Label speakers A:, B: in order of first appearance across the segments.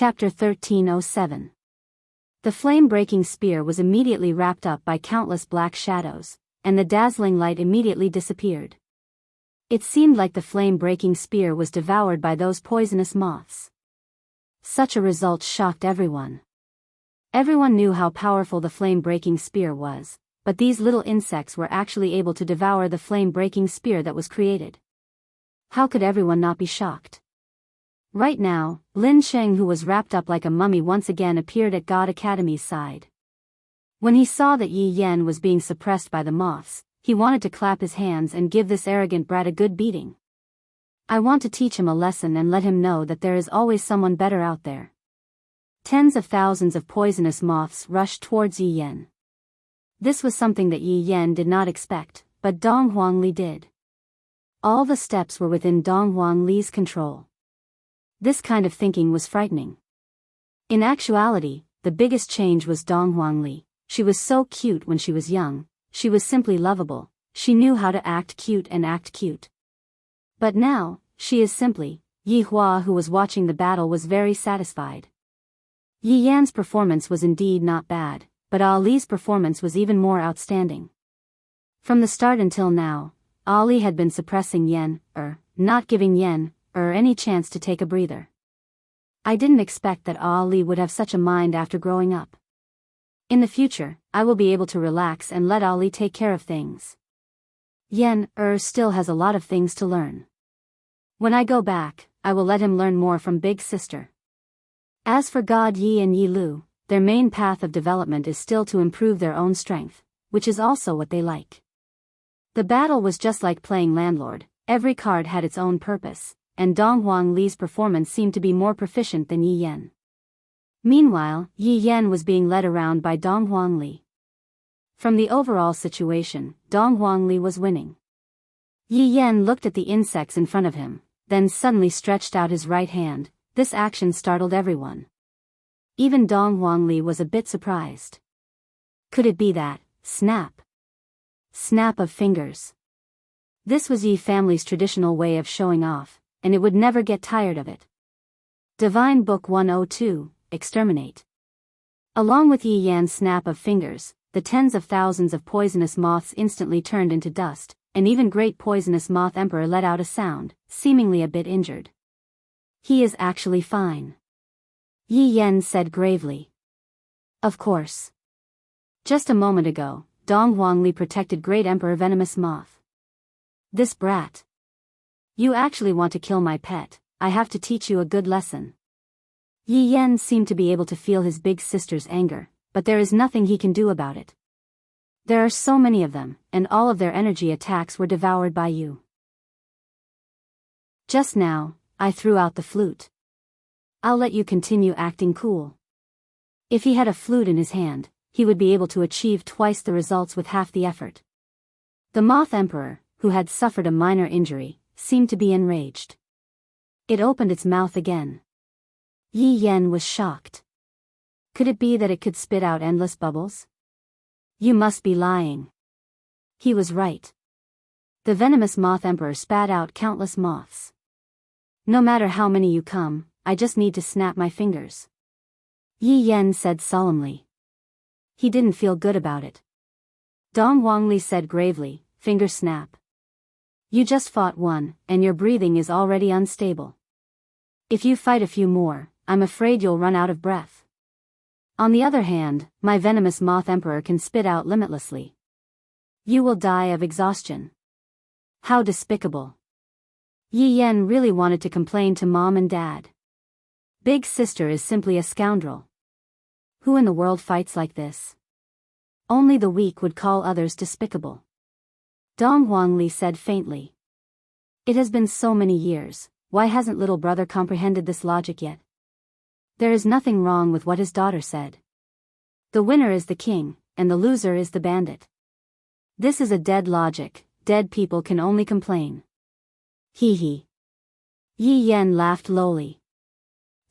A: Chapter 1307. The flame-breaking spear was immediately wrapped up by countless black shadows, and the dazzling light immediately disappeared. It seemed like the flame-breaking spear was devoured by those poisonous moths. Such a result shocked everyone. Everyone knew how powerful the flame-breaking spear was, but these little insects were actually able to devour the flame-breaking spear that was created. How could everyone not be shocked? Right now, Lin Sheng, who was wrapped up like a mummy, once again appeared at God Academy's side. When he saw that Yi Yan was being suppressed by the moths, he wanted to clap his hands and give this arrogant brat a good beating. I want to teach him a lesson and let him know that there is always someone better out there. Tens of thousands of poisonous moths rushed towards Yi Yan. This was something that Yi Yan did not expect, but Dong Huangli did. All the steps were within Dong Huangli's control. This kind of thinking was frightening. In actuality, the biggest change was Dong Huangli. She was so cute when she was young, she was simply lovable, she knew how to act cute and act cute. But now, she is simply, Yi Hua, who was watching the battle, was very satisfied. Yi Yan's performance was indeed not bad, but Ali's performance was even more outstanding. From the start until now, Ali had been suppressing Yan, not giving Yan, any chance to take a breather. I didn't expect that Ali would have such a mind after growing up. In the future, I will be able to relax and let Ali take care of things. Yan, still has a lot of things to learn. When I go back, I will let him learn more from Big Sister. As for God Yi and Yi Lu, their main path of development is still to improve their own strength, which is also what they like. The battle was just like playing landlord, every card had its own purpose, and Dong Huangli's performance seemed to be more proficient than Yi Yan. Meanwhile, Yi Yan was being led around by Dong Huangli. From the overall situation, Dong Huangli was winning. Yi Yan looked at the insects in front of him, then suddenly stretched out his right hand. This action startled everyone. Even Dong Huangli was a bit surprised. Could it be that, snap? Snap of fingers. This was Yi family's traditional way of showing off, and it would never get tired of it. Divine Book 102, Exterminate. Along with Yi Yan's snap of fingers, the tens of thousands of poisonous moths instantly turned into dust, and even Great Poisonous Moth Emperor let out a sound, seemingly a bit injured. He is actually fine. Yi Yan said gravely. Of course. Just a moment ago, Dong Huangli protected Great Emperor Venomous Moth. This brat. You actually want to kill my pet, I have to teach you a good lesson. Yi Yan seemed to be able to feel his big sister's anger, but there is nothing he can do about it. There are so many of them, and all of their energy attacks were devoured by you. Just now, I threw out the flute. I'll let you continue acting cool. If he had a flute in his hand, he would be able to achieve twice the results with half the effort. The Moth Emperor, who had suffered a minor injury, seemed to be enraged. It opened its mouth again. Yi Yan was shocked. Could it be that it could spit out endless bubbles? You must be lying. He was right. The venomous Moth Emperor spat out countless moths. No matter how many you come, I just need to snap my fingers. Yi Yan said solemnly. He didn't feel good about it. Dong Huangli said gravely, finger snap. You just fought one, and your breathing is already unstable. If you fight a few more, I'm afraid you'll run out of breath. On the other hand, my venomous Moth Emperor can spit out limitlessly. You will die of exhaustion. How despicable. Yi Yan really wanted to complain to Mom and Dad. Big Sister is simply a scoundrel. Who in the world fights like this? Only the weak would call others despicable. Dong Huangli said faintly. It has been so many years, why hasn't little brother comprehended this logic yet? There is nothing wrong with what his daughter said. The winner is the king, and the loser is the bandit. This is a dead logic, dead people can only complain. Hee hee. Yi Yan laughed lowly.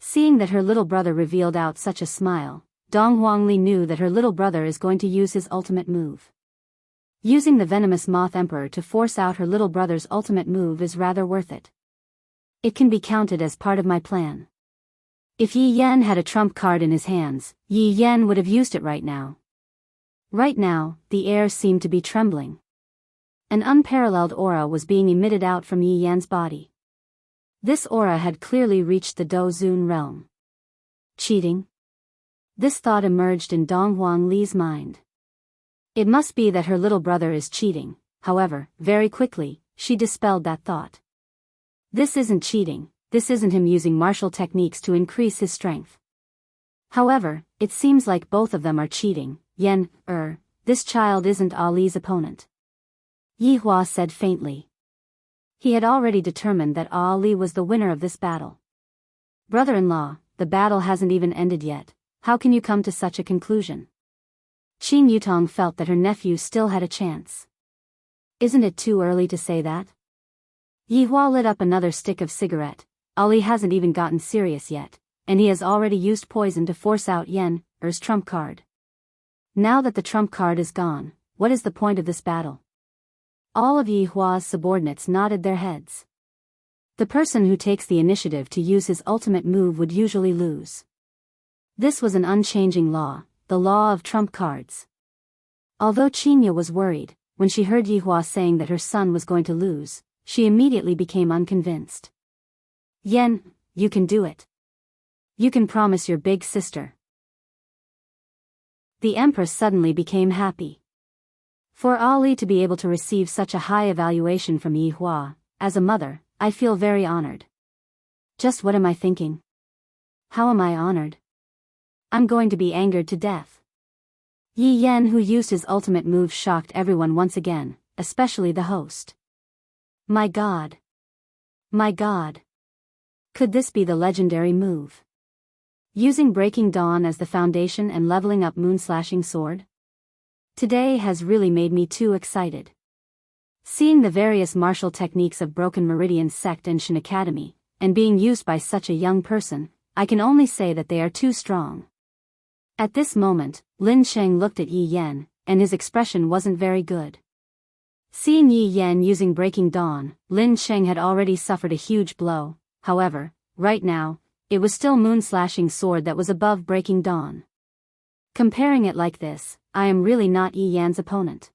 A: Seeing that her little brother revealed out such a smile, Dong Huangli knew that her little brother is going to use his ultimate move. Using the venomous Moth Emperor to force out her little brother's ultimate move is rather worth it. It can be counted as part of my plan. If Yi Yan had a trump card in his hands, Yi Yan would have used it right now. Right now, the air seemed to be trembling. An unparalleled aura was being emitted out from Yi Yan's body. This aura had clearly reached the Dozun realm. Cheating? This thought emerged in Dong Huangli's mind. It must be that her little brother is cheating. However, very quickly, she dispelled that thought. This isn't cheating, this isn't him using martial techniques to increase his strength. However, it seems like both of them are cheating. This child isn't Ali's opponent. Yi Hua said faintly. He had already determined that Ali was the winner of this battle. Brother-in-law, the battle hasn't even ended yet. How can you come to such a conclusion? Qin Yutong felt that her nephew still had a chance. Isn't it too early to say that? Yi Hua lit up another stick of cigarette. Ali hasn't even gotten serious yet, and he has already used poison to force out Yen's trump card. Now that the trump card is gone, what is the point of this battle? All of Yi Hua's subordinates nodded their heads. The person who takes the initiative to use his ultimate move would usually lose. This was an unchanging law, the law of trump cards. Although Qinya was worried, when she heard Yi Hua saying that her son was going to lose, she immediately became unconvinced. Yen, you can do it. You can promise your big sister. The Empress suddenly became happy. For Ali to be able to receive such a high evaluation from Yi Hua, as a mother, I feel very honored. Just what am I thinking? How am I honored? I'm going to be angered to death. Yi Yan, who used his ultimate move, shocked everyone once again, especially the host. My God. My God. Could this be the legendary move? Using Breaking Dawn as the foundation and leveling up Moonslashing Sword? Today has really made me too excited. Seeing the various martial techniques of Broken Meridian Sect and Shin Academy, and being used by such a young person, I can only say that they are too strong. At this moment, Lin Sheng looked at Yi Yan, and his expression wasn't very good. Seeing Yi Yan using Breaking Dawn, Lin Sheng had already suffered a huge blow. However, right now, it was still Moonslashing Sword that was above Breaking Dawn. Comparing it like this, I am really not Yi Yan's opponent.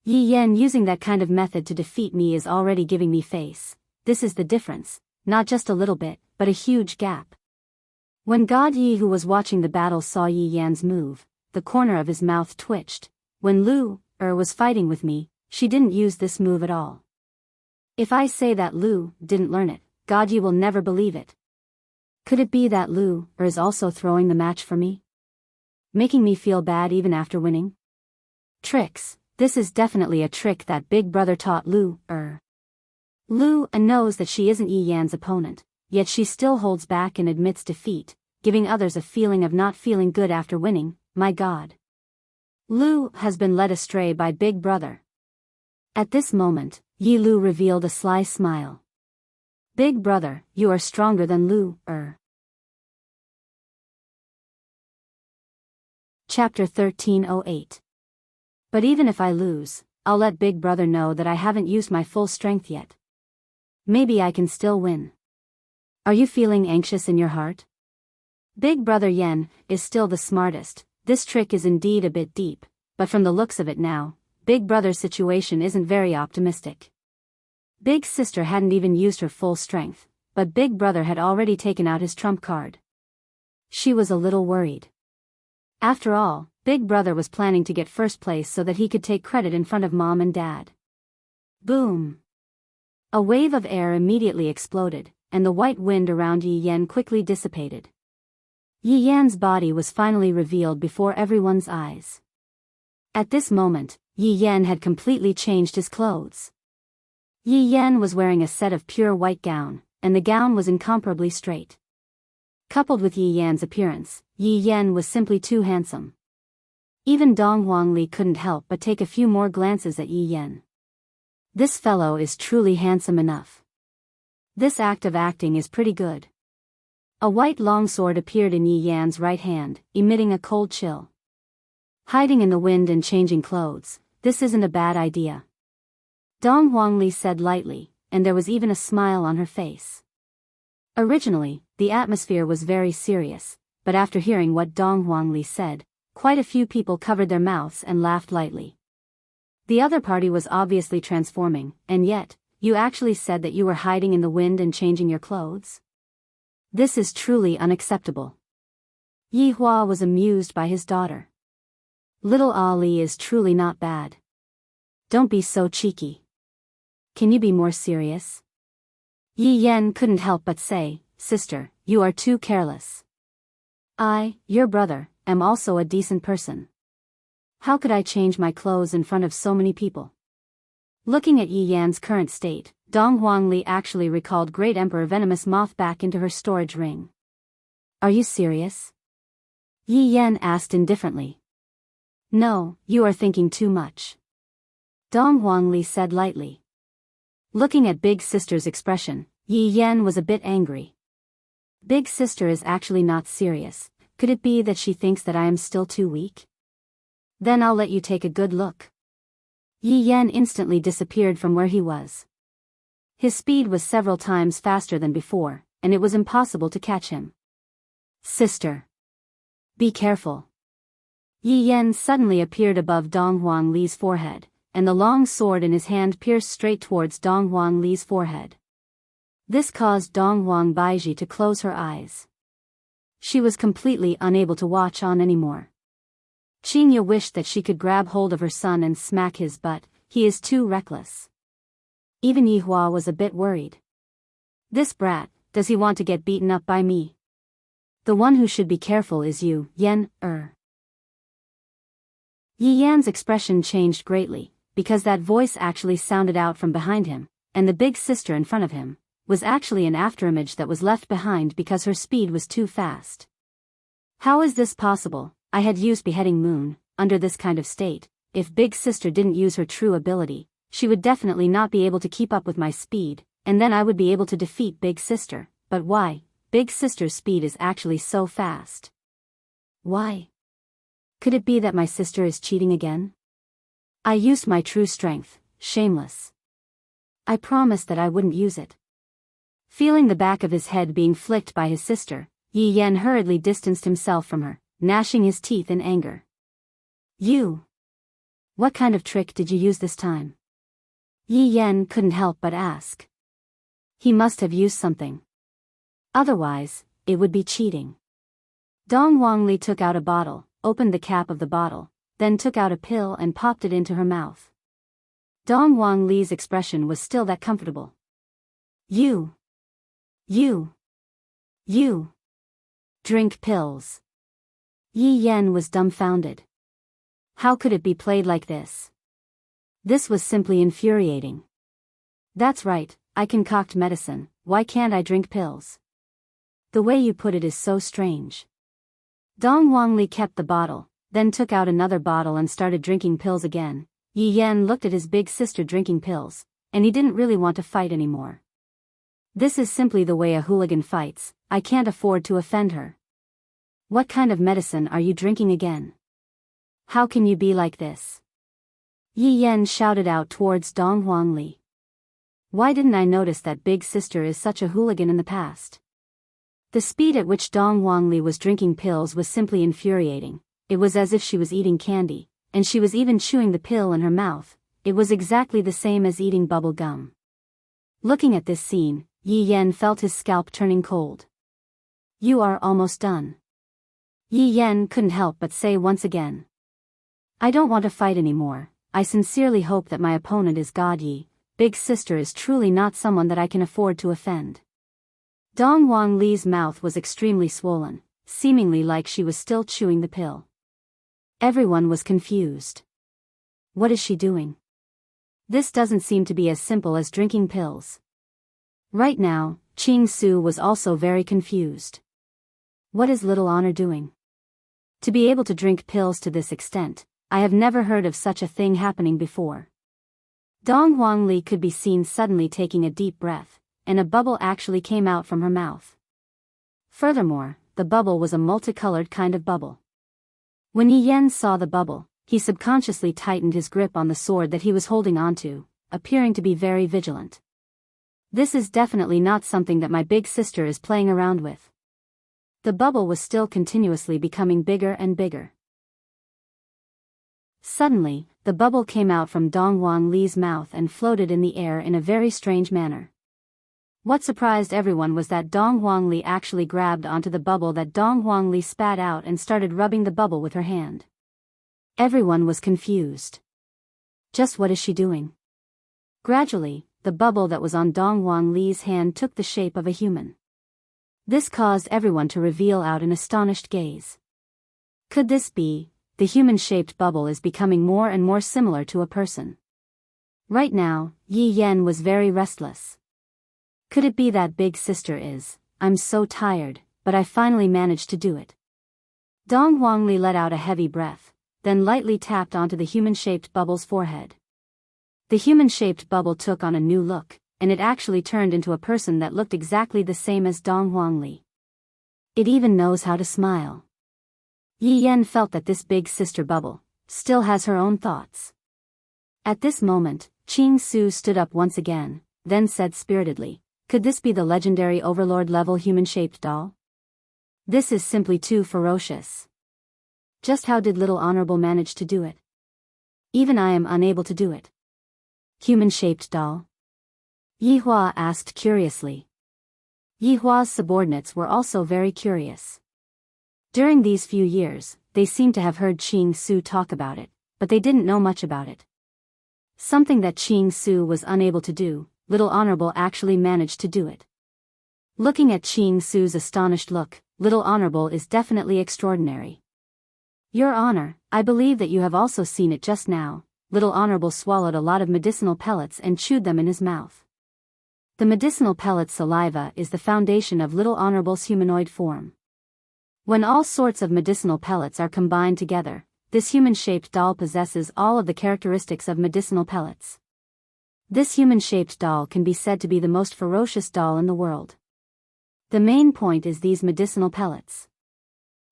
A: Yi Yan using that kind of method to defeat me is already giving me face. This is the difference, not just a little bit, but a huge gap. When God Yi, who was watching the battle, saw Yi Yan's move, the corner of his mouth twitched. When Lu was fighting with me, she didn't use this move at all. If I say that Lu didn't learn it, God Yi will never believe it. Could it be that Lu is also throwing the match for me? Making me feel bad even after winning? Tricks. This is definitely a trick that Big Brother taught Lu. Lu knows that she isn't Yi Yan's opponent, yet she still holds back and admits defeat, giving others a feeling of not feeling good after winning. My God. Lu has been led astray by Big Brother. At this moment, Yi Lu revealed a sly smile. Big Brother, you are stronger than Lu. Chapter 1308. But even if I lose, I'll let Big Brother know that I haven't used my full strength yet. Maybe I can still win. Are you feeling anxious in your heart? Big Brother Yen is still the smartest. This trick is indeed a bit deep, but from the looks of it now, Big Brother's situation isn't very optimistic. Big Sister hadn't even used her full strength, but Big Brother had already taken out his trump card. She was a little worried. After all, Big Brother was planning to get first place so that he could take credit in front of Mom and Dad. Boom! A wave of air immediately exploded, and the white wind around Yi Yan quickly dissipated. Yi Yan's body was finally revealed before everyone's eyes. At this moment, Yi Yan had completely changed his clothes. Yi Yan was wearing a set of pure white gown, and the gown was incomparably straight. Coupled with Yi Yan's appearance, Yi Yan was simply too handsome. Even Dong Huangli couldn't help but take a few more glances at Yi Yan. This fellow is truly handsome enough. This act of acting is pretty good. A white longsword appeared in Yi Yan's right hand, emitting a cold chill. Hiding in the wind and changing clothes, this isn't a bad idea. Dong Huangli said lightly, and there was even a smile on her face. Originally, the atmosphere was very serious, but after hearing what Dong Huangli said, quite a few people covered their mouths and laughed lightly. The other party was obviously transforming, and yet, you actually said that you were hiding in the wind and changing your clothes? This is truly unacceptable. Yi Hua was amused by his daughter. Little Ali is truly not bad. Don't be so cheeky. Can you be more serious? Yi Yan couldn't help but say, Sister, you are too careless. I, your brother, am also a decent person. How could I change my clothes in front of so many people? Looking at Yi Yan's current state, Dong Huangli actually recalled Great Emperor Venomous Moth back into her storage ring. Are you serious? Yi Yan asked indifferently. No, you are thinking too much. Dong Huangli said lightly. Looking at Big Sister's expression, Yi Yan was a bit angry. Big Sister is actually not serious. Could it be that she thinks that I am still too weak? Then I'll let you take a good look. Yi Yan instantly disappeared from where he was. His speed was several times faster than before, and it was impossible to catch him. Sister. Be careful. Yi Yan suddenly appeared above Dong Huangli's forehead, and the long sword in his hand pierced straight towards Dong Huangli's forehead. This caused Dong Huang Baiji to close her eyes. She was completely unable to watch on anymore. Qingya wished that she could grab hold of her son and smack his butt. He is too reckless. Even Yi Hua was a bit worried. This brat, does he want to get beaten up by me? The one who should be careful is you, Yi Yan's expression changed greatly, because that voice actually sounded out from behind him, and the big sister in front of him was actually an afterimage that was left behind because her speed was too fast. How is this possible? I had used Beheading Moon. Under this kind of state, if Big Sister didn't use her true ability, she would definitely not be able to keep up with my speed, and then I would be able to defeat Big Sister. But why? Big Sister's speed is actually so fast. Why? Could it be that my sister is cheating again? I used my true strength, shameless. I promised that I wouldn't use it. Feeling the back of his head being flicked by his sister, Yi Yan hurriedly distanced himself from her, gnashing his teeth in anger. You! What kind of trick did you use this time? Yi Yan couldn't help but ask. He must have used something. Otherwise, it would be cheating. Dong Huangli took out a bottle, opened the cap of the bottle, then took out a pill and popped it into her mouth. Dong Huangli's expression was still that comfortable. You! Drink pills. Yi Yan was dumbfounded. How could it be played like this? This was simply infuriating. That's right, I concoct medicine, why can't I drink pills? The way you put it is so strange. Dong Huangli kept the bottle, then took out another bottle and started drinking pills again. Yi Yan looked at his big sister drinking pills, and he didn't really want to fight anymore. This is simply the way a hooligan fights. I can't afford to offend her. What kind of medicine are you drinking again? How can you be like this? Yi Yan shouted out towards Dong Huangli. Why didn't I notice that big sister is such a hooligan in the past? The speed at which Dong Huangli was drinking pills was simply infuriating. It was as if she was eating candy, and she was even chewing the pill in her mouth. It was exactly the same as eating bubble gum. Looking at this scene, Yi Yan felt his scalp turning cold. You are almost done. Yi Yan couldn't help but say once again. I don't want to fight anymore. I sincerely hope that my opponent is God Yi. Big sister is truly not someone that I can afford to offend. Dong Huangli's mouth was extremely swollen, seemingly like she was still chewing the pill. Everyone was confused. What is she doing? This doesn't seem to be as simple as drinking pills. Right now, Qing Su was also very confused. What is Little Honor doing? To be able to drink pills to this extent, I have never heard of such a thing happening before. Dong Huangli could be seen suddenly taking a deep breath, and a bubble actually came out from her mouth. Furthermore, the bubble was a multicolored kind of bubble. When Yi Yan saw the bubble, he subconsciously tightened his grip on the sword that he was holding onto, appearing to be very vigilant. This is definitely not something that my big sister is playing around with. The bubble was still continuously becoming bigger and bigger. Suddenly, the bubble came out from Dong Wang Li's mouth and floated in the air in a very strange manner. What surprised everyone was that Dong Wang Li actually grabbed onto the bubble that Dong Wang Li spat out and started rubbing the bubble with her hand. Everyone was confused. Just what is she doing? Gradually, the bubble that was on Dong Wang Li's hand took the shape of a human. This caused everyone to reveal out an astonished gaze. Could this be? The human-shaped bubble is becoming more and more similar to a person. Right now, Yi Yan was very restless. Could it be that big sister is? I'm so tired, but I finally managed to do it. Dong Wang Li let out a heavy breath, then lightly tapped onto the human-shaped bubble's forehead. The human-shaped bubble took on a new look, and it actually turned into a person that looked exactly the same as Dong Wang Li. It even knows how to smile. Yi Yan felt that this big sister bubble still has her own thoughts. At this moment, Qing Su stood up once again, then said spiritedly, "Could this be the legendary overlord-level human-shaped doll? This is simply too ferocious. Just how did Little Honorable manage to do it? Even I am unable to do it." Human-shaped doll? Yi Hua asked curiously. Yi Hua's subordinates were also very curious. During these few years, they seemed to have heard Qing Su talk about it, but they didn't know much about it. Something that Qing Su was unable to do, Little Honorable actually managed to do it. Looking at Qing Su's astonished look, Little Honorable is definitely extraordinary. Your Honor, I believe that you have also seen it just now. Little Honorable swallowed a lot of medicinal pellets and chewed them in his mouth. The medicinal pellet's saliva is the foundation of Little Honorable's humanoid form. When all sorts of medicinal pellets are combined together, this human-shaped doll possesses all of the characteristics of medicinal pellets. This human-shaped doll can be said to be the most ferocious doll in the world. The main point is these medicinal pellets.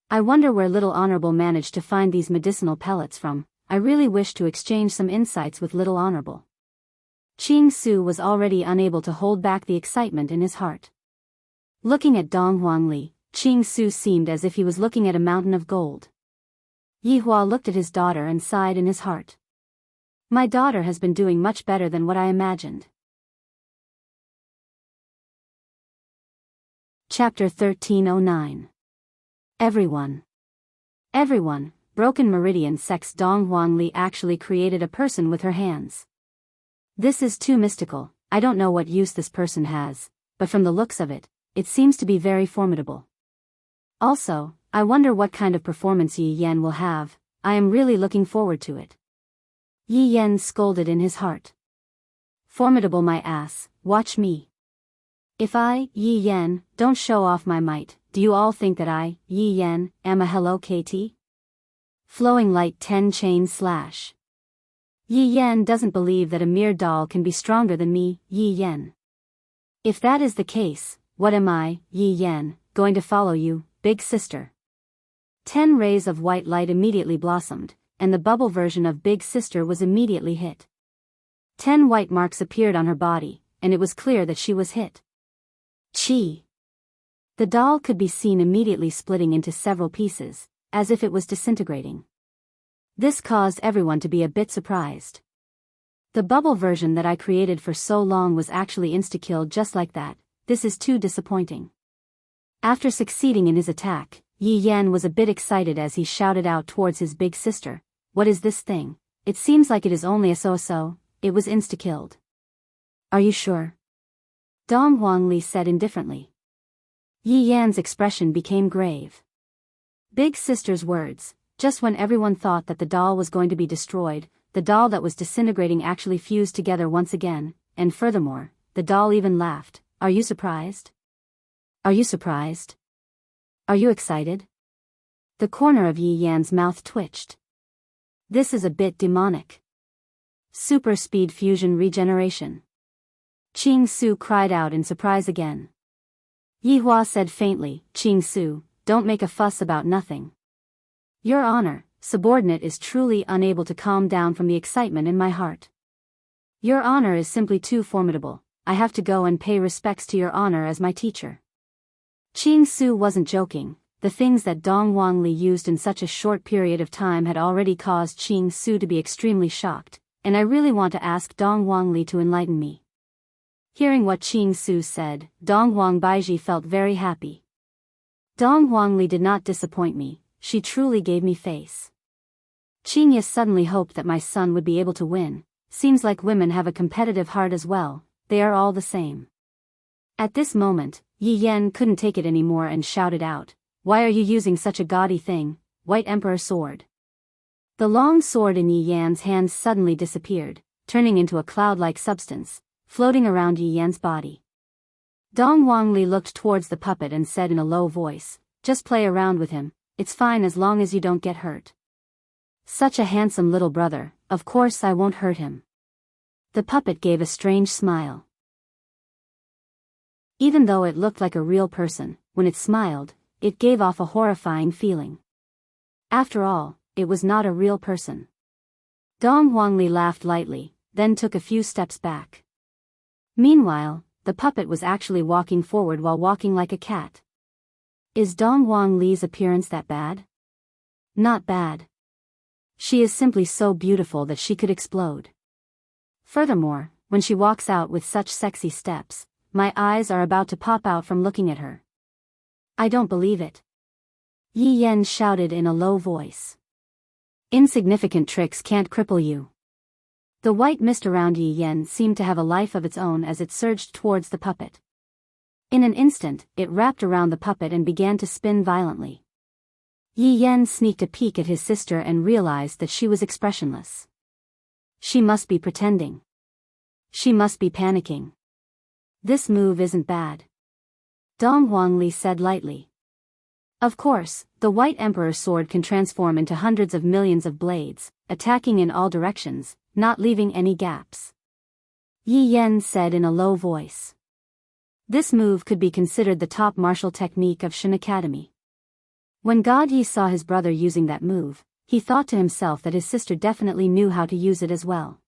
A: I wonder where Little Honorable managed to find these medicinal pellets from. I really wish to exchange some insights with Little Honorable. Qing Su was already unable to hold back the excitement in his heart. Looking at Dong Wang Li, Qing Su seemed as if he was looking at a mountain of gold. Yi Hua looked at his daughter and sighed in his heart. My daughter has been doing much better than what I imagined. Chapter 1309. Everyone. Broken Meridian Sex. Dong Wang Li actually created a person with her hands. This is too mystical. I don't know what use this person has, but from the looks of it, it seems to be very formidable. Also, I wonder what kind of performance Yi Yan will have. I am really looking forward to it. Yi Yan scolded in his heart. Formidable my ass, watch me. If I, Yi Yan, don't show off my might, do you all think that I, Yi Yan, am a Hello Kitty? Flowing light 10 chain slash. Yi Yan doesn't believe that a mere doll can be stronger than me, Yi Yan. If that is the case, what am I, Yi Yan, going to follow you, big sister? 10 rays of white light immediately blossomed, and the bubble version of Big Sister was immediately hit. 10 white marks appeared on her body, and it was clear that she was hit. Chi. The doll could be seen immediately splitting into several pieces, as if it was disintegrating. This caused everyone to be a bit surprised. The bubble version that I created for so long was actually insta-killed just like that. This is too disappointing. After succeeding in his attack, Yi Yan was a bit excited as he shouted out towards his big sister, "What is this thing? It seems like it is only a so-so." It was insta-killed. Are you sure? Dong Wang Li said indifferently. Yi Yan's expression became grave. Big sister's words, just when everyone thought that the doll was going to be destroyed, the doll that was disintegrating actually fused together once again, and furthermore, the doll even laughed. Are you surprised? Are you surprised? Are you excited? The corner of Yi Yan's mouth twitched. This is a bit demonic. Super speed fusion regeneration. Qing Su cried out in surprise again. Yi Hua said faintly, "Qing Su, don't make a fuss about nothing." Your Honor, subordinate is truly unable to calm down from the excitement in my heart. Your Honor is simply too formidable. I have to go and pay respects to your honor as my teacher." Ching Su wasn't joking. The things that Dong Wangli used in such a short period of time had already caused Ching Su to be extremely shocked, and I really want to ask Dong Wangli to enlighten me. Hearing what Ching Su said, Dong Wang Baiji felt very happy. Dong Wangli did not disappoint me, she truly gave me face. Ching Yi suddenly hoped that my son would be able to win. Seems like women have a competitive heart as well, they are all the same. At this moment, Yi Yan couldn't take it anymore and shouted out, "Why are you using such a gaudy thing, White Emperor sword?" The long sword in Yi Yan's hand suddenly disappeared, turning into a cloud-like substance, floating around Yi Yan's body. Dong Wangli looked towards the puppet and said in a low voice, "Just play around with him, it's fine as long as you don't get hurt." "Such a handsome little brother, of course I won't hurt him." The puppet gave a strange smile. Even though it looked like a real person, when it smiled, it gave off a horrifying feeling. After all, it was not a real person. Dong Wangli laughed lightly, then took a few steps back. Meanwhile, the puppet was actually walking forward while walking like a cat. Is Dong Wangli's appearance that bad? Not bad. She is simply so beautiful that she could explode. Furthermore, when she walks out with such sexy steps, my eyes are about to pop out from looking at her. I don't believe it. Yi Yan shouted in a low voice. Insignificant tricks can't cripple you. The white mist around Yi Yan seemed to have a life of its own as it surged towards the puppet. In an instant, it wrapped around the puppet and began to spin violently. Yi Yan sneaked a peek at his sister and realized that she was expressionless. She must be pretending. She must be panicking. This move isn't bad. Dong Wangli said lightly. Of course, the White Emperor's sword can transform into hundreds of millions of blades, attacking in all directions, not leaving any gaps. Yi Yan said in a low voice. This move could be considered the top martial technique of Shen Academy. When God Yi saw his brother using that move, he thought to himself that his sister definitely knew how to use it as well.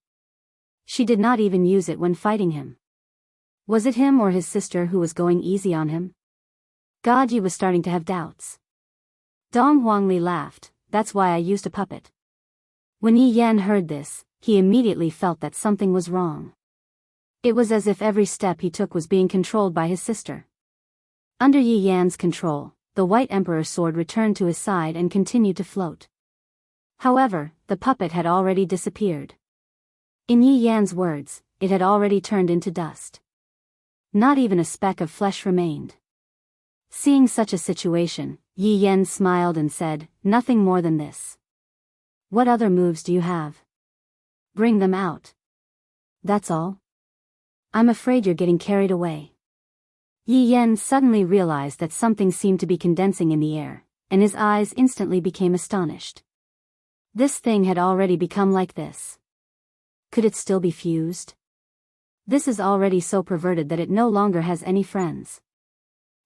A: She did not even use it when fighting him. Was it him or his sister who was going easy on him? God Yi was starting to have doubts. Dong Wangli laughed, "That's why I used a puppet." When Yi Yan heard this, he immediately felt that something was wrong. It was as if every step he took was being controlled by his sister. Under Yi Yan's control, the White Emperor's sword returned to his side and continued to float. However, the puppet had already disappeared. In Yi Yan's words, it had already turned into dust. Not even a speck of flesh remained. Seeing such a situation, Yi Yan smiled and said, "Nothing more than this. What other moves do you have? Bring them out." "That's all? I'm afraid you're getting carried away." Yi Yan suddenly realized that something seemed to be condensing in the air, and his eyes instantly became astonished. This thing had already become like this. Could it still be fused? This is already so perverted that it no longer has any friends.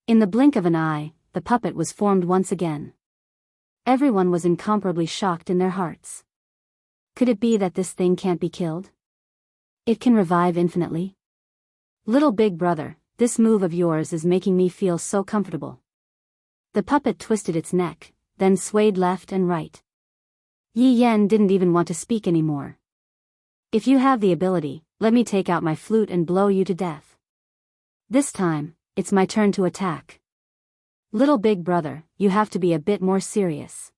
A: In the blink of an eye, the puppet was formed once again. Everyone was incomparably shocked in their hearts. Could it be that this thing can't be killed? It can revive infinitely? Little big brother, this move of yours is making me feel so comfortable. The puppet twisted its neck, then swayed left and right. Yi Yan didn't even want to speak anymore. "If you have the ability, let me take out my flute and blow you to death. This time, it's my turn to attack. Little big brother, you have to be a bit more serious."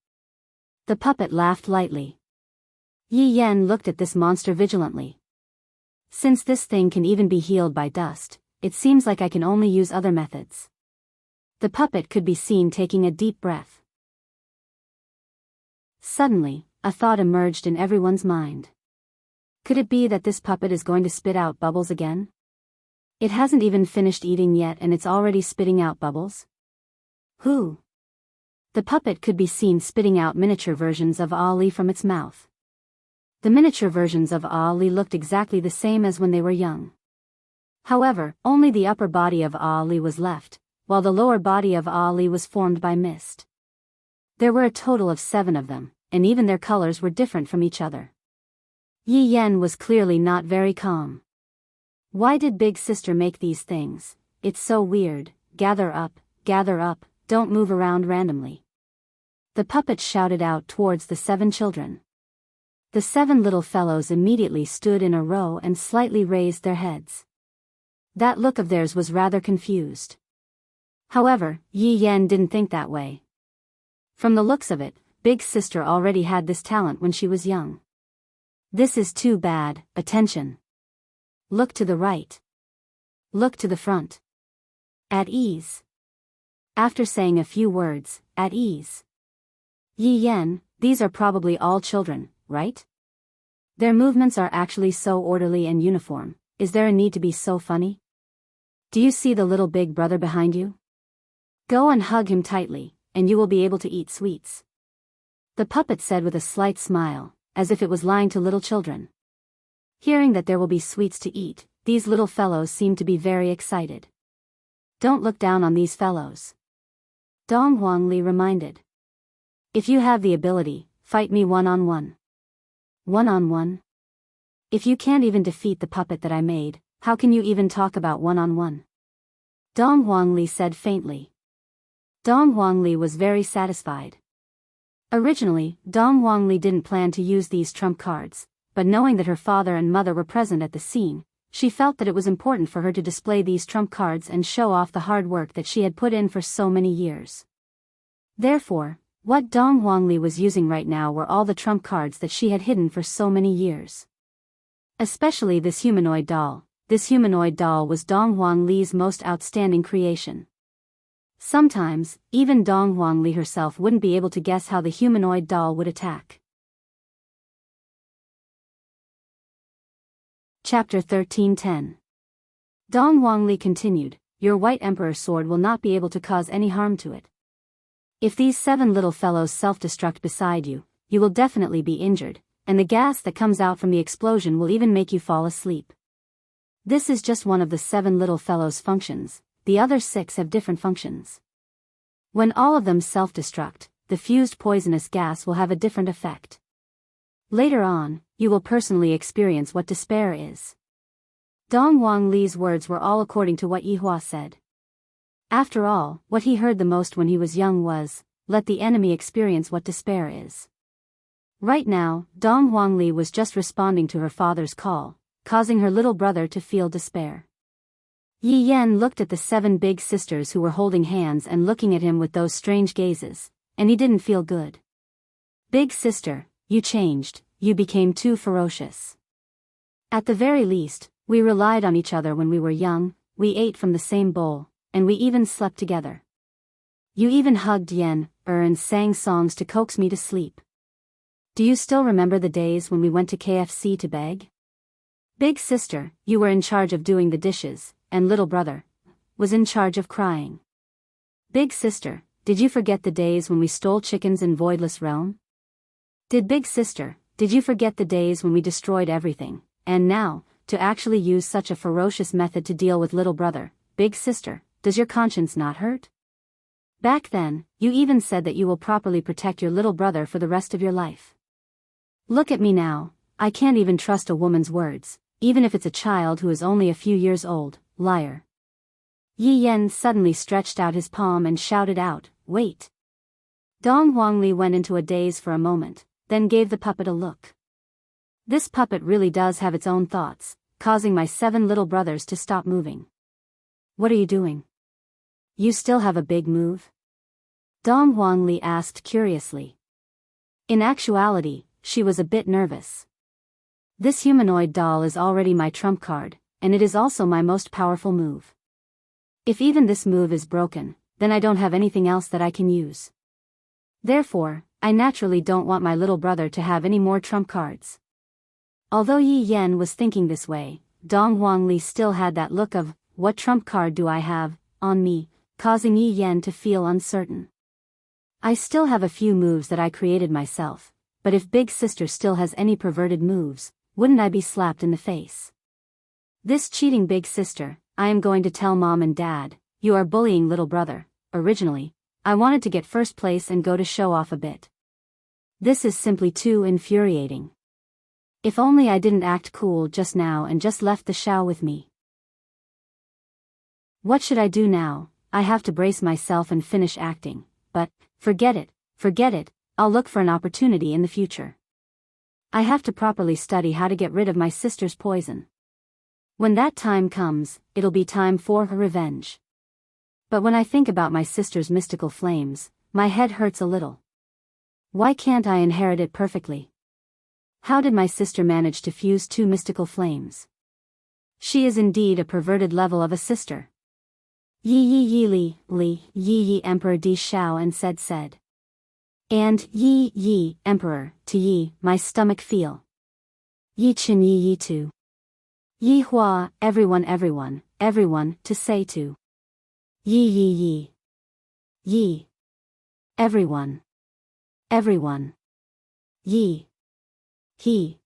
A: The puppet laughed lightly. Yi Yan looked at this monster vigilantly. Since this thing can even be healed by dust, it seems like I can only use other methods. The puppet could be seen taking a deep breath. Suddenly, a thought emerged in everyone's mind. Could it be that this puppet is going to spit out bubbles again? It hasn't even finished eating yet and it's already spitting out bubbles? Who? The puppet could be seen spitting out miniature versions of Ali from its mouth. The miniature versions of Ali looked exactly the same as when they were young. However, only the upper body of Ali was left, while the lower body of Ali was formed by mist. There were a total of 7 of them, and even their colors were different from each other. Yi Yan was clearly not very calm. Why did big sister make these things? It's so weird. Gather up, don't move around randomly. The puppet shouted out towards the 7 children. The 7 little fellows immediately stood in a row and slightly raised their heads. That look of theirs was rather confused. However, Yi Yan didn't think that way. From the looks of it, big sister already had this talent when she was young. This is too bad. Attention. Look to the right. Look to the front. At ease. After saying a few words, at ease. Yi Yan, these are probably all children, right? Their movements are actually so orderly and uniform. Is there a need to be so funny? Do you see the little big brother behind you? Go and hug him tightly, and you will be able to eat sweets. The puppet said with a slight smile, as if it was lying to little children. Hearing that there will be sweets to eat, these little fellows seemed to be very excited. Don't look down on these fellows. Dong Huangli reminded. If you have the ability, fight me one-on-one. One-on-one? If you can't even defeat the puppet that I made, how can you even talk about one-on-one? Dong Huangli said faintly. Dong Huangli was very satisfied. Originally, Dong Huangli didn't plan to use these trump cards, but knowing that her father and mother were present at the scene, she felt that it was important for her to display these trump cards and show off the hard work that she had put in for so many years. Therefore, what Dong Huangli was using right now were all the trump cards that she had hidden for so many years. Especially this humanoid doll. This humanoid doll was Dong Huangli's most outstanding creation. Sometimes, even Dong Huangli herself wouldn't be able to guess how the humanoid doll would attack. Chapter 13:10. Dong Huangli continued, your white emperor sword will not be able to cause any harm to it. If these 7 little fellows self-destruct beside you, you will definitely be injured, and the gas that comes out from the explosion will even make you fall asleep. This is just one of the 7 little fellows' functions, the other 6 have different functions. When all of them self-destruct, the fused poisonous gas will have a different effect. Later on, you will personally experience what despair is. Dong Huangli's words were all according to what Yihua said. After all, what he heard the most when he was young was, let the enemy experience what despair is. Right now, Dong Huangli was just responding to her father's call, causing her little brother to feel despair. Yi Yan looked at the 7 big sisters who were holding hands and looking at him with those strange gazes, and he didn't feel good. Big sister, you changed, you became too ferocious. At the very least, we relied on each other when we were young, we ate from the same bowl, and we even slept together. You even hugged Yen, and sang songs to coax me to sleep. Do you still remember the days when we went to KFC to beg? Big sister, you were in charge of doing the dishes, and little brother was in charge of crying. Big sister, did you forget the days when we stole chickens in Voidless Realm? Big sister, did you forget the days when we destroyed everything, and now, to actually use such a ferocious method to deal with little brother, big sister, does your conscience not hurt? Back then, you even said that you will properly protect your little brother for the rest of your life. Look at me now, I can't even trust a woman's words, even if it's a child who is only a few years old, liar. Yi Yan suddenly stretched out his palm and shouted out, wait. Dong Huangli went into a daze for a moment, then gave the puppet a look. This puppet really does have its own thoughts, causing my 7 little brothers to stop moving. What are you doing? You still have a big move? Dong Huangli asked curiously. In actuality, she was a bit nervous. This humanoid doll is already my trump card, and it is also my most powerful move. If even this move is broken, then I don't have anything else that I can use. Therefore, I naturally don't want my little brother to have any more trump cards. Although Yi Yan was thinking this way, Dong Huangli still had that look of, what trump card do I have, on me, causing Yi Yan to feel uncertain. I still have a few moves that I created myself, but if big sister still has any perverted moves, wouldn't I be slapped in the face? This cheating big sister, I am going to tell mom and dad, you are bullying little brother. Originally, I wanted to get first place and go to show off a bit. This is simply too infuriating. If only I didn't act cool just now and just left the show with me. What should I do now? I have to brace myself and finish acting, but, forget it, I'll look for an opportunity in the future. I have to properly study how to get rid of my sister's poison. When that time comes, it'll be time for her revenge. But when I think about my sister's mystical flames, my head hurts a little. Why can't I inherit it perfectly? How did my sister manage to fuse two mystical flames? She is indeed a perverted level of a sister. Yi yi yi li, yi yi emperor di shao and said. And yi emperor, to yi, my stomach feel. Yi chin yi to. Yi hua, everyone, to say to. Yi. Everyone. Yi. He.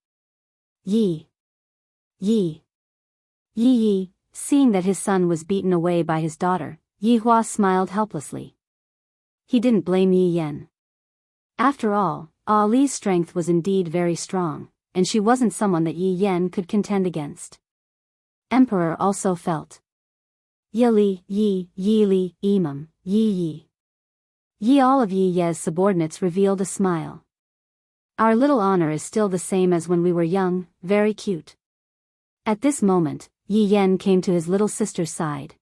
A: Yi. Seeing that his son was beaten away by his daughter, Yi Hua smiled helplessly. He didn't blame Yi Yen. After all, Ali's strength was indeed very strong, and she wasn't someone that Yi Yen could contend against. Emperor also felt. Yi li, imam, Yi. All of Yi Ye's subordinates revealed a smile. Our little honor is still the same as when we were young, very cute. At this moment, Yi Yen came to his little sister's side.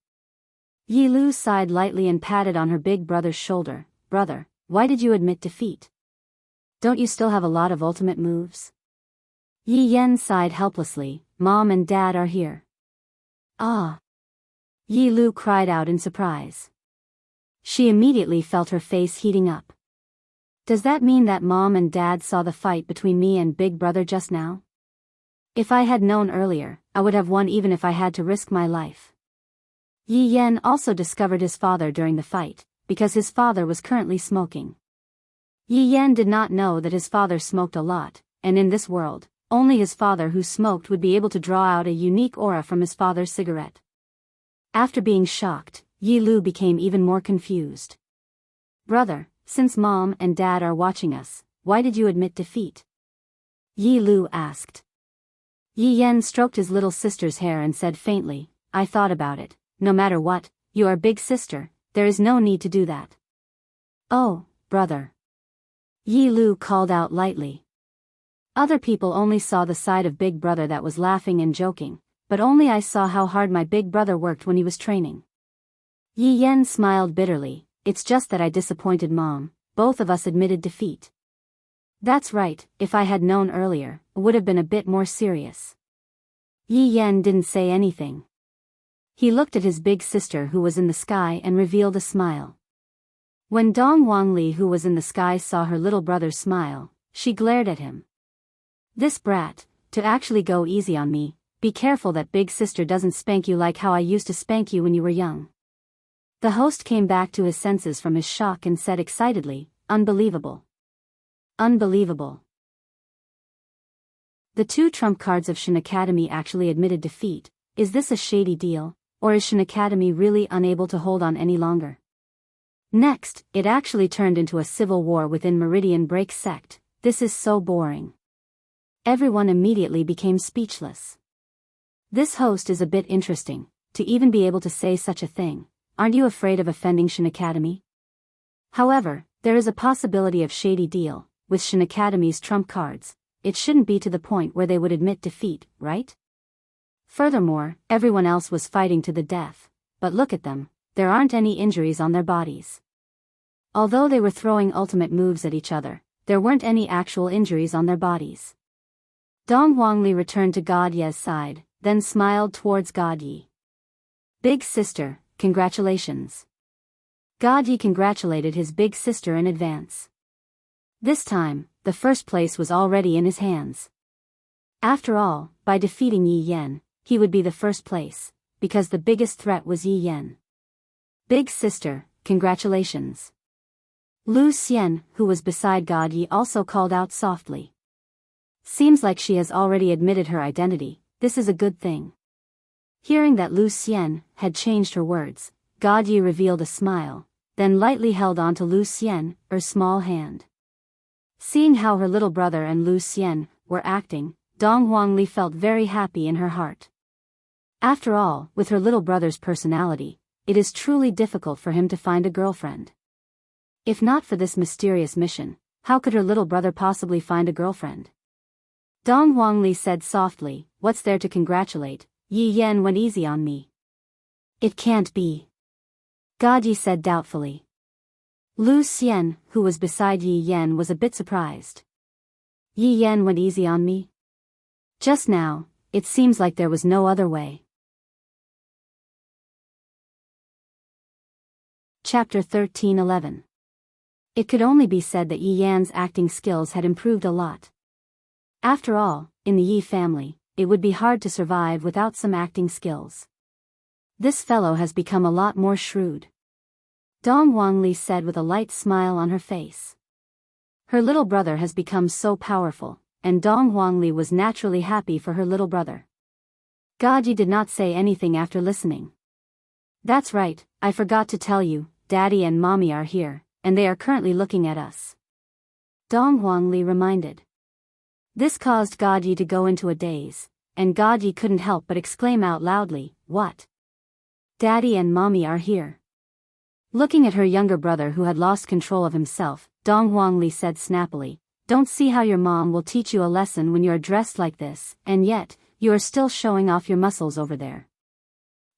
A: Yi Lu sighed lightly and patted on her big brother's shoulder. Brother, why did you admit defeat? Don't you still have a lot of ultimate moves? Yi Yen sighed helplessly. Mom and Dad are here. Ah! Yi Lu cried out in surprise. She immediately felt her face heating up. Does that mean that Mom and Dad saw the fight between me and Big Brother just now? If I had known earlier, I would have won even if I had to risk my life. Yi Yen also discovered his father during the fight, because his father was currently smoking. Yi Yen did not know that his father smoked a lot, and in this world, only his father who smoked would be able to draw out a unique aura from his father's cigarette. After being shocked, Yi Lu became even more confused. Brother, since Mom and Dad are watching us, why did you admit defeat? Yi Lu asked. Yi Yen stroked his little sister's hair and said faintly, I thought about it. No matter what, you are big sister, there is no need to do that. Oh, brother. Yi Lu called out lightly. Other people only saw the side of Big Brother that was laughing and joking, but only I saw how hard my big brother worked when he was training. Yi Yen smiled bitterly. It's just that I disappointed Mom. Both of us admitted defeat. That's right, if I had known earlier, it would have been a bit more serious. Yi Yen didn't say anything. He looked at his big sister who was in the sky and revealed a smile. When Dong Wangli who was in the sky saw her little brother's smile, she glared at him. This brat, to actually go easy on me, be careful that big sister doesn't spank you like how I used to spank you when you were young. The host came back to his senses from his shock and said excitedly, Unbelievable. Unbelievable. The two trump cards of Shin Academy actually admitted defeat. Is this a shady deal, or is Shin Academy really unable to hold on any longer? Next, it actually turned into a civil war within Meridian Break sect. This is so boring. Everyone immediately became speechless. This host is a bit interesting, to even be able to say such a thing. Aren't you afraid of offending Shin Academy? However, there is a possibility of shady deal. With Shin Academy's trump cards, it shouldn't be to the point where they would admit defeat, right? Furthermore, everyone else was fighting to the death, but look at them, there aren't any injuries on their bodies. Although they were throwing ultimate moves at each other, there weren't any actual injuries on their bodies. Dong Wangli returned to God Ye's side, then smiled towards God Yi. Big sister, congratulations. God Yi congratulated his big sister in advance. This time, the first place was already in his hands. After all, by defeating Yi Yen, he would be the first place, because the biggest threat was Yi Yen. Big sister, congratulations. Lu Xian, who was beside God Yi, also called out softly. Seems like she has already admitted her identity. This is a good thing. Hearing that Lu Xian had changed her words, God Yi revealed a smile, then lightly held on to Lu Xian, her small hand. Seeing how her little brother and Lu Xian were acting, Dong Wangli felt very happy in her heart. After all, with her little brother's personality, it is truly difficult for him to find a girlfriend. If not for this mysterious mission, how could her little brother possibly find a girlfriend? Dong Huangli said softly, "What's there to congratulate? Yi Yan went easy on me." "It can't be," Gaji said doubtfully. Lu Xian, who was beside Yi Yan, was a bit surprised. "Yi Yan went easy on me? Just now, it seems like there was no other way." Chapter 13:11. It could only be said that Yi Yan's acting skills had improved a lot. After all, in the Yi family, it would be hard to survive without some acting skills. This fellow has become a lot more shrewd, Dong Huangli said with a light smile on her face. Her little brother has become so powerful, and Dong Huangli was naturally happy for her little brother. Gaji did not say anything after listening. "That's right, I forgot to tell you, Daddy and Mommy are here, and they are currently looking at us," Dong Huangli reminded. This caused Gaji to go into a daze, and Gaji couldn't help but exclaim out loudly, "What? Daddy and Mommy are here?" Looking at her younger brother who had lost control of himself, Dong Huangli said snappily, "Don't see how your mom will teach you a lesson when you are dressed like this, and yet, you are still showing off your muscles over there."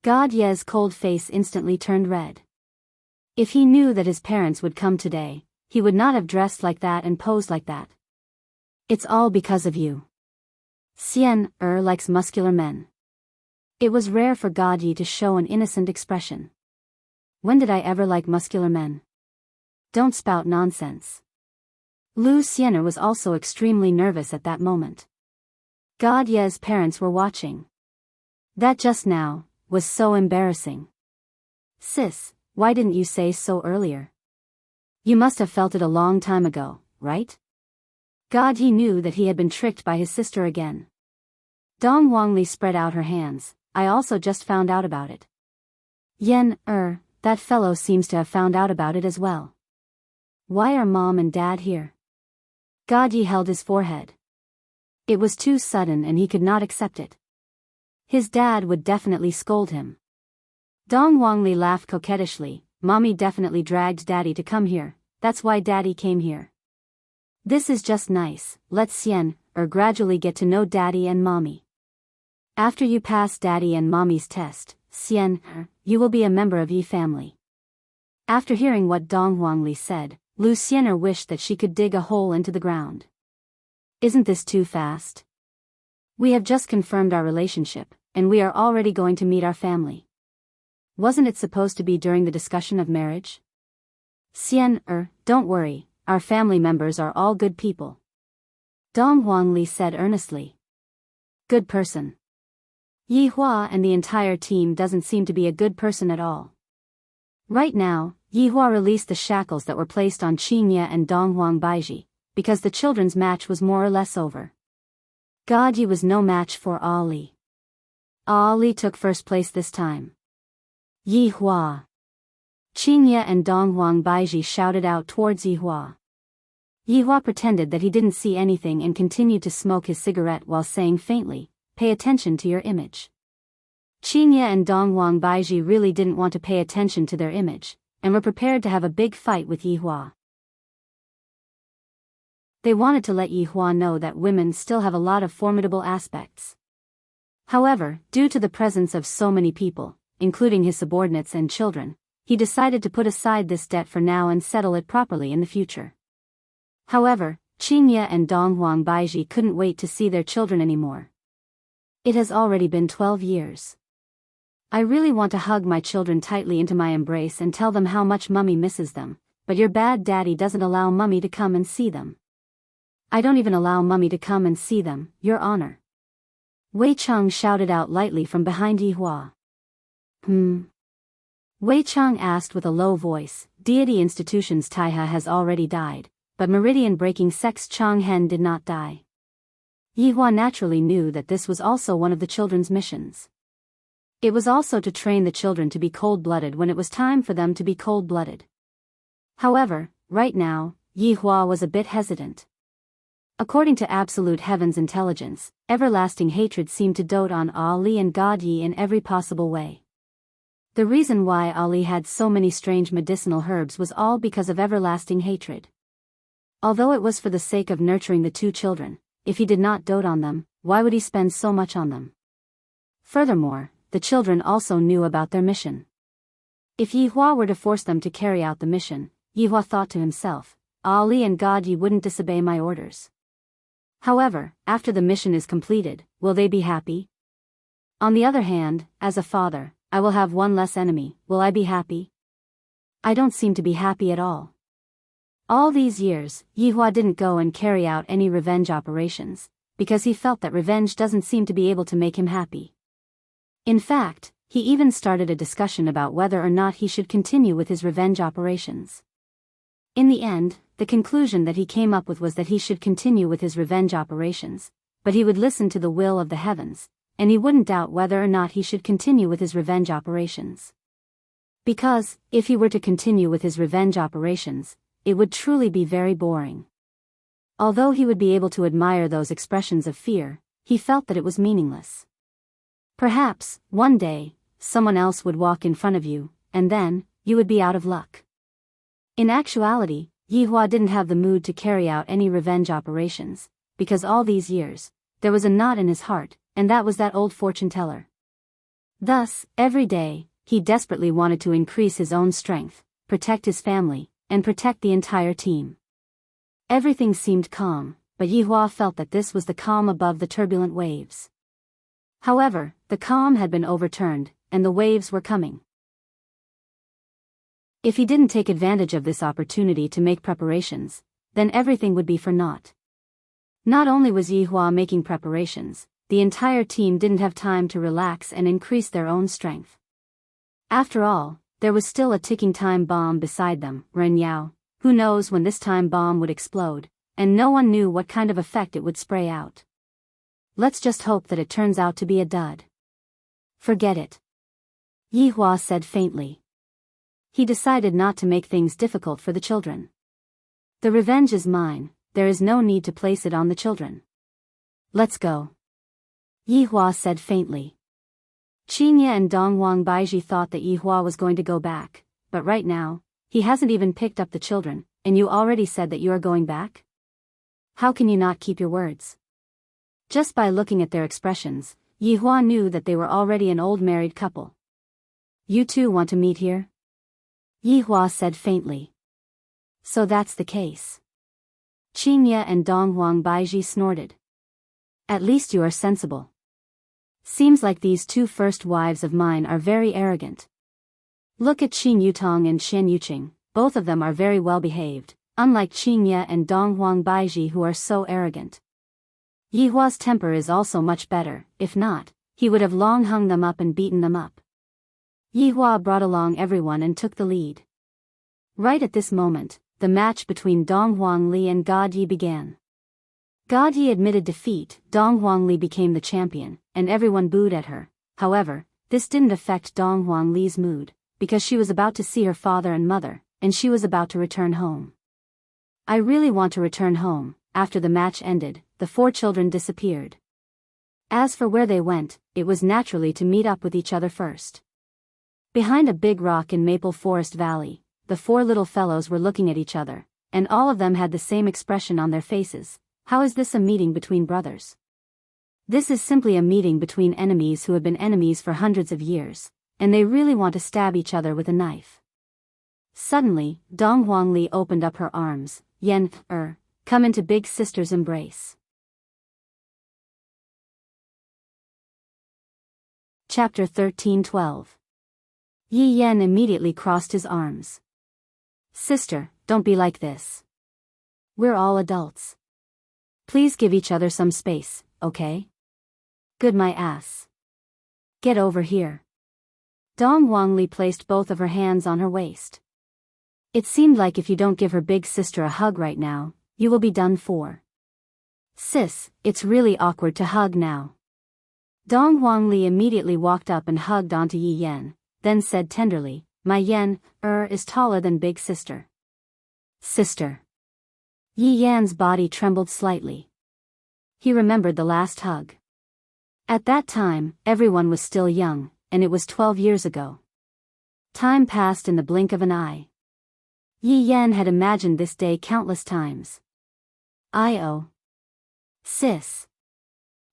A: God Ye's cold face instantly turned red. If he knew that his parents would come today, he would not have dressed like that and posed like that. "It's all because of you." Xian likes muscular men. It was rare for Gaji to show an innocent expression. "When did I ever like muscular men? Don't spout nonsense." Lu Xianer was also extremely nervous at that moment. God Ye's parents were watching. That just now was so embarrassing. "Sis, why didn't you say so earlier? You must have felt it a long time ago, right?" God Ye knew that he had been tricked by his sister again. Dong Huangli spread out her hands. "I also just found out about it." "Yen, that fellow seems to have found out about it as well. Why are Mom and Dad here?" Gaji held his forehead. It was too sudden and he could not accept it. His dad would definitely scold him. Dong Huangli laughed coquettishly. "Mommy definitely dragged Daddy to come here, that's why Daddy came here. This is just nice, let's Xian, gradually get to know Daddy and Mommy. After you pass Daddy and Mommy's test, Xian, you will be a member of Yi family." After hearing what Dong Huangli said, Lu Xiener wished that she could dig a hole into the ground. "Isn't this too fast? We have just confirmed our relationship, and we are already going to meet our family. Wasn't it supposed to be during the discussion of marriage?" "Xian, don't worry, our family members are all good people," Dong Huangli said earnestly. "Good person? Yi Hua and the entire team doesn't seem to be a good person at all. Right now, Yi Hua released the shackles that were placed on Qingye and Dong Huang Baiji, because the children's match was more or less over. God Yi was no match for Ali. Ali took first place this time. Yi Hua. Qingye and Dong Huang Baiji shouted out towards Yi Hua. Yi Hua pretended that he didn't see anything and continued to smoke his cigarette while saying faintly, "Pay attention to your image." Qingye and Dong Huang Baiji really didn't want to pay attention to their image, and were prepared to have a big fight with Yi Hua. They wanted to let Yi Hua know that women still have a lot of formidable aspects. However, due to the presence of so many people, including his subordinates and children, he decided to put aside this debt for now and settle it properly in the future. However, Qingye and Dong Huang Baiji couldn't wait to see their children anymore. "It has already been 12 years. I really want to hug my children tightly into my embrace and tell them how much Mummy misses them, but your bad daddy doesn't allow Mummy to come and see them. I don't even allow Mummy to come and see them, Your Honor." Wei Cheng shouted out lightly from behind Yi Hua. Wei Cheng asked with a low voice. Deity Institution's Taiha has already died, but meridian-breaking sex Chang Hen did not die. Yi Hua naturally knew that this was also one of the children's missions. It was also to train the children to be cold-blooded when it was time for them to be cold-blooded. However, right now, Yi Hua was a bit hesitant. According to Absolute Heaven's intelligence, everlasting hatred seemed to dote on Ali and God Yi in every possible way. The reason why Ali had so many strange medicinal herbs was all because of everlasting hatred. Although it was for the sake of nurturing the two children, if he did not dote on them, why would he spend so much on them? Furthermore, the children also knew about their mission. If Yihua were to force them to carry out the mission, Yihua thought to himself, Ali and God, ye wouldn't disobey my orders. However, after the mission is completed, will they be happy? On the other hand, as a father, I will have one less enemy, will I be happy? I don't seem to be happy at all. All these years, Yihua didn't go and carry out any revenge operations, because he felt that revenge doesn't seem to be able to make him happy. In fact, he even started a discussion about whether or not he should continue with his revenge operations. In the end, the conclusion that he came up with was that he should continue with his revenge operations, but he would listen to the will of the heavens, and he wouldn't doubt whether or not he should continue with his revenge operations. Because, if he were to continue with his revenge operations, it would truly be very boring. Although he would be able to admire those expressions of fear, he felt that it was meaningless. Perhaps, one day, someone else would walk in front of you, and then, you would be out of luck. In actuality, Yihua didn't have the mood to carry out any revenge operations, because all these years, there was a knot in his heart, and that was that old fortune teller. Thus, every day, he desperately wanted to increase his own strength, protect his family, and protect the entire team. Everything seemed calm, but Yihua felt that this was the calm above the turbulent waves. However, the calm had been overturned, and the waves were coming. If he didn't take advantage of this opportunity to make preparations, then everything would be for naught. Not only was Yihua making preparations, the entire team didn't have time to relax and increase their own strength. After all, there was still a ticking time bomb beside them, Ren Yao. Who knows when this time bomb would explode, and no one knew what kind of effect it would spray out. Let's just hope that it turns out to be a dud. Forget it. Yihua said faintly. He decided not to make things difficult for the children. The revenge is mine, there is no need to place it on the children. Let's go. Yihua said faintly. Qinya and Dongwang Baiji thought that Yihua was going to go back, but right now, he hasn't even picked up the children, and you already said that you are going back? How can you not keep your words? Just by looking at their expressions, Yihua knew that they were already an old married couple. You two want to meet here? Yihua said faintly. So that's the case. Qinya and Dongwang Baiji snorted. At least you are sensible. Seems like these two first wives of mine are very arrogant. Look at Qin Yutong and Xian Yuqing, both of them are very well behaved, unlike Qinya and Donghuang Baiji who are so arrogant. Yihua's temper is also much better, if not, he would have long hung them up and beaten them up. Yihua brought along everyone and took the lead. Right at this moment, the match between Donghuang Li and God Yi began. God Yi admitted defeat, Donghuang Li became the champion, and everyone booed at her. However, this didn't affect Donghuang Li's mood, because she was about to see her father and mother, and she was about to return home. I really want to return home. After the match ended, the four children disappeared. As for where they went, it was naturally to meet up with each other first. Behind a big rock in Maple Forest Valley, the four little fellows were looking at each other, and all of them had the same expression on their faces. How is this a meeting between brothers? This is simply a meeting between enemies who have been enemies for hundreds of years, and they really want to stab each other with a knife. Suddenly, Donghuang Li opened up her arms. Yen, come into big sister's embrace. Chapter 13:12. Yi Yan immediately crossed his arms. Sister, don't be like this. We're all adults. Please give each other some space, okay? Good my ass. Get over here. Donghuang Li placed both of her hands on her waist. It seemed like if you don't give her big sister a hug right now, you will be done for. Sis, it's really awkward to hug now. Donghuang Li immediately walked up and hugged onto Yi Yan, then said tenderly, my Yan, is taller than big sister. Sister. Yi Yan's body trembled slightly. He remembered the last hug. At that time, everyone was still young, and it was 12 years ago. Time passed in the blink of an eye. Yi Yan had imagined this day countless times. "I-oh. Sis."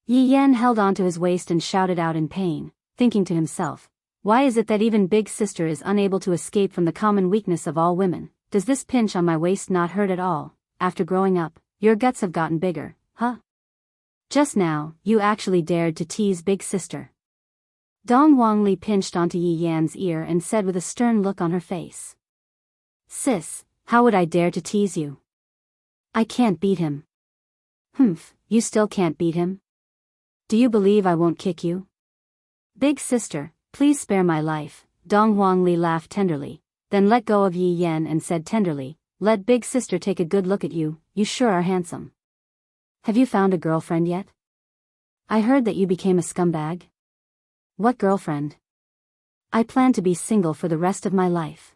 A: Yi Yan held onto his waist and shouted out in pain, thinking to himself, why is it that even big sister is unable to escape from the common weakness of all women? Does this pinch on my waist not hurt at all? After growing up, your guts have gotten bigger, huh? Just now, you actually dared to tease big sister. Dong Wangli pinched onto Yi Yan's ear and said with a stern look on her face. "Sis, how would I dare to tease you? I can't beat him." "Humph, you still can't beat him? Do you believe I won't kick you?" "Big sister, please spare my life." Dong Wangli laughed tenderly, then let go of Yi Yan and said tenderly, "Let big sister take a good look at you, you sure are handsome. Have you found a girlfriend yet? I heard that you became a scumbag." "What girlfriend? I plan to be single for the rest of my life."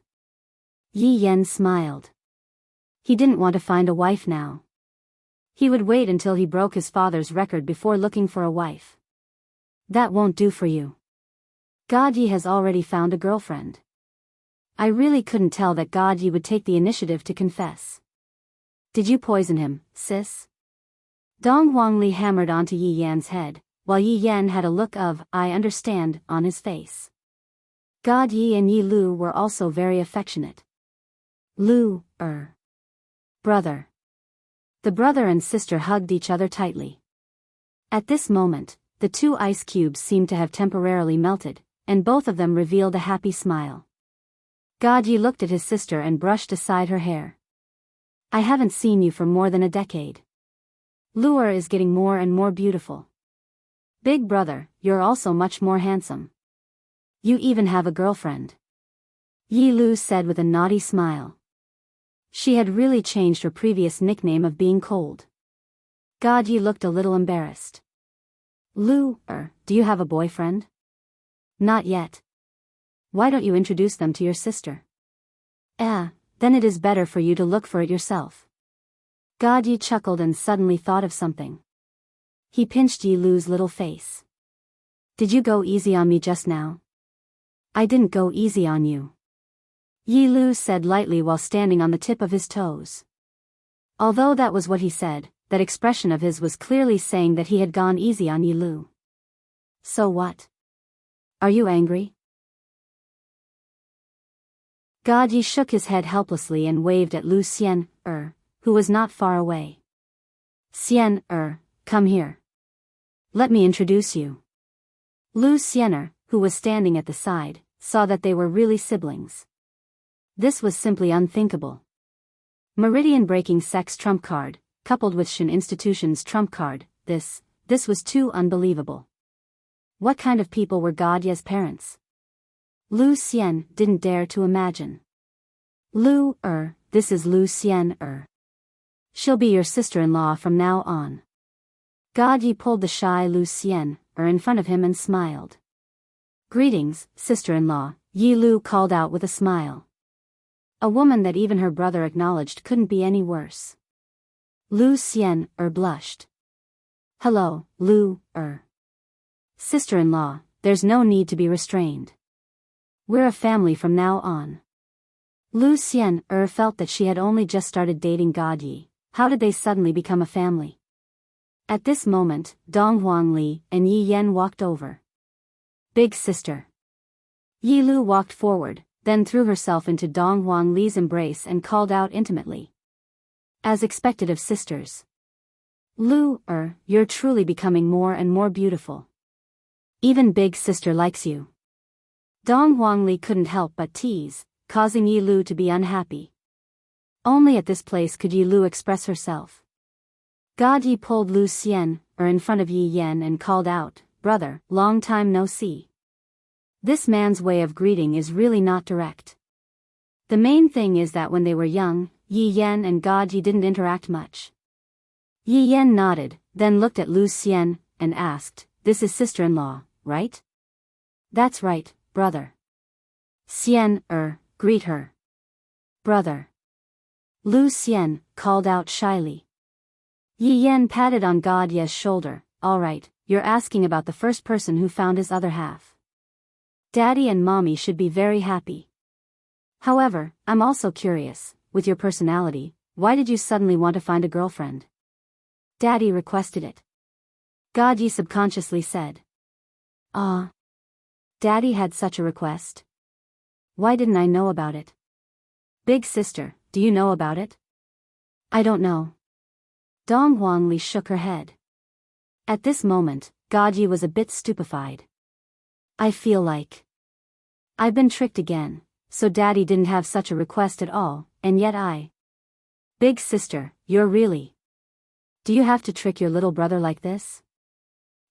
A: Yi Yan smiled. He didn't want to find a wife now. He would wait until he broke his father's record before looking for a wife. "That won't do for you. God Yi has already found a girlfriend." I really couldn't tell that God Yi would take the initiative to confess. "Did you poison him, sis?" Dong Wangli hammered onto Yi Yan's head, while Yi Yan had a look of, "I understand," on his face. God Yi and Yi Lu were also very affectionate. Lu, brother. The brother and sister hugged each other tightly. At this moment, the two ice cubes seemed to have temporarily melted, and both of them revealed a happy smile. God Yi looked at his sister and brushed aside her hair. "I haven't seen you for more than a decade. Luer is getting more and more beautiful. Big brother, you're also much more handsome. You even have a girlfriend." Yi Lu said with a naughty smile. She had really changed her previous nickname of being cold. God Yi looked a little embarrassed. "Lu, do you have a boyfriend?" "Not yet." "Why don't you introduce them to your sister?" Then it is better for you to look for it yourself." God Yi chuckled and suddenly thought of something. He pinched Yi Lu's little face. "Did you go easy on me just now?" "I didn't go easy on you," Yi Lu said lightly while standing on the tip of his toes. Although that was what he said, that expression of his was clearly saying that he had gone easy on Yi Lu. "So what? Are you angry?" God Yi shook his head helplessly and waved at Lu Xian, who was not far away. "Xian, come here. Let me introduce you." Lu Xianer, who was standing at the side, saw that they were really siblings. This was simply unthinkable. Meridian-breaking sex trump card, coupled with Shin Institution's trump card, this was too unbelievable. What kind of people were God Ye's parents? Lu Xian didn't dare to imagine. "Lu, this is Lu Xian, She'll be your sister-in-law from now on." God Yi pulled the shy Lu Xian, in front of him and smiled. "Greetings, sister-in-law," Yi Lu called out with a smile. A woman that even her brother acknowledged couldn't be any worse. Lu Xian, blushed. "Hello, Lu, Sister-in-law, there's no need to be restrained. We're a family from now on." Lu Xian, felt that she had only just started dating God Yi. How did they suddenly become a family? At this moment, Dong Wangli and Yi Yan walked over. "Big sister." Yi Lu walked forward, then threw herself into Dong Wangli's embrace and called out intimately. As expected of sisters. "Lu, you're truly becoming more and more beautiful. Even big sister likes you." Dong Wangli couldn't help but tease, causing Yi Lu to be unhappy. Only at this place could Yi Lu express herself. God Yi pulled Lu Xian, in front of Yi Yan and called out, "Brother, long time no see." This man's way of greeting is really not direct. The main thing is that when they were young, Yi Yan and God Yi didn't interact much. Yi Yan nodded, then looked at Lu Xian, and asked, "This is sister-in-law, right?" "That's right, brother." "Xian, greet her." "Brother." Lu Xian called out shyly. Yi Yan patted on God Ye's shoulder. "All right, you're asking about the first person who found his other half. Daddy and Mommy should be very happy." However, I'm also curious, with your personality, why did you suddenly want to find a girlfriend? Daddy requested it. God Yi subconsciously said. Ah. Daddy had such a request. Why didn't I know about it? Big sister, do you know about it? I don't know. Dong Huangli shook her head. At this moment, God Yi was a bit stupefied. I feel like I've been tricked again, so Daddy didn't have such a request at all, and yet I. Big sister, you're really. Do you have to trick your little brother like this?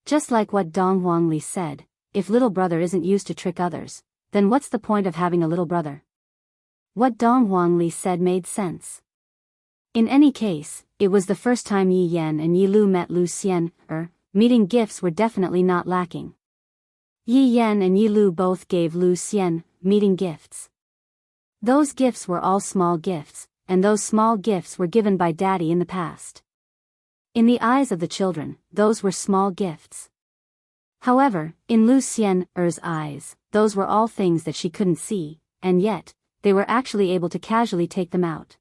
A: Just like what Dong Huangli said, if little brother isn't used to trick others, then what's the point of having a little brother? What Dong Huangli said made sense. In any case, it was the first time Yi Yan and Yi Lu met Lu Xian, meeting gifts were definitely not lacking. Yi Yan and Yi Lu both gave Lu Xian meeting gifts. Those gifts were all small gifts, and those small gifts were given by Daddy in the past. In the eyes of the children, those were small gifts. However, in Lu Xian's eyes, those were all things that she couldn't see, and yet, they were actually able to casually take them out.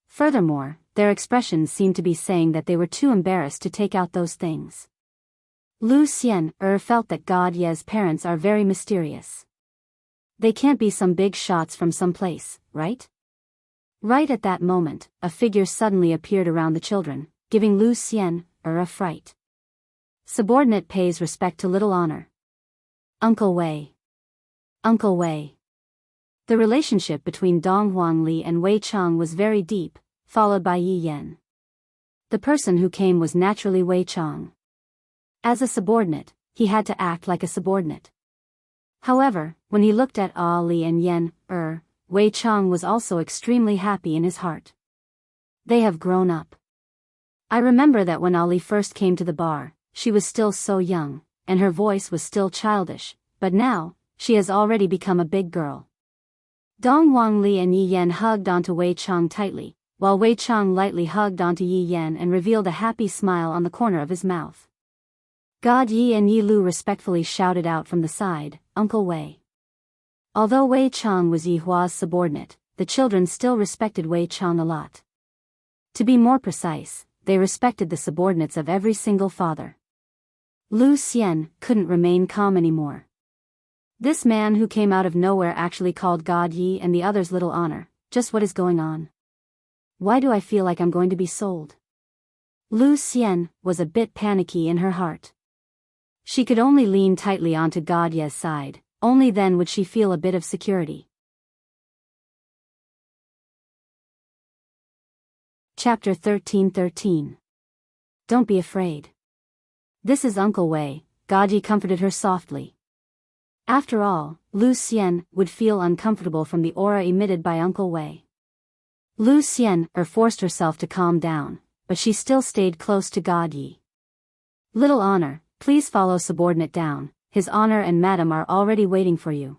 A: Furthermore, their expressions seemed to be saying that they were too embarrassed to take out those things. Lu Xian felt that God Ye's parents are very mysterious. They can't be some big shots from some place, right? Right at that moment, a figure suddenly appeared around the children, giving Lu Xian a fright. Subordinate pays respect to little honor. Uncle Wei. Uncle Wei. The relationship between Dong Huangli and Wei Chang was very deep, followed by Yi Yan. The person who came was naturally Wei Chang. As a subordinate, he had to act like a subordinate. However, when he looked at Ali and Yan, Wei Chang was also extremely happy in his heart. They have grown up. I remember that when Ali first came to the bar, she was still so young, and her voice was still childish, but now, she has already become a big girl. Dong Huangli and Yi Yan hugged onto Wei Chang tightly, while Wei Chang lightly hugged onto Yi Yan and revealed a happy smile on the corner of his mouth. God Yi and Yi Lu respectfully shouted out from the side, Uncle Wei. Although Wei Chang was Yi Hua's subordinate, the children still respected Wei Chang a lot. To be more precise, they respected the subordinates of every single father. Lu Xian couldn't remain calm anymore. This man who came out of nowhere actually called God Yi and the others little honor. Just what is going on? Why do I feel like I'm going to be sold? Lu Xian was a bit panicky in her heart. She could only lean tightly onto God Ye's side, only then would she feel a bit of security. Chapter 13:13. Don't be afraid. This is Uncle Wei, God Yi comforted her softly. After all, Lu Xian would feel uncomfortable from the aura emitted by Uncle Wei. Lu Xian forced herself to calm down, but she still stayed close to God Yi. Little honor, please follow subordinate down, his honor and madam are already waiting for you.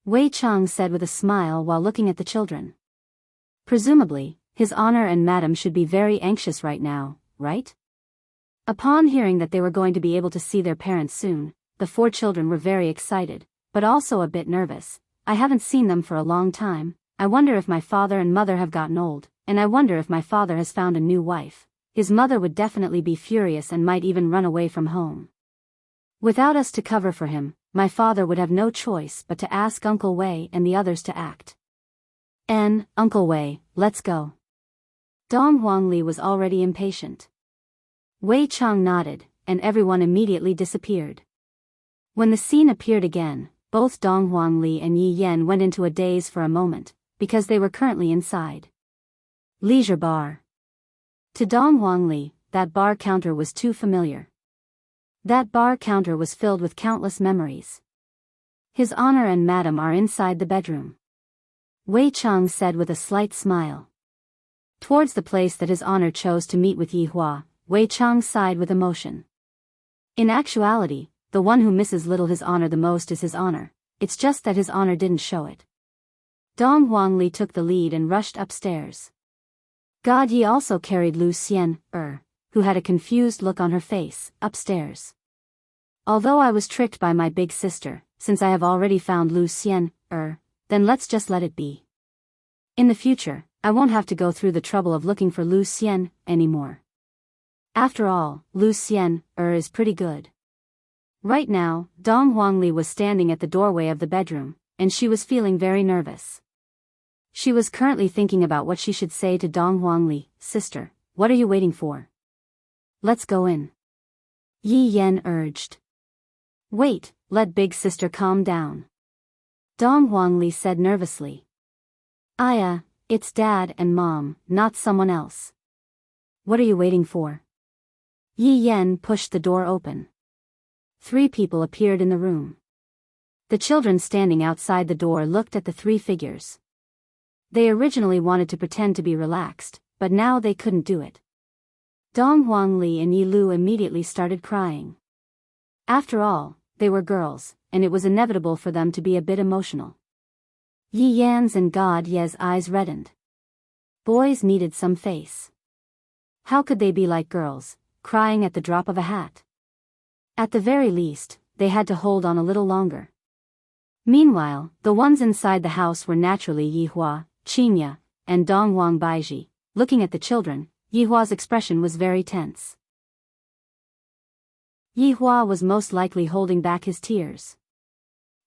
A: Wei Chang said with a smile while looking at the children. Presumably, his honor and madam should be very anxious right now, right? Upon hearing that they were going to be able to see their parents soon, the four children were very excited, but also a bit nervous. I haven't seen them for a long time. I wonder if my father and mother have gotten old, and I wonder if my father has found a new wife. His mother would definitely be furious and might even run away from home. Without us to cover for him, my father would have no choice but to ask Uncle Wei and the others to act. Uncle Wei, let's go. Dong Huangli was already impatient. Wei Chang nodded, and everyone immediately disappeared. When the scene appeared again, both Dong Huangli and Yi Yan went into a daze for a moment, because they were currently inside. Leisure bar. To Dong Huangli, that bar counter was too familiar. That bar counter was filled with countless memories. His honor and madam are inside the bedroom. Wei Chang said with a slight smile. Towards the place that his honor chose to meet with Yi Hua, Wei Chang sighed with emotion. In actuality, the one who misses little his honor the most is his honor, it's just that his honor didn't show it. Dong Huangli took the lead and rushed upstairs. God Yi also carried Lu Xian, who had a confused look on her face, upstairs. Although I was tricked by my big sister, since I have already found Lu Xian, then let's just let it be. In the future, I won't have to go through the trouble of looking for Lu Xian anymore. After all, Lu Xian, is pretty good. Right now, Dong Huangli was standing at the doorway of the bedroom, and she was feeling very nervous. She was currently thinking about what she should say to Dong Huangli. Sister, what are you waiting for? Let's go in. Yi Yan urged. Wait, let big sister calm down. Dong Huangli said nervously. Aya, it's dad and mom, not someone else. What are you waiting for? Yi Yan pushed the door open. 3 people appeared in the room. The children standing outside the door looked at the 3 figures. They originally wanted to pretend to be relaxed, but now they couldn't do it. Dong Huangli and Yi Lu immediately started crying. After all, they were girls, and it was inevitable for them to be a bit emotional. Yi Yan's and God Ye's eyes reddened. Boys needed some face. How could they be like girls, crying at the drop of a hat? At the very least, they had to hold on a little longer. Meanwhile, the ones inside the house were naturally Yi Hua, Qinya, and Dong Huang Baiji. Looking at the children, Yi Hua's expression was very tense. Yi Hua was most likely holding back his tears.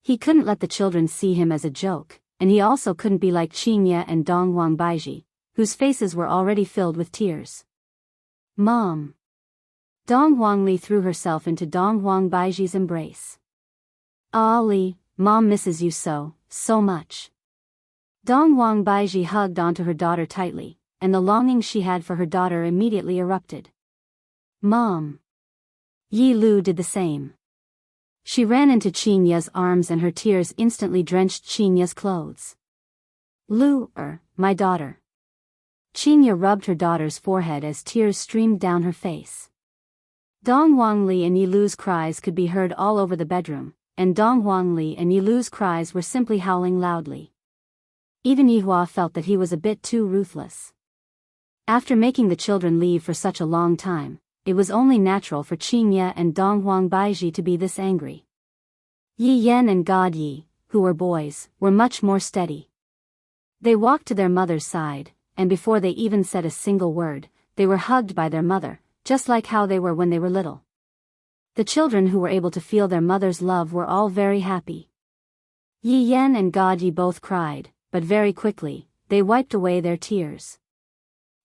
A: He couldn't let the children see him as a joke, and he also couldn't be like Qinya and Dong Huang Baiji, whose faces were already filled with tears. Mom. Dong Huangli threw herself into Dong Huang Baiji's embrace. Ali, Mom misses you so much. Dong Huang Baiji hugged onto her daughter tightly, and the longing she had for her daughter immediately erupted. Mom. Yi Lu did the same. She ran into Qinya's arms and her tears instantly drenched Qinya's clothes. Lu, my daughter. Qinya rubbed her daughter's forehead as tears streamed down her face. Dong Huangli and Yi Lu's cries could be heard all over the bedroom, and Dong Huangli and Yi Lu's cries were simply howling loudly. Even Yi Hua felt that he was a bit too ruthless. After making the children leave for such a long time, it was only natural for Qinya and Dong Huang Baiji to be this angry. Yi Yan and God Yi, who were boys, were much more steady. They walked to their mother's side, and before they even said a single word, they were hugged by their mother, just like how they were when they were little. The children who were able to feel their mother's love were all very happy. Yi Yan and God Yi both cried, but very quickly, they wiped away their tears.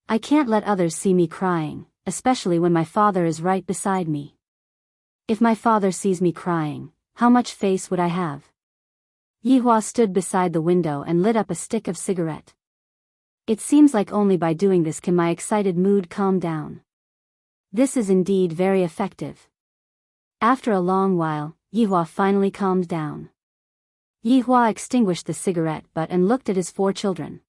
A: I can't let others see me crying, especially when my father is right beside me. If my father sees me crying, how much face would I have? Yi Hua stood beside the window and lit up a stick of cigarette. It seems like only by doing this can my excited mood calm down. This is indeed very effective. After a long while, Yi Hua finally calmed down. Yi Hua extinguished the cigarette butt and looked at his 4 children.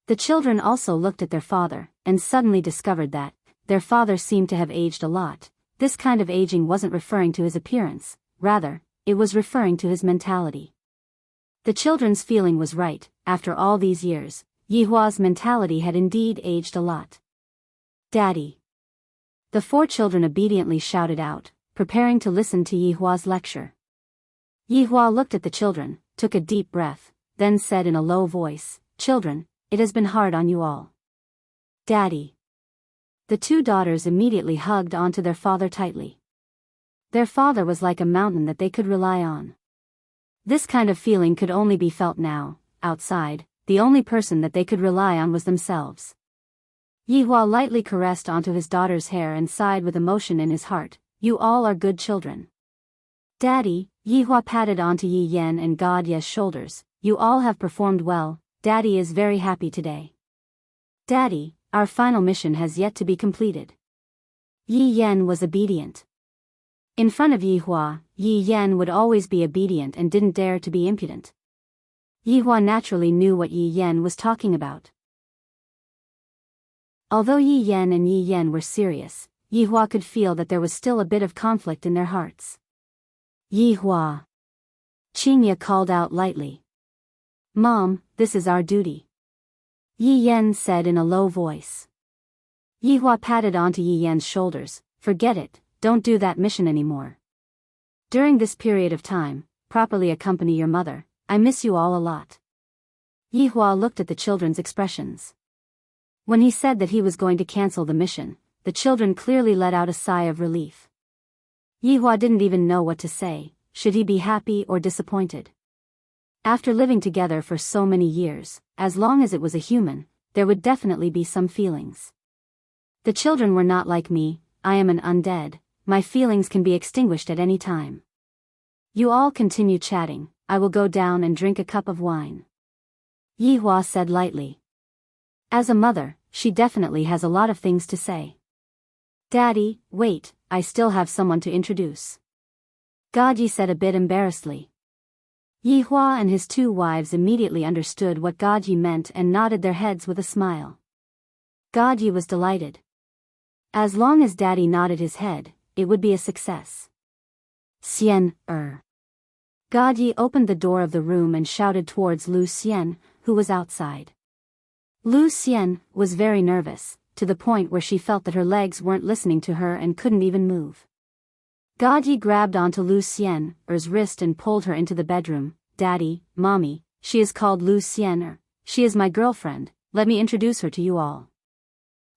A: The children also looked at their father, and suddenly discovered that their father seemed to have aged a lot. This kind of aging wasn't referring to his appearance, rather, it was referring to his mentality. The children's feeling was right. After all these years, Yi Hua's mentality had indeed aged a lot. Daddy. The 4 children obediently shouted out, preparing to listen to Yi Hua's lecture. Yi Hua looked at the children, took a deep breath, then said in a low voice, Children, it has been hard on you all. Daddy. The 2 daughters immediately hugged onto their father tightly. Their father was like a mountain that they could rely on. This kind of feeling could only be felt now. Outside, the only person that they could rely on was themselves. Yi Hua lightly caressed onto his daughter's hair and sighed with emotion in his heart, You all are good children. Daddy. Yi Hua patted onto Yi Yan and God Ye's shoulders, You all have performed well, Daddy is very happy today. Daddy, our final mission has yet to be completed. Yi Yan was obedient. In front of Yi Hua, Yi Yan would always be obedient and didn't dare to be impudent. Yi Hua naturally knew what Yi Yan was talking about. Although Yi Yan and Yi Yan were serious, Yi Hua could feel that there was still a bit of conflict in their hearts. Yi Hua. Qinya called out lightly. Mom, this is our duty. Yi Yan said in a low voice. Yi Hua patted onto Yi Yan's shoulders, Forget it, don't do that mission anymore. During this period of time, properly accompany your mother. I miss you all a lot. Yihua looked at the children's expressions. When he said that he was going to cancel the mission, the children clearly let out a sigh of relief. Yihua didn't even know what to say. Should he be happy or disappointed? After living together for so many years, as long as it was a human, there would definitely be some feelings. The children were not like me. I am an undead. My feelings can be extinguished at any time. You all continue chatting. I will go down and drink a cup of wine. Yihua said lightly. As a mother, she definitely has a lot of things to say. Daddy, wait, I still have someone to introduce. Gaji said a bit embarrassedly. Yihua and his two wives immediately understood what Gaji meant and nodded their heads with a smile. Gaji was delighted. As long as Daddy nodded his head, it would be a success. Xian, Gaji opened the door of the room and shouted towards Lu Xian, who was outside. Lu Xian was very nervous, to the point where she felt that her legs weren't listening to her and couldn't even move. Gaji grabbed onto Lu Xian's wrist and pulled her into the bedroom. Daddy, Mommy, she is called Lu Xian. She is my girlfriend, let me introduce her to you all.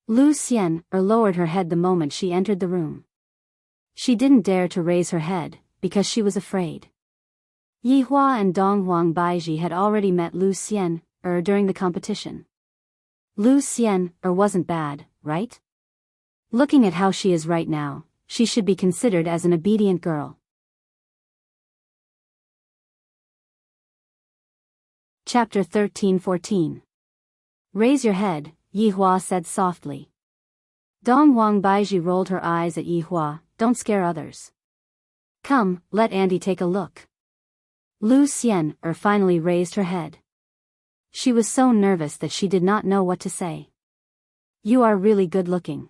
A: Lu Xian lowered her head the moment she entered the room. She didn't dare to raise her head, because she was afraid. Yihua and Donghuang Baiji had already met Lu Xian during the competition. Lu Xian wasn't bad, right? Looking at how she is right now, she should be considered as an obedient girl. Chapter 13-14. Raise your head, Yihua said softly. Donghuang Baiji rolled her eyes at Yihua. Don't scare others. Come, let Andy take a look. Lu Xian finally raised her head. She was so nervous that she did not know what to say. You are really good looking.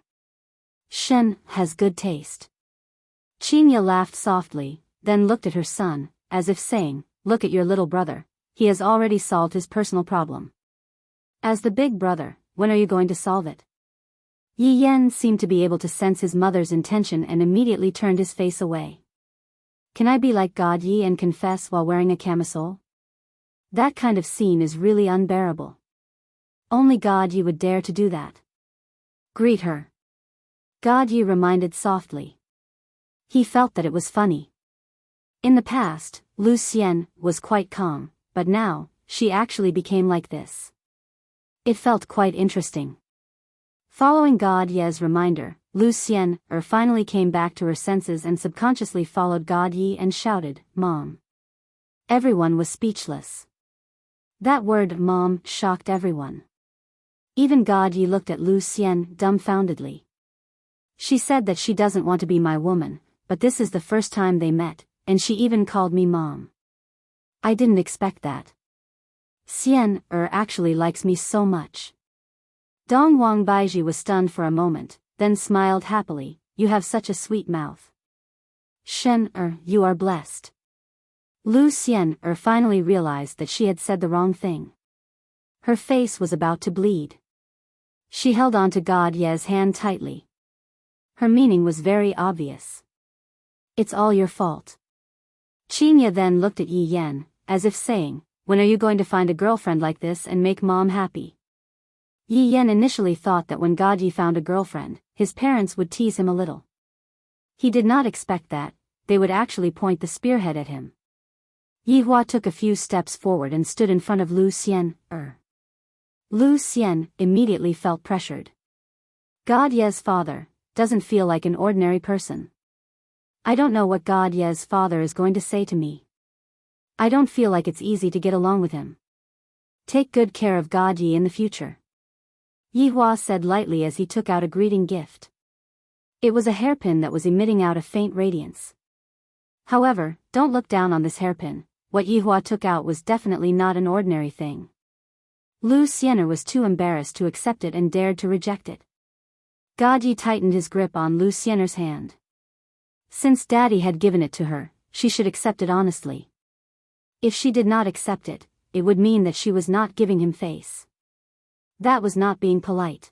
A: Shen has good taste. Qinya laughed softly, then looked at her son, as if saying, look at your little brother, he has already solved his personal problem. As the big brother, when are you going to solve it? Yi Yan seemed to be able to sense his mother's intention and immediately turned his face away. Can I be like God Yi and confess while wearing a camisole? That kind of scene is really unbearable. Only God Yi would dare to do that. Greet her. God Yi reminded softly. He felt that it was funny. In the past, Lu Xian was quite calm, but now, she actually became like this. It felt quite interesting. Following God Ye's reminder, Lu Xian finally came back to her senses and subconsciously followed God Yi and shouted, Mom. Everyone was speechless. That word Mom shocked everyone. Even God Yi looked at Lu Xian dumbfoundedly. She said that she doesn't want to be my woman, but this is the first time they met, and she even called me Mom. I didn't expect that. Xian actually likes me so much. Donghuang Baiji was stunned for a moment, then smiled happily. You have such a sweet mouth. Shen you are blessed. Lu Xian finally realized that she had said the wrong thing. Her face was about to bleed. She held on to God Ye's hand tightly. Her meaning was very obvious. It's all your fault. Qinya then looked at Yi Yan, as if saying, when are you going to find a girlfriend like this and make Mom happy? Yi Yan initially thought that when God Yi found a girlfriend, his parents would tease him a little. He did not expect that they would actually point the spearhead at him. Yihua took a few steps forward and stood in front of Lu Xian. Lu Xian immediately felt pressured. God Ye's father doesn't feel like an ordinary person. I don't know what God Ye's father is going to say to me. I don't feel like it's easy to get along with him. Take good care of God Yi in the future. Yihua said lightly as he took out a greeting gift. It was a hairpin that was emitting out a faint radiance. However, don't look down on this hairpin. What Yihua took out was definitely not an ordinary thing. Lu Xian was too embarrassed to accept it and dared to reject it. God Yi tightened his grip on Lu Xian's hand. Since Daddy had given it to her, she should accept it honestly. If she did not accept it, it would mean that she was not giving him face. That was not being polite.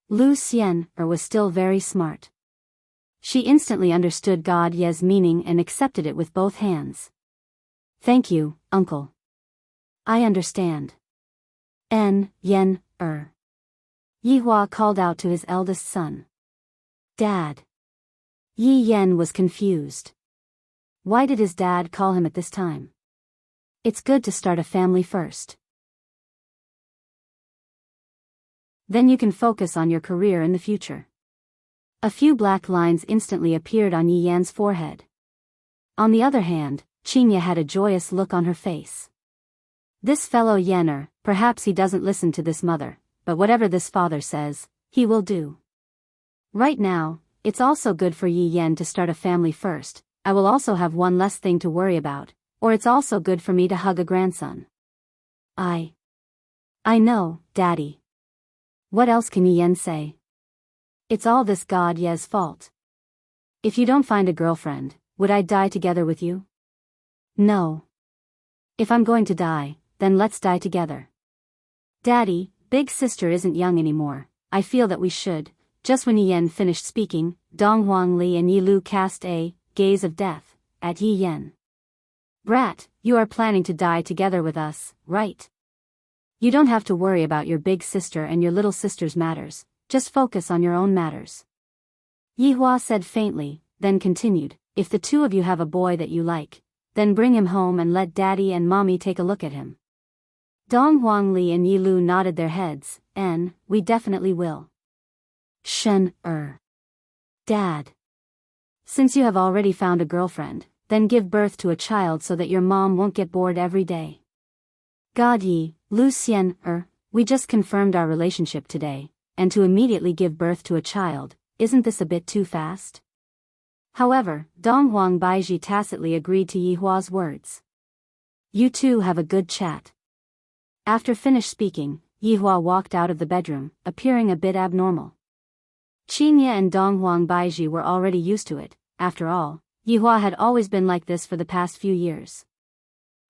A: Lu Xian was still very smart. She instantly understood God Ye's meaning and accepted it with both hands. Thank you, uncle. I understand. Yen, Yi Hua called out to his eldest son. Dad. Yi Yen was confused. Why did his dad call him at this time? It's good to start a family first. Then you can focus on your career in the future. A few black lines instantly appeared on Yi Yan's forehead. On the other hand, Qinya had a joyous look on her face. This fellow Yener, perhaps he doesn't listen to this mother, but whatever this father says, he will do. Right now, it's also good for Yi Yan to start a family first. I will also have one less thing to worry about, or it's also good for me to hug a grandson. I know, Daddy. What else can Yi Yan say? It's all this God Ye's fault. If you don't find a girlfriend, would I die together with you? No. If I'm going to die, then let's die together. Daddy, big sister isn't young anymore. I feel that we should. Just when Yi Yan finished speaking, Dong Huangli and Yi Lu cast a gaze of death at Yi Yan. Brat, you are planning to die together with us, right? You don't have to worry about your big sister and your little sister's matters, just focus on your own matters. Yi Hua said faintly, then continued, if the two of you have a boy that you like, then bring him home and let Daddy and Mommy take a look at him. Dong Huangli and Yi Lu nodded their heads, we definitely will. Dad. Since you have already found a girlfriend, then give birth to a child so that your mom won't get bored every day. God Yi, Lu Xian, we just confirmed our relationship today, and to immediately give birth to a child, isn't this a bit too fast? However, Dong Huang Baiji tacitly agreed to Yi Hua's words. You two have a good chat. After finished speaking, Yi Hua walked out of the bedroom, appearing a bit abnormal. Qinya and Dong Huang Baiji were already used to it. After all, Yi Hua had always been like this for the past few years.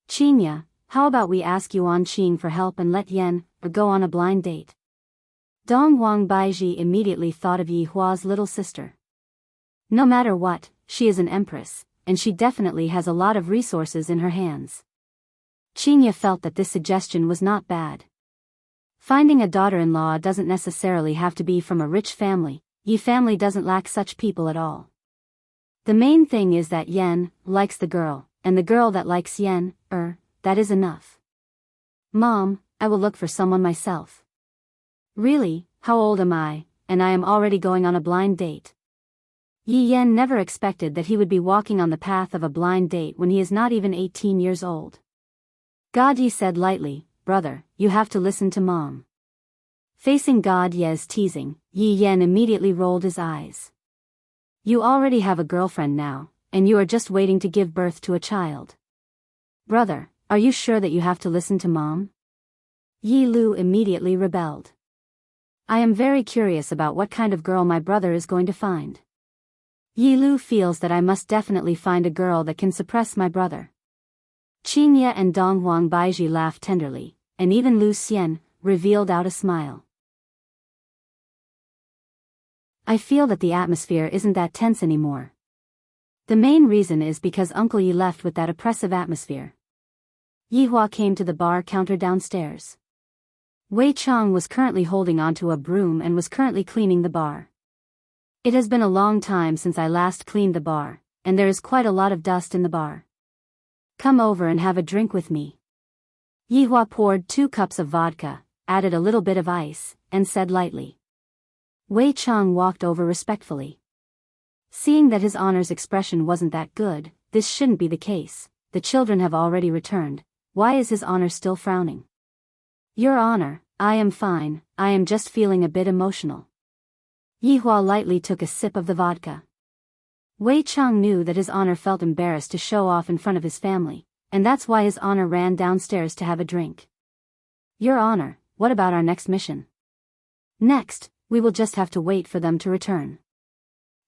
A: Qinya, how about we ask Yuan Qing for help and let Yen go on a blind date? Dong Huang Baiji immediately thought of Yi Hua's little sister. No matter what, she is an empress, and she definitely has a lot of resources in her hands. Qinya felt that this suggestion was not bad. Finding a daughter-in-law doesn't necessarily have to be from a rich family. Yi family doesn't lack such people at all. The main thing is that Yen likes the girl, and the girl that likes Yen, that is enough. Mom, I will look for someone myself. Really, how old am I, and I am already going on a blind date? Yi Yen never expected that he would be walking on the path of a blind date when he is not even 18 years old. God Yi said lightly, brother, you have to listen to Mom. Facing God Ye's teasing, Yi Yen immediately rolled his eyes. You already have a girlfriend now, and you are just waiting to give birth to a child. Brother, are you sure that you have to listen to Mom? Yi Lu immediately rebelled. I am very curious about what kind of girl my brother is going to find. Yi Lu feels that I must definitely find a girl that can suppress my brother. Qinya and Dong Huang Baiji laughed tenderly, and even Lu Xian revealed out a smile. I feel that the atmosphere isn't that tense anymore. The main reason is because Uncle Yi left with that oppressive atmosphere. Yi Hua came to the bar counter downstairs. Wei Chang was currently holding onto a broom and was currently cleaning the bar. It has been a long time since I last cleaned the bar, and there is quite a lot of dust in the bar. Come over and have a drink with me. Yi Hua poured 2 cups of vodka, added a little bit of ice, and said lightly. Wei Chang walked over respectfully. Seeing that his honor's expression wasn't that good, this shouldn't be the case. The children have already returned. Why is his honor still frowning? Your honor, I am fine, I am just feeling a bit emotional. Yi Hua lightly took a sip of the vodka. Wei Chang knew that his honor felt embarrassed to show off in front of his family, and that's why his honor ran downstairs to have a drink. Your honor, what about our next mission? Next, we will just have to wait for them to return.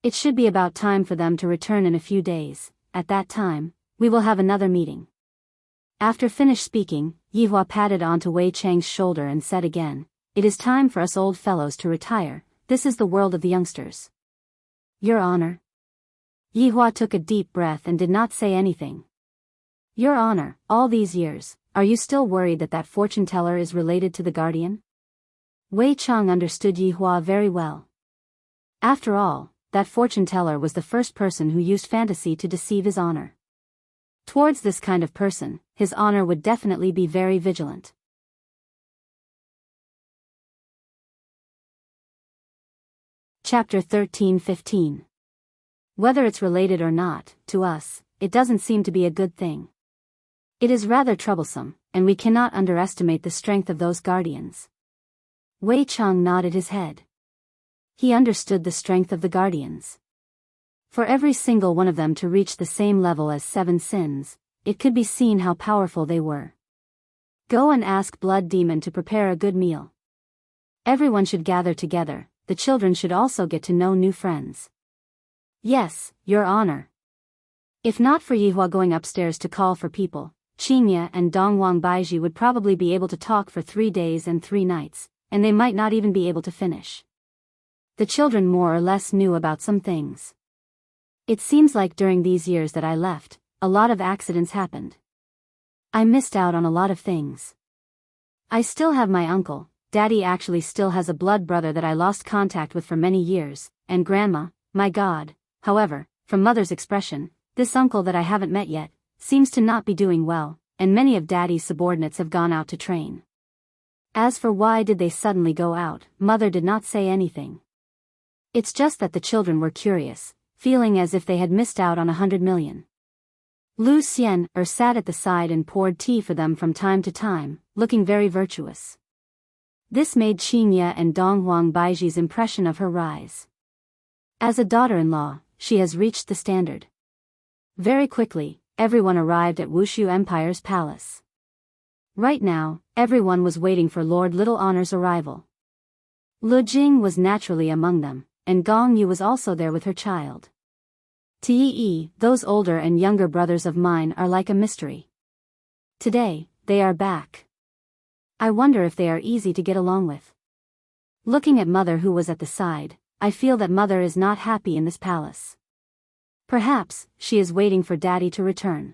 A: It should be about time for them to return in a few days. At that time, we will have another meeting. After finished speaking, Yi Hua patted onto Wei Chang's shoulder and said again, it is time for us old fellows to retire. This is the world of the youngsters. Your honor. Yi Hua took a deep breath and did not say anything. Your Honor, all these years, are you still worried that that fortune teller is related to the guardian? Wei Cheng understood Yi Hua very well. After all, that fortune teller was the first person who used fantasy to deceive his honor. Towards this kind of person, his honor would definitely be very vigilant. Chapter 13-15. Whether it's related or not, to us, it doesn't seem to be a good thing. It is rather troublesome, and we cannot underestimate the strength of those guardians. Wei Cheng nodded his head. He understood the strength of the guardians. For every single one of them to reach the same level as 7 sins, it could be seen how powerful they were. Go and ask Blood Demon to prepare a good meal. Everyone should gather together, the children should also get to know new friends. Yes, Your Honor. If not for Yihua going upstairs to call for people, Qingye and Dongwang Baiji would probably be able to talk for 3 days and 3 nights, and they might not even be able to finish. The children more or less knew about some things. It seems like during these years that I left, a lot of accidents happened. I missed out on a lot of things. I still have my uncle, Daddy actually still has a blood brother that I lost contact with for many years, and Grandma, my God. However, from Mother's expression, this uncle that I haven't met yet, seems to not be doing well, and many of Daddy's subordinates have gone out to train. As for why did they suddenly go out, Mother did not say anything. It's just that the children were curious, feeling as if they had missed out on 100 million. Lu Xian sat at the side and poured tea for them from time to time, looking very virtuous. This made Qingye and Donghuang Baiji's impression of her rise. As a daughter-in-law, she has reached the standard. Very quickly, everyone arrived at Wushu Empire's palace. Right now, everyone was waiting for Lord Little Honor's arrival. Lu Jing was naturally among them, and Gong Yu was also there with her child. Ti, those older and younger brothers of mine are like a mystery. Today, they are back. I wonder if they are easy to get along with. Looking at Mother who was at the side, I feel that Mother is not happy in this palace. Perhaps, she is waiting for Daddy to return.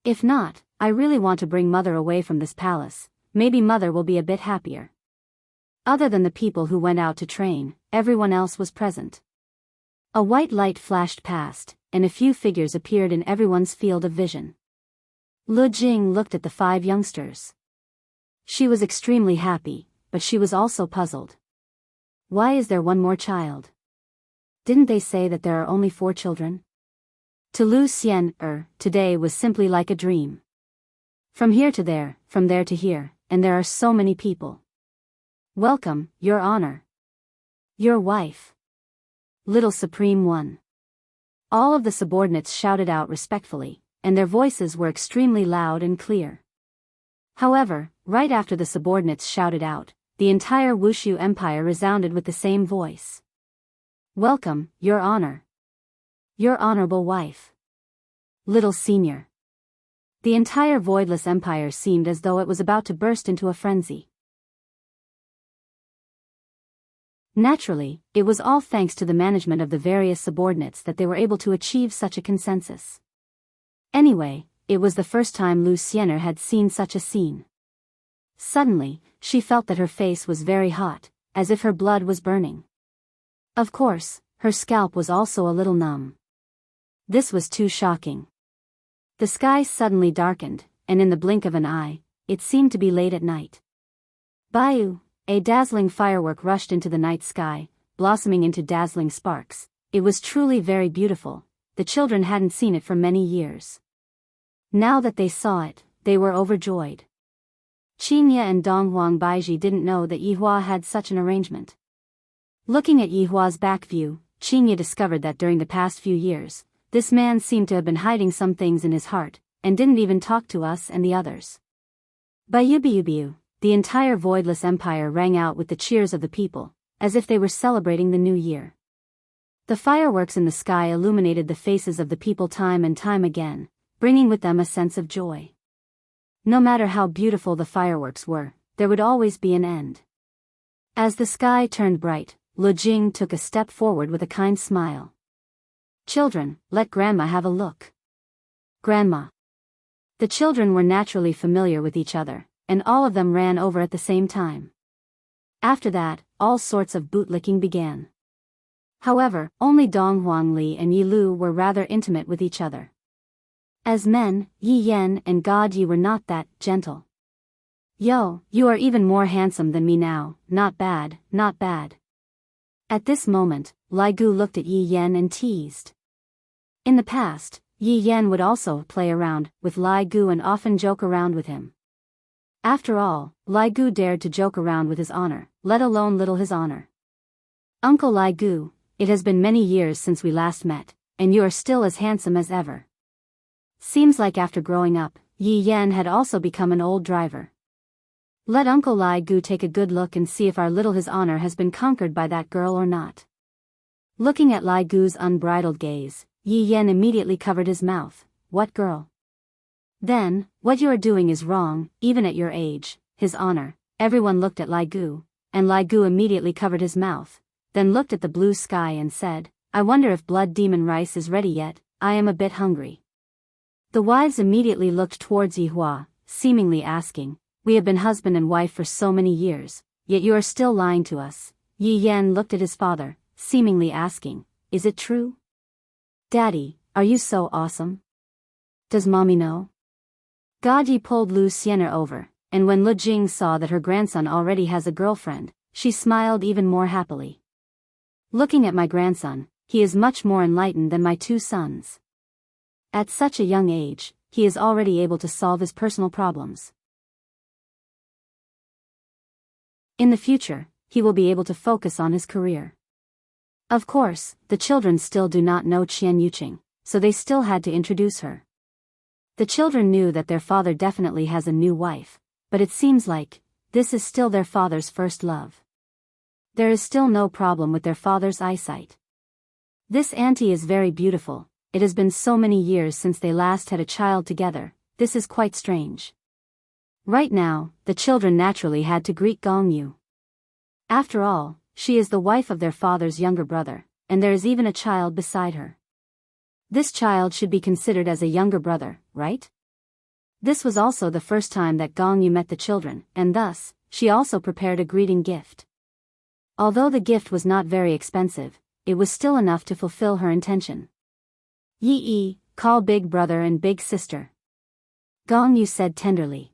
A: If not, I really want to bring Mother away from this palace, maybe Mother will be a bit happier. Other than the people who went out to train, everyone else was present. A white light flashed past, and a few figures appeared in everyone's field of vision. Lu Jing looked at the 5 youngsters. She was extremely happy, but she was also puzzled. Why is there one more child? Didn't they say that there are only 4 children? To Lu Xian, today was simply like a dream. From here to there, from there to here, and there are so many people. Welcome, Your Honor. Your wife. Little Supreme One. All of the subordinates shouted out respectfully, and their voices were extremely loud and clear. However, right after the subordinates shouted out, the entire Wushu Empire resounded with the same voice. Welcome, Your Honor. Your honorable wife. Little Senior. The entire voidless empire seemed as though it was about to burst into a frenzy. Naturally, it was all thanks to the management of the various subordinates that they were able to achieve such a consensus. Anyway, it was the first time Lu Xiener had seen such a scene. Suddenly, she felt that her face was very hot, as if her blood was burning. Of course, her scalp was also a little numb. This was too shocking. The sky suddenly darkened, and in the blink of an eye, it seemed to be late at night. Bayu, a dazzling firework rushed into the night sky, blossoming into dazzling sparks. It was truly very beautiful. The children hadn't seen it for many years. Now that they saw it, they were overjoyed. Qingye and Donghuang Baiji didn't know that Yihua had such an arrangement. Looking at Yihua's back view, Qingye discovered that during the past few years, this man seemed to have been hiding some things in his heart, and didn't even talk to us and the others. Bayubiubiu, the entire voidless empire rang out with the cheers of the people, as if they were celebrating the new year. The fireworks in the sky illuminated the faces of the people time and time again, bringing with them a sense of joy. No matter how beautiful the fireworks were, there would always be an end. As the sky turned bright, Lu Jing took a step forward with a kind smile. Children, let Grandma have a look. Grandma. The children were naturally familiar with each other, and all of them ran over at the same time. After that, all sorts of bootlicking began. However, only Dong Huangli and Yi Lu were rather intimate with each other. As men, Yi Yan and God Yi were not that gentle. "Yo, you are even more handsome than me now, not bad, not bad." At this moment, Lai Gu looked at Yi Yan and teased. In the past, Yi Yan would also play around with Lai Gu and often joke around with him. After all, Lai Gu dared to joke around with his honor, let alone little his honor. "Uncle Lai Gu, it has been many years since we last met, and you are still as handsome as ever." Seems like after growing up, Yi Yan had also become an old driver. Let Uncle Lai Gu take a good look and see if our little his honor has been conquered by that girl or not. Looking at Lai Gu's unbridled gaze, Yi Yan immediately covered his mouth. "What girl?" "Then, what you are doing is wrong, even at your age, his honor." Everyone looked at Lai Gu, and Lai Gu immediately covered his mouth, then looked at the blue sky and said, "I wonder if blood demon rice is ready yet, I am a bit hungry." The wives immediately looked towards Yi Hua, seemingly asking, "We have been husband and wife for so many years, yet you are still lying to us." Yi Yan looked at his father, seemingly asking, "Is it true? Daddy, are you so awesome? Does mommy know?" God Yi pulled Lu Xiener over, and when Lu Jing saw that her grandson already has a girlfriend, she smiled even more happily. "Looking at my grandson, he is much more enlightened than my two sons. At such a young age, he is already able to solve his personal problems. In the future, he will be able to focus on his career." Of course, the children still do not know Qian Yuqing, so they still had to introduce her. The children knew that their father definitely has a new wife, but it seems like this is still their father's first love. There is still no problem with their father's eyesight. "This auntie is very beautiful. It has been so many years since they last had a child together, this is quite strange." Right now, the children naturally had to greet Gong Yu. After all, she is the wife of their father's younger brother, and there is even a child beside her. This child should be considered as a younger brother, right? This was also the first time that Gong Yu met the children, and thus, she also prepared a greeting gift. Although the gift was not very expensive, it was still enough to fulfill her intention. "Yi, call big brother and big sister," Gong Yu said tenderly.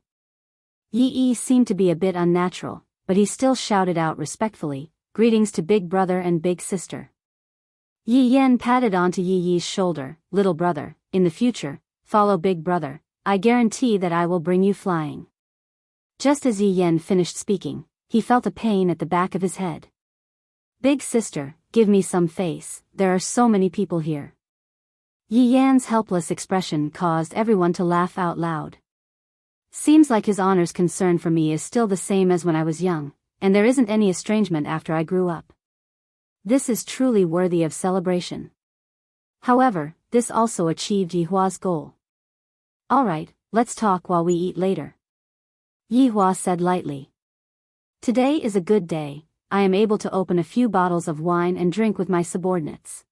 A: Yi seemed to be a bit unnatural, but he still shouted out respectfully, "Greetings to big brother and big sister." Yi Yan patted onto Yi's shoulder, "Little brother, in the future, follow big brother, I guarantee that I will bring you flying." Just as Yi Yan finished speaking, he felt a pain at the back of his head. "Big sister, give me some face, there are so many people here." Yi Yan's helpless expression caused everyone to laugh out loud. "Seems like his honor's concern for me is still the same as when I was young, and there isn't any estrangement after I grew up. This is truly worthy of celebration." However, this also achieved Yi Hua's goal. "Alright, let's talk while we eat later," Yi Hua said lightly. "Today is a good day, I am able to open a few bottles of wine and drink with my subordinates."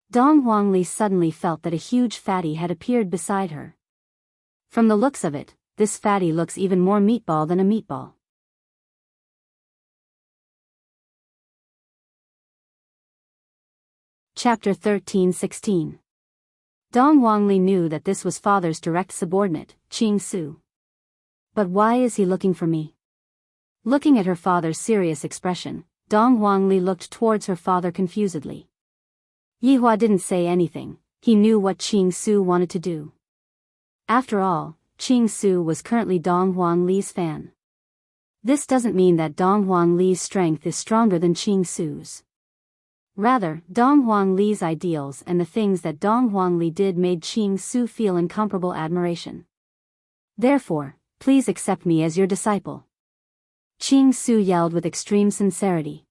A: Dong Huangli suddenly felt that a huge fatty had appeared beside her. From the looks of it, this fatty looks even more meatball than a meatball. Chapter 13-16. Dong Huangli knew that this was father's direct subordinate, Qing Su. But why is he looking for me? Looking at her father's serious expression, Dong Huangli looked towards her father confusedly. Yi Hua didn't say anything, he knew what Qing Su wanted to do. After all, Qing Su was currently Dong Huangli's fan. This doesn't mean that Dong Huangli's strength is stronger than Qing Su's. Rather, Dong Huangli's ideals and the things that Dong Huangli did made Qing Su feel incomparable admiration. "Therefore, please accept me as your disciple," Qing Su yelled with extreme sincerity.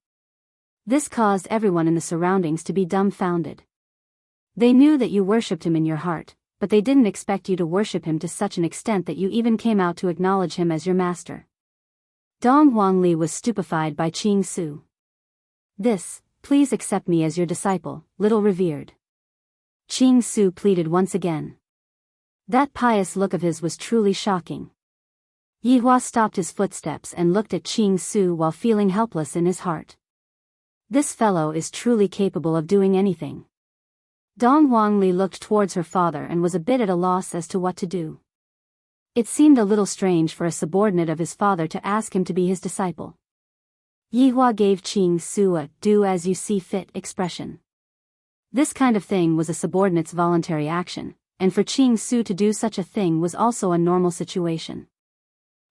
A: This caused everyone in the surroundings to be dumbfounded. They knew that you worshipped him in your heart, but they didn't expect you to worship him to such an extent that you even came out to acknowledge him as your master. Dong Huangli was stupefied by Qing Su. "This, please accept me as your disciple, little revered," Qing Su pleaded once again. That pious look of his was truly shocking. Yihua stopped his footsteps and looked at Qing Su while feeling helpless in his heart. This fellow is truly capable of doing anything. Dong Huangli looked towards her father and was a bit at a loss as to what to do. It seemed a little strange for a subordinate of his father to ask him to be his disciple. Yihua gave Qing Su a do-as-you-see-fit expression. This kind of thing was a subordinate's voluntary action, and for Qing Su to do such a thing was also a normal situation.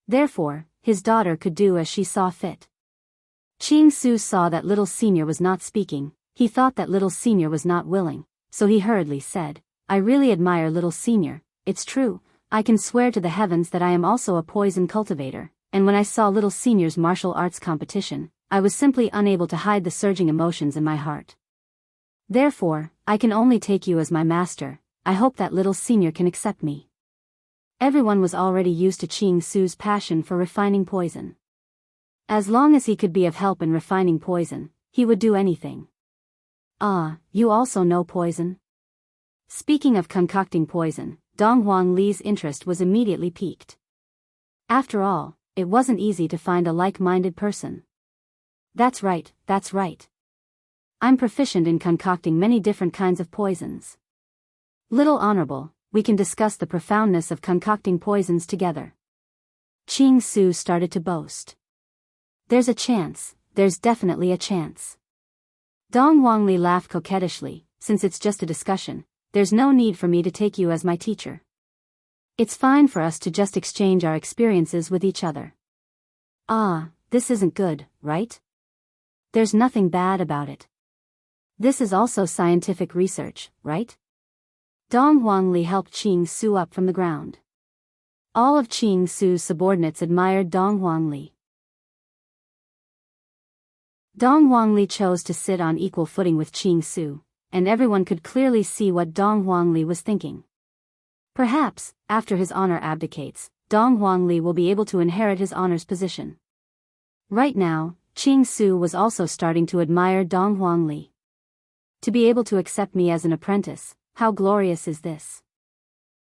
A: Therefore, his daughter could do as she saw fit. Qing Su saw that little senior was not speaking. He thought that little senior was not willing, so he hurriedly said, "I really admire little senior, it's true, I can swear to the heavens that I am also a poison cultivator, and when I saw little senior's martial arts competition, I was simply unable to hide the surging emotions in my heart. Therefore, I can only take you as my master. I hope that little senior can accept me." Everyone was already used to Qing Su's passion for refining poison. As long as he could be of help in refining poison, he would do anything. "Ah, you also know poison?" Speaking of concocting poison, Dong Huangli's interest was immediately piqued. After all, it wasn't easy to find a like-minded person. That's right. I'm proficient in concocting many different kinds of poisons. Little Honorable, we can discuss the profoundness of concocting poisons together. Qing Su started to boast. There's definitely a chance. Dong Huangli laughed coquettishly, since it's just a discussion, there's no need for me to take you as my teacher. It's fine for us to just exchange our experiences with each other. Ah, this isn't good, right? There's nothing bad about it. This is also scientific research, right? Dong Huangli helped Qing Su up from the ground. All of Qing Su's subordinates admired Dong Huangli. Dong Huangli chose to sit on equal footing with Qing Su, and everyone could clearly see what Dong Huangli was thinking. Perhaps, after his honor abdicates, Dong Huangli will be able to inherit his honor's position. Right now, Qing Su was also starting to admire Dong Huangli. To be able to accept me as an apprentice, how glorious is this?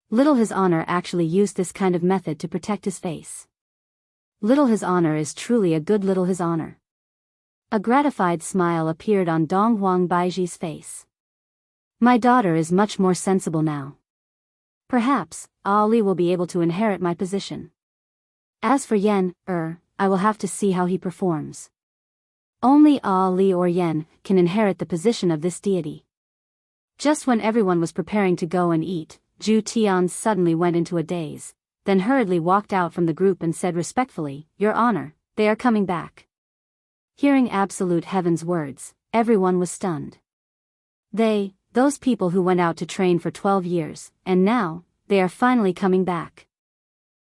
A: Little His Honor actually used this kind of method to protect his face. Little His Honor is truly a good Little His Honor. A gratified smile appeared on Dong Huangbaiji's face. My daughter is much more sensible now. Perhaps, Ali will be able to inherit my position. As for Yen, I will have to see how he performs. Only Ali or Yen can inherit the position of this deity. Just when everyone was preparing to go and eat, Zhu Tian suddenly went into a daze, then hurriedly walked out from the group and said respectfully, Your Honor, they are coming back. Hearing Absolute Heaven's words, everyone was stunned. Those people who went out to train for 12 years, and now, they are finally coming back.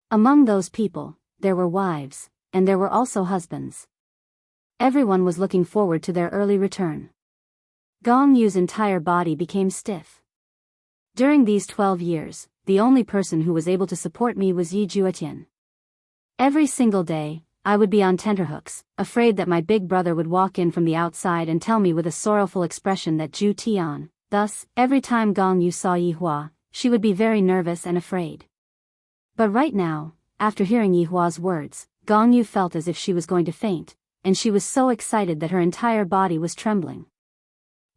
A: Among those people, there were wives, and there were also husbands. Everyone was looking forward to their early return. Gong Yu's entire body became stiff. During these 12 years, the only person who was able to support me was Yi Juetian. Every single day, I would be on tenterhooks, afraid that my big brother would walk in from the outside and tell me with a sorrowful expression that Zhu Tian. Thus, every time Gong Yu saw Yihua, she would be very nervous and afraid. But right now, after hearing Yihua's words, Gong Yu felt as if she was going to faint, and she was so excited that her entire body was trembling.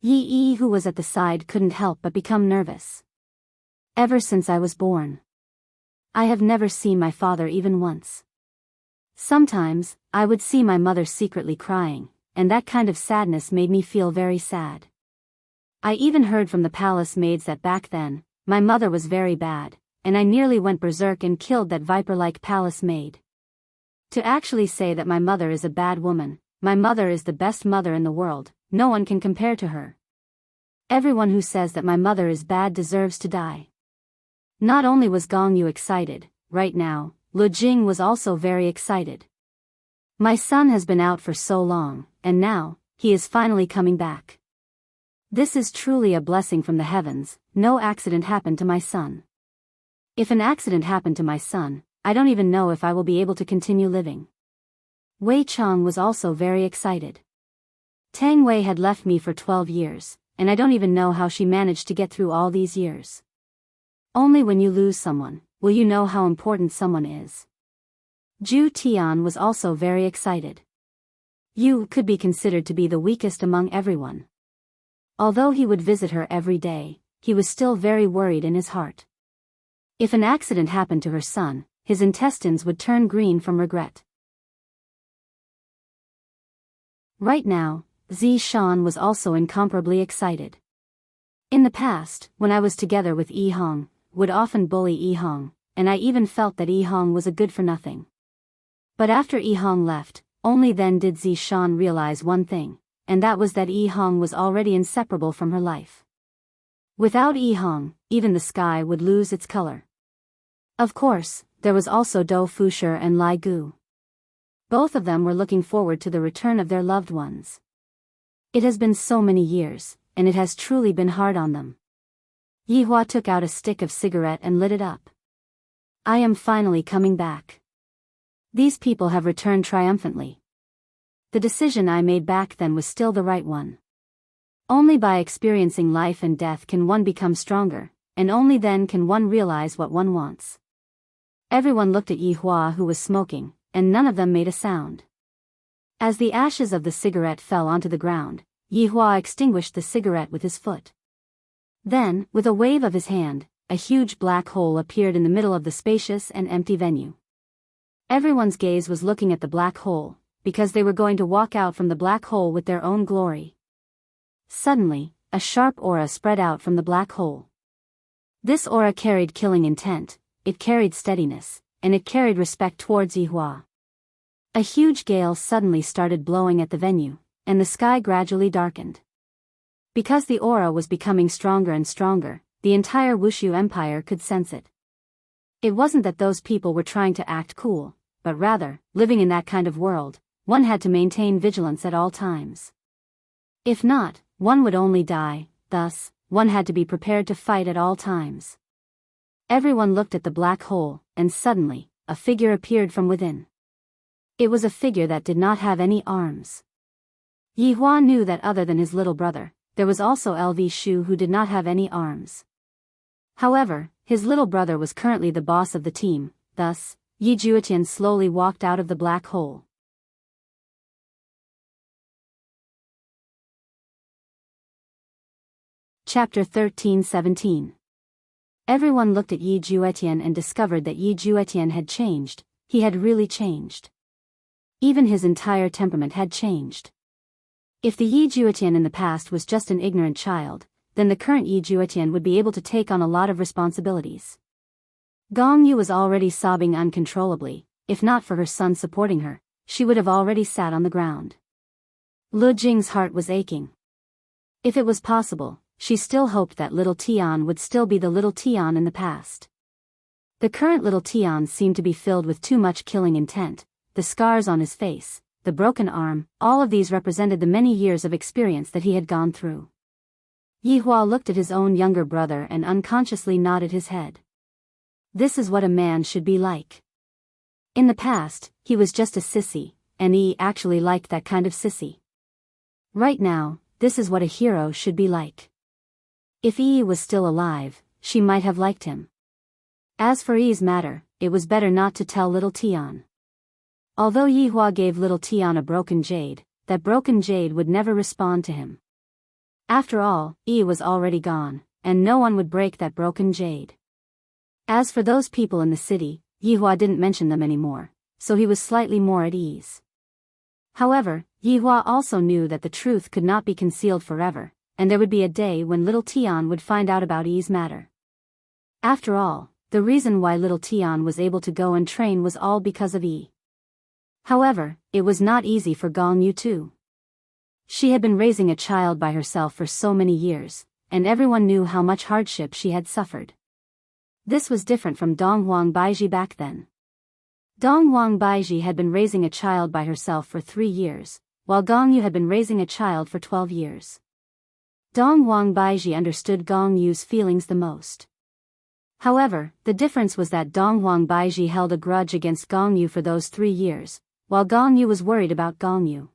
A: Yi, who was at the side, couldn't help but become nervous. Ever since I was born, I have never seen my father even once. Sometimes, I would see my mother secretly crying, and that kind of sadness made me feel very sad. I even heard from the palace maids that back then, my mother was very bad, and I nearly went berserk and killed that viper-like palace maid. To actually say that my mother is a bad woman, my mother is the best mother in the world, no one can compare to her. Everyone who says that my mother is bad deserves to die. Not only was Gong Yu excited, right now, Lu Jing was also very excited. My son has been out for so long, and now, he is finally coming back. This is truly a blessing from the heavens. No accident happened to my son. If an accident happened to my son, I don't even know if I will be able to continue living. Wei Chong was also very excited. Tang Wei had left me for 12 years, and I don't even know how she managed to get through all these years. Only when you lose someone, will you know how important someone is. Ju Tian was also very excited. Yu could be considered to be the weakest among everyone. Although he would visit her every day, he was still very worried in his heart. If an accident happened to her son, his intestines would turn green from regret. Right now, Zishan was also incomparably excited. In the past, when I was together with Yi Hong, would often bully Yi Hong, and I even felt that Yi Hong was a good-for-nothing. But after Yi Hong left, only then did Zishan realize one thing, and that was that Yi Hong was already inseparable from her life. Without Yi Hong, even the sky would lose its color. Of course, there was also Dou Fusher and Lai Gu. Both of them were looking forward to the return of their loved ones. It has been so many years, and it has truly been hard on them. Yi Hua took out a stick of cigarette and lit it up. I am finally coming back. These people have returned triumphantly. The decision I made back then was still the right one. Only by experiencing life and death can one become stronger, and only then can one realize what one wants. Everyone looked at Yi Hua, who was smoking, and none of them made a sound. As the ashes of the cigarette fell onto the ground, Yi Hua extinguished the cigarette with his foot. Then, with a wave of his hand, a huge black hole appeared in the middle of the spacious and empty venue. Everyone's gaze was looking at the black hole, because they were going to walk out from the black hole with their own glory. Suddenly, a sharp aura spread out from the black hole. This aura carried killing intent, it carried steadiness, and it carried respect towards Yi Hua. A huge gale suddenly started blowing at the venue, and the sky gradually darkened. Because the aura was becoming stronger and stronger, the entire Wushu Empire could sense it. It wasn't that those people were trying to act cool, but rather, living in that kind of world, one had to maintain vigilance at all times. If not, one would only die, thus, one had to be prepared to fight at all times. Everyone looked at the black hole, and suddenly, a figure appeared from within. It was a figure that did not have any arms. Yi Hua knew that other than his little brother, there was also LV Shu who did not have any arms. However, his little brother was currently the boss of the team, thus, Yi Juetian slowly walked out of the black hole. Chapter 13-17. Everyone looked at Yi Juetian and discovered that Yi Juetian had changed, he had really changed. Even his entire temperament had changed. If the Yi Juetian in the past was just an ignorant child, then the current Yi Juetian would be able to take on a lot of responsibilities. Gong Yu was already sobbing uncontrollably. If not for her son supporting her, she would have already sat on the ground. Lu Jing's heart was aching. If it was possible, she still hoped that little Tian would still be the little Tian in the past. The current little Tian seemed to be filled with too much killing intent, the scars on his face, the broken arm, all of these represented the many years of experience that he had gone through. Yi Hua looked at his own younger brother and unconsciously nodded his head. This is what a man should be like. In the past, he was just a sissy, and he actually liked that kind of sissy. Right now, this is what a hero should be like. If Yi was still alive, she might have liked him. As for Yi's matter, it was better not to tell little Tian. Although Yi Hua gave little Tian a broken jade, that broken jade would never respond to him. After all, Yi was already gone, and no one would break that broken jade. As for those people in the city, Yi Hua didn't mention them anymore, so he was slightly more at ease. However, Yi Hua also knew that the truth could not be concealed forever, and there would be a day when little Tian would find out about Yi's matter. After all, the reason why little Tian was able to go and train was all because of Yi. However, it was not easy for Gong Yu too. She had been raising a child by herself for so many years, and everyone knew how much hardship she had suffered. This was different from Dong Huang Baiji back then. Dong Huang Baiji had been raising a child by herself for 3 years, while Gong Yu had been raising a child for 12 years. Dong Huang Baiji understood Gong Yu's feelings the most. However, the difference was that Dong Huang Baiji held a grudge against Gong Yu for those 3 years, while Gong Yu was worried about Gong Yu.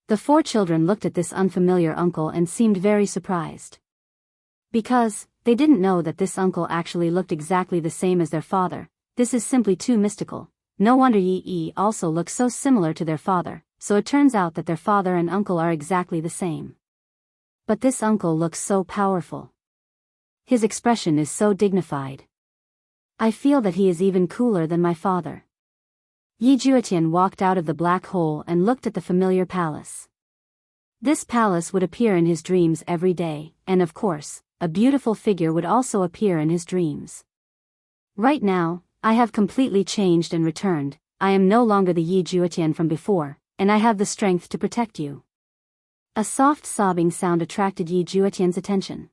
A: The 4 children looked at this unfamiliar uncle and seemed very surprised. Because, They didn't know that this uncle actually looked exactly the same as their father. This is simply too mystical. No wonder Yi also looks so similar to their father, so it turns out that their father and uncle are exactly the same. But this uncle looks so powerful. His expression is so dignified. I feel that he is even cooler than my father. Yi Juetian walked out of the black hole and looked at the familiar palace. This palace would appear in his dreams every day, and of course, a beautiful figure would also appear in his dreams. Right now, I have completely changed and returned. I am no longer the Yi Juetian from before, and I have the strength to protect you. A soft sobbing sound attracted Yi Juetian's attention.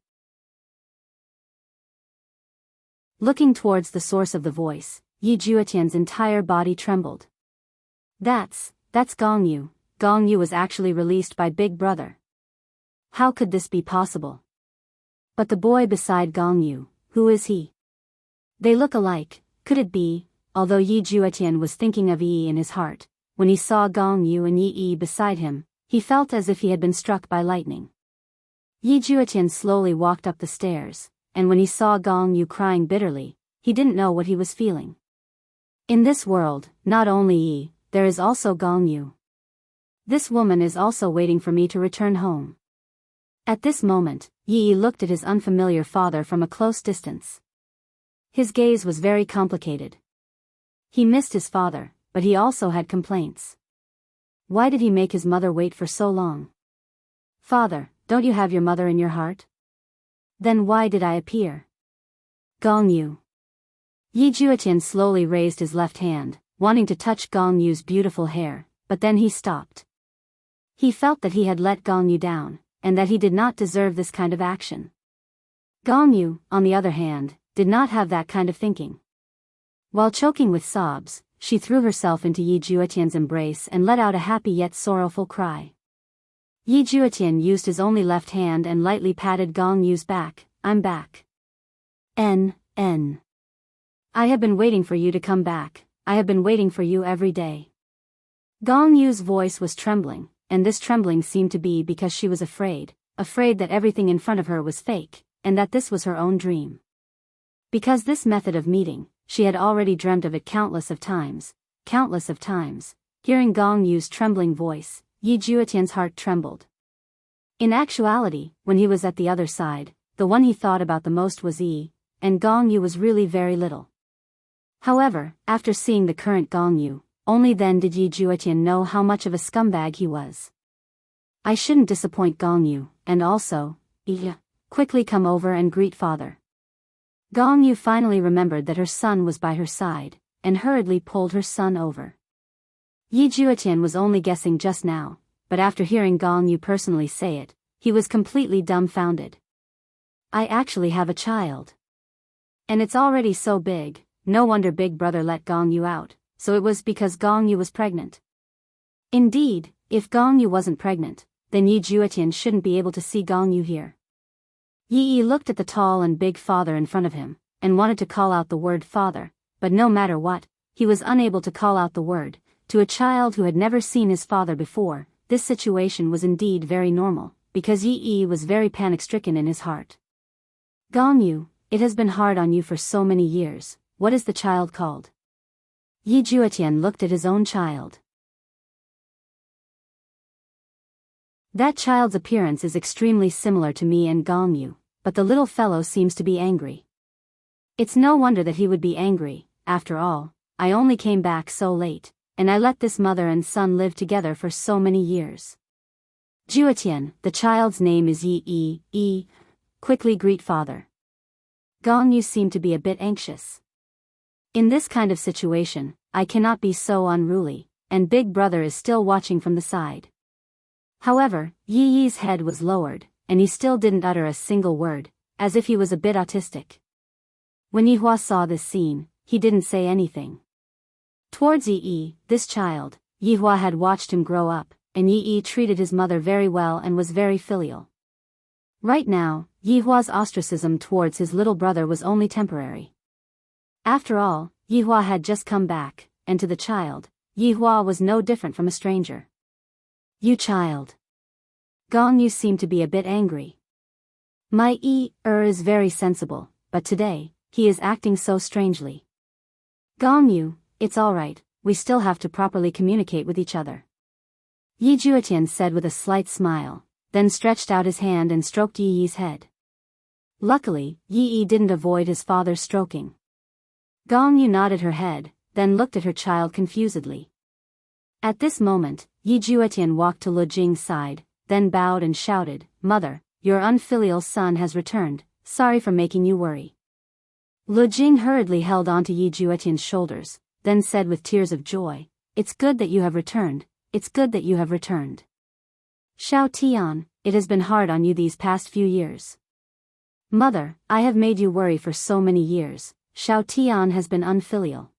A: Looking towards the source of the voice, Yi Juetian's entire body trembled. That's Gong Yu. Gong Yu was actually released by Big Brother. How could this be possible? But the boy beside Gong Yu, who is he? They look alike. Could it be? Although Yi Juetian was thinking of Yi in his heart, when he saw Gong Yu and Yi beside him, he felt as if he had been struck by lightning. Yi Juetian slowly walked up the stairs, and when he saw Gong Yu crying bitterly, he didn't know what he was feeling. In this world, not only Yi, there is also Gong Yu. This woman is also waiting for me to return home. At this moment, Yi looked at his unfamiliar father from a close distance. His gaze was very complicated. He missed his father, but he also had complaints. Why did he make his mother wait for so long? Father, don't you have your mother in your heart? Then why did I appear? Gong Yu. Yi Juetian slowly raised his left hand, wanting to touch Gong Yu's beautiful hair, but then he stopped. He felt that he had let Gong Yu down, and that he did not deserve this kind of action. Gong Yu, on the other hand, did not have that kind of thinking. While choking with sobs, she threw herself into Yi Juetian's embrace and let out a happy yet sorrowful cry. Yi Juetian used his only left hand and lightly patted Gong Yu's back. I'm back. I have been waiting for you to come back. I have been waiting for you every day. Gong Yu's voice was trembling, and this trembling seemed to be because she was afraid that everything in front of her was fake, and that this was her own dream. Because this method of meeting, she had already dreamt of it countless of times. Hearing Gong Yu's trembling voice, Yi Juetian's heart trembled. In actuality, when he was at the other side, the one he thought about the most was Yi, and Gong Yu was really very little. However, after seeing the current Gong Yu, only then did Yi Juetian know how much of a scumbag he was. I shouldn't disappoint Gong Yu, and also, quickly come over and greet father. Gong Yu finally remembered that her son was by her side, and hurriedly pulled her son over. Yi Juetian was only guessing just now, but after hearing Gong Yu personally say it, he was completely dumbfounded. I actually have a child. And it's already so big, no wonder Big Brother let Gong Yu out, so it was because Gong Yu was pregnant. Indeed, if Gong Yu wasn't pregnant, then Yi Juetian shouldn't be able to see Gong Yu here. Yi looked at the tall and big father in front of him, and wanted to call out the word father, but no matter what, he was unable to call out the word. To a child who had never seen his father before, this situation was indeed very normal, because Yi was very panic-stricken in his heart. Gong Yu, it has been hard on you for so many years. What is the child called? Yi Juetian looked at his own child. That child's appearance is extremely similar to me and Gong Yu, but the little fellow seems to be angry. It's no wonder that he would be angry. After all, I only came back so late, and I let this mother and son live together for so many years. Juetian, the child's name is Yi. Quickly greet father. Gong Yu seemed to be a bit anxious. In this kind of situation, I cannot be so unruly, and Big Brother is still watching from the side. However, Yi's head was lowered, and he still didn't utter a single word, as if he was a bit autistic. When Yihua saw this scene, he didn't say anything. Towards Yi, this child, Yihua had watched him grow up, and Yi treated his mother very well and was very filial. Right now, Yihua's ostracism towards his little brother was only temporary. After all, Yihua had just come back, and to the child, Yihua was no different from a stranger. You child. Gong Yu seemed to be a bit angry. My is very sensible, but today, he is acting so strangely. Gong Yu, it's alright, we still have to properly communicate with each other. Yi Juetian said with a slight smile, then stretched out his hand and stroked Yi Yi's head. Luckily, Yi Yi didn't avoid his father's stroking. Gong Yu nodded her head, then looked at her child confusedly. At this moment, Yi Juetian walked to Lu Jing's side, then bowed and shouted, "Mother, your unfilial son has returned, sorry for making you worry." Lu Jing hurriedly held onto Yi Juetian's shoulders, then said with tears of joy, "It's good that you have returned, it's good that you have returned. Xiao Tian, it has been hard on you these past few years. Mother, I have made you worry for so many years, Xiao Tian has been unfilial.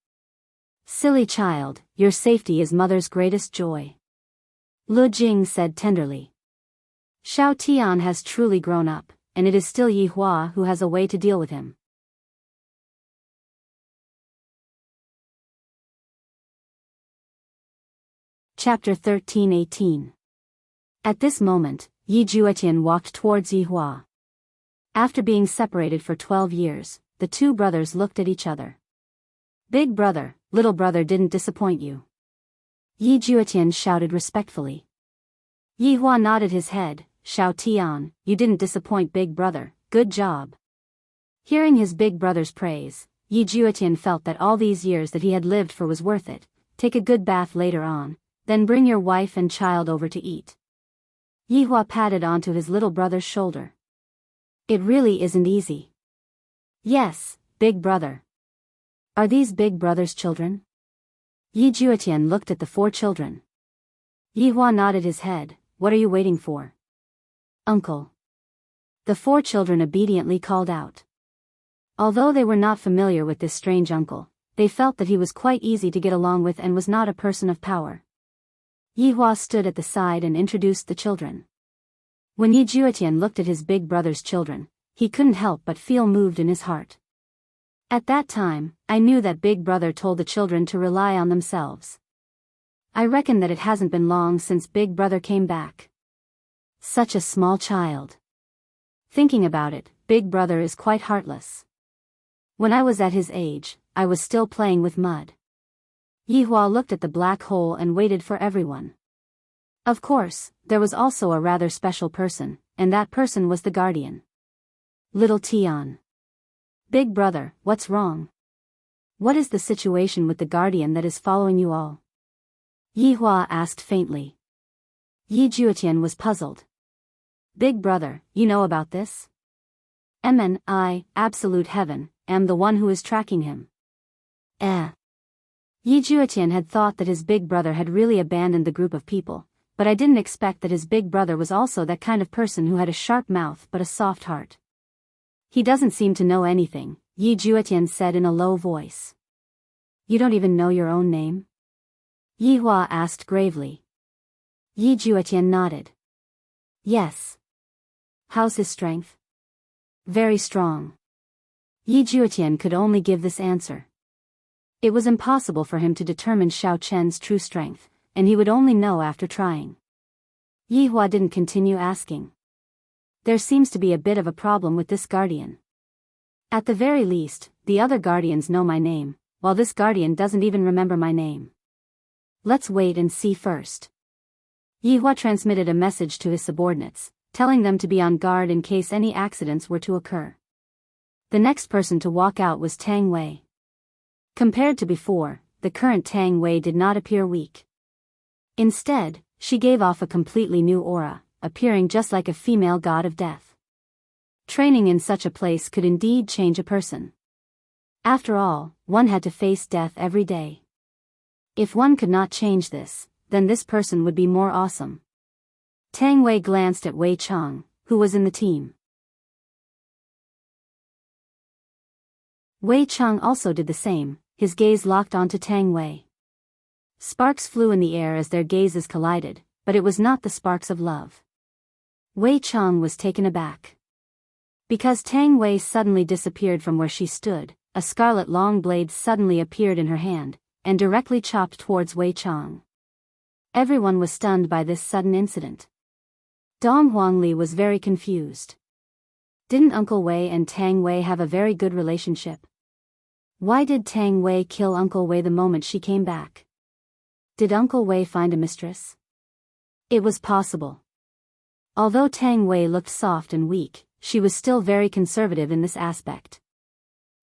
A: Silly child, your safety is mother's greatest joy." Lu Jing said tenderly. Xiao Tian has truly grown up, and it is still Yi Hua who has a way to deal with him. Chapter 13:18. At this moment, Yi Juetian walked towards Yi Hua. After being separated for 12 years, the two brothers looked at each other. "Big brother, little brother didn't disappoint you?" Yi Juetian shouted respectfully. Yi Hua nodded his head. "Xiao Tian, you didn't disappoint big brother, good job." Hearing his big brother's praise, Yi Juetian felt that all these years that he had lived for was worth it. Take a good bath later on, then bring your wife and child over to eat. Yi Hua patted onto his little brother's shoulder. "It really isn't easy." "Yes, big brother." "Are these big brother's children?" Yi Juetian looked at the 4 children. Yi Hua nodded his head. "What are you waiting for?" "Uncle." The 4 children obediently called out. Although they were not familiar with this strange uncle, they felt that he was quite easy to get along with and was not a person of power. Yi Hua stood at the side and introduced the children. When Yi Juetian looked at his big brother's children, he couldn't help but feel moved in his heart. At that time, I knew that big brother told the children to rely on themselves. I reckon that it hasn't been long since big brother came back. Such a small child. Thinking about it, big brother is quite heartless. When I was at his age, I was still playing with mud. Yi Hua looked at the black hole and waited for everyone. Of course, there was also a rather special person, and that person was the guardian. Little Tian. "Big brother, what's wrong? What is the situation with the guardian that is following you all?" Yi Hua asked faintly. Yi Juetian was puzzled. "Big brother, you know about this?" I, absolute heaven, am the one who is tracking him." Yi Juetian had thought that his big brother had really abandoned the group of people, but I didn't expect that his big brother was also that kind of person who had a sharp mouth but a soft heart. "He doesn't seem to know anything," Yi Juetian said in a low voice. "You don't even know your own name?" Yi Hua asked gravely. Yi Juetian nodded. "Yes." "How's his strength?" "Very strong." Yi Juetian could only give this answer. It was impossible for him to determine Xiao Chen's true strength, and he would only know after trying. Yi Hua didn't continue asking. "There seems to be a bit of a problem with this guardian. At the very least, the other guardians know my name, while this guardian doesn't even remember my name. Let's wait and see first." Yi Hua transmitted a message to his subordinates, telling them to be on guard in case any accidents were to occur. The next person to walk out was Tang Wei. Compared to before, the current Tang Wei did not appear weak. Instead, she gave off a completely new aura, appearing just like a female god of death. Training in such a place could indeed change a person. After all, one had to face death every day. If one could not change this, then this person would be more awesome. Tang Wei glanced at Wei Chang, who was in the team. Wei Chang also did the same, his gaze locked onto Tang Wei. Sparks flew in the air as their gazes collided, but it was not the sparks of love. Wei Chang was taken aback. Because Tang Wei suddenly disappeared from where she stood, a scarlet long blade suddenly appeared in her hand, and directly chopped towards Wei Chang. Everyone was stunned by this sudden incident. Dong Huangli was very confused. Didn't Uncle Wei and Tang Wei have a very good relationship? Why did Tang Wei kill Uncle Wei the moment she came back? Did Uncle Wei find a mistress? It was possible. Although Tang Wei looked soft and weak, she was still very conservative in this aspect.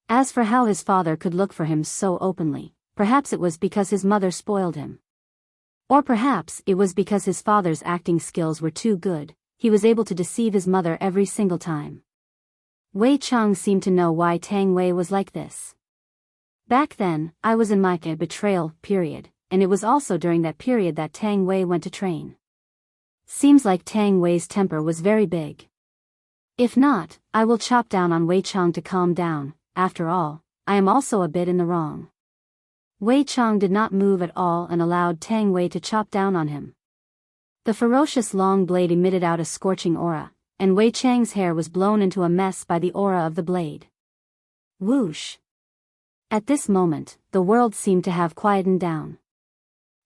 A: As for how his father could look for him so openly, perhaps it was because his mother spoiled him. Or perhaps it was because his father's acting skills were too good, he was able to deceive his mother every single time. Wei Chang seemed to know why Tang Wei was like this. Back then, I was in my betrayal period, and it was also during that period that Tang Wei went to train. Seems like Tang Wei's temper was very big. If not, I will chop down on Wei Chang to calm down. After all, I am also a bit in the wrong. Wei Chang did not move at all and allowed Tang Wei to chop down on him. The ferocious long blade emitted out a scorching aura, and Wei Chang's hair was blown into a mess by the aura of the blade. Whoosh! At this moment, the world seemed to have quietened down.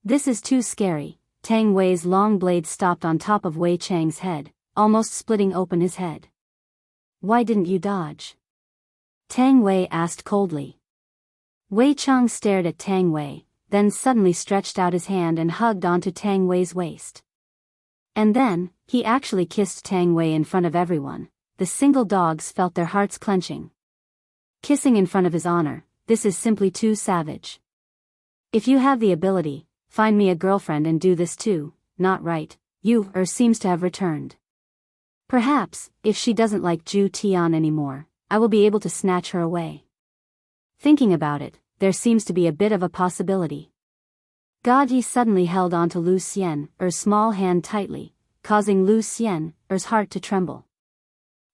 A: This is too scary. Tang Wei's long blade stopped on top of Wei Chang's head, almost splitting open his head. Why didn't you dodge? Tang Wei asked coldly. Wei Chang stared at Tang Wei, then suddenly stretched out his hand and hugged onto Tang Wei's waist. And then, he actually kissed Tang Wei in front of everyone. The single dogs felt their hearts clenching. Kissing in front of his honor, this is simply too savage. If you have the ability, find me a girlfriend and do this too. Not right, seems to have returned. Perhaps, if she doesn't like Zhu Tian anymore, I will be able to snatch her away. Thinking about it, there seems to be a bit of a possibility. God Yi suddenly held onto Lu Xian's small hand tightly, causing Lu Xian's heart to tremble.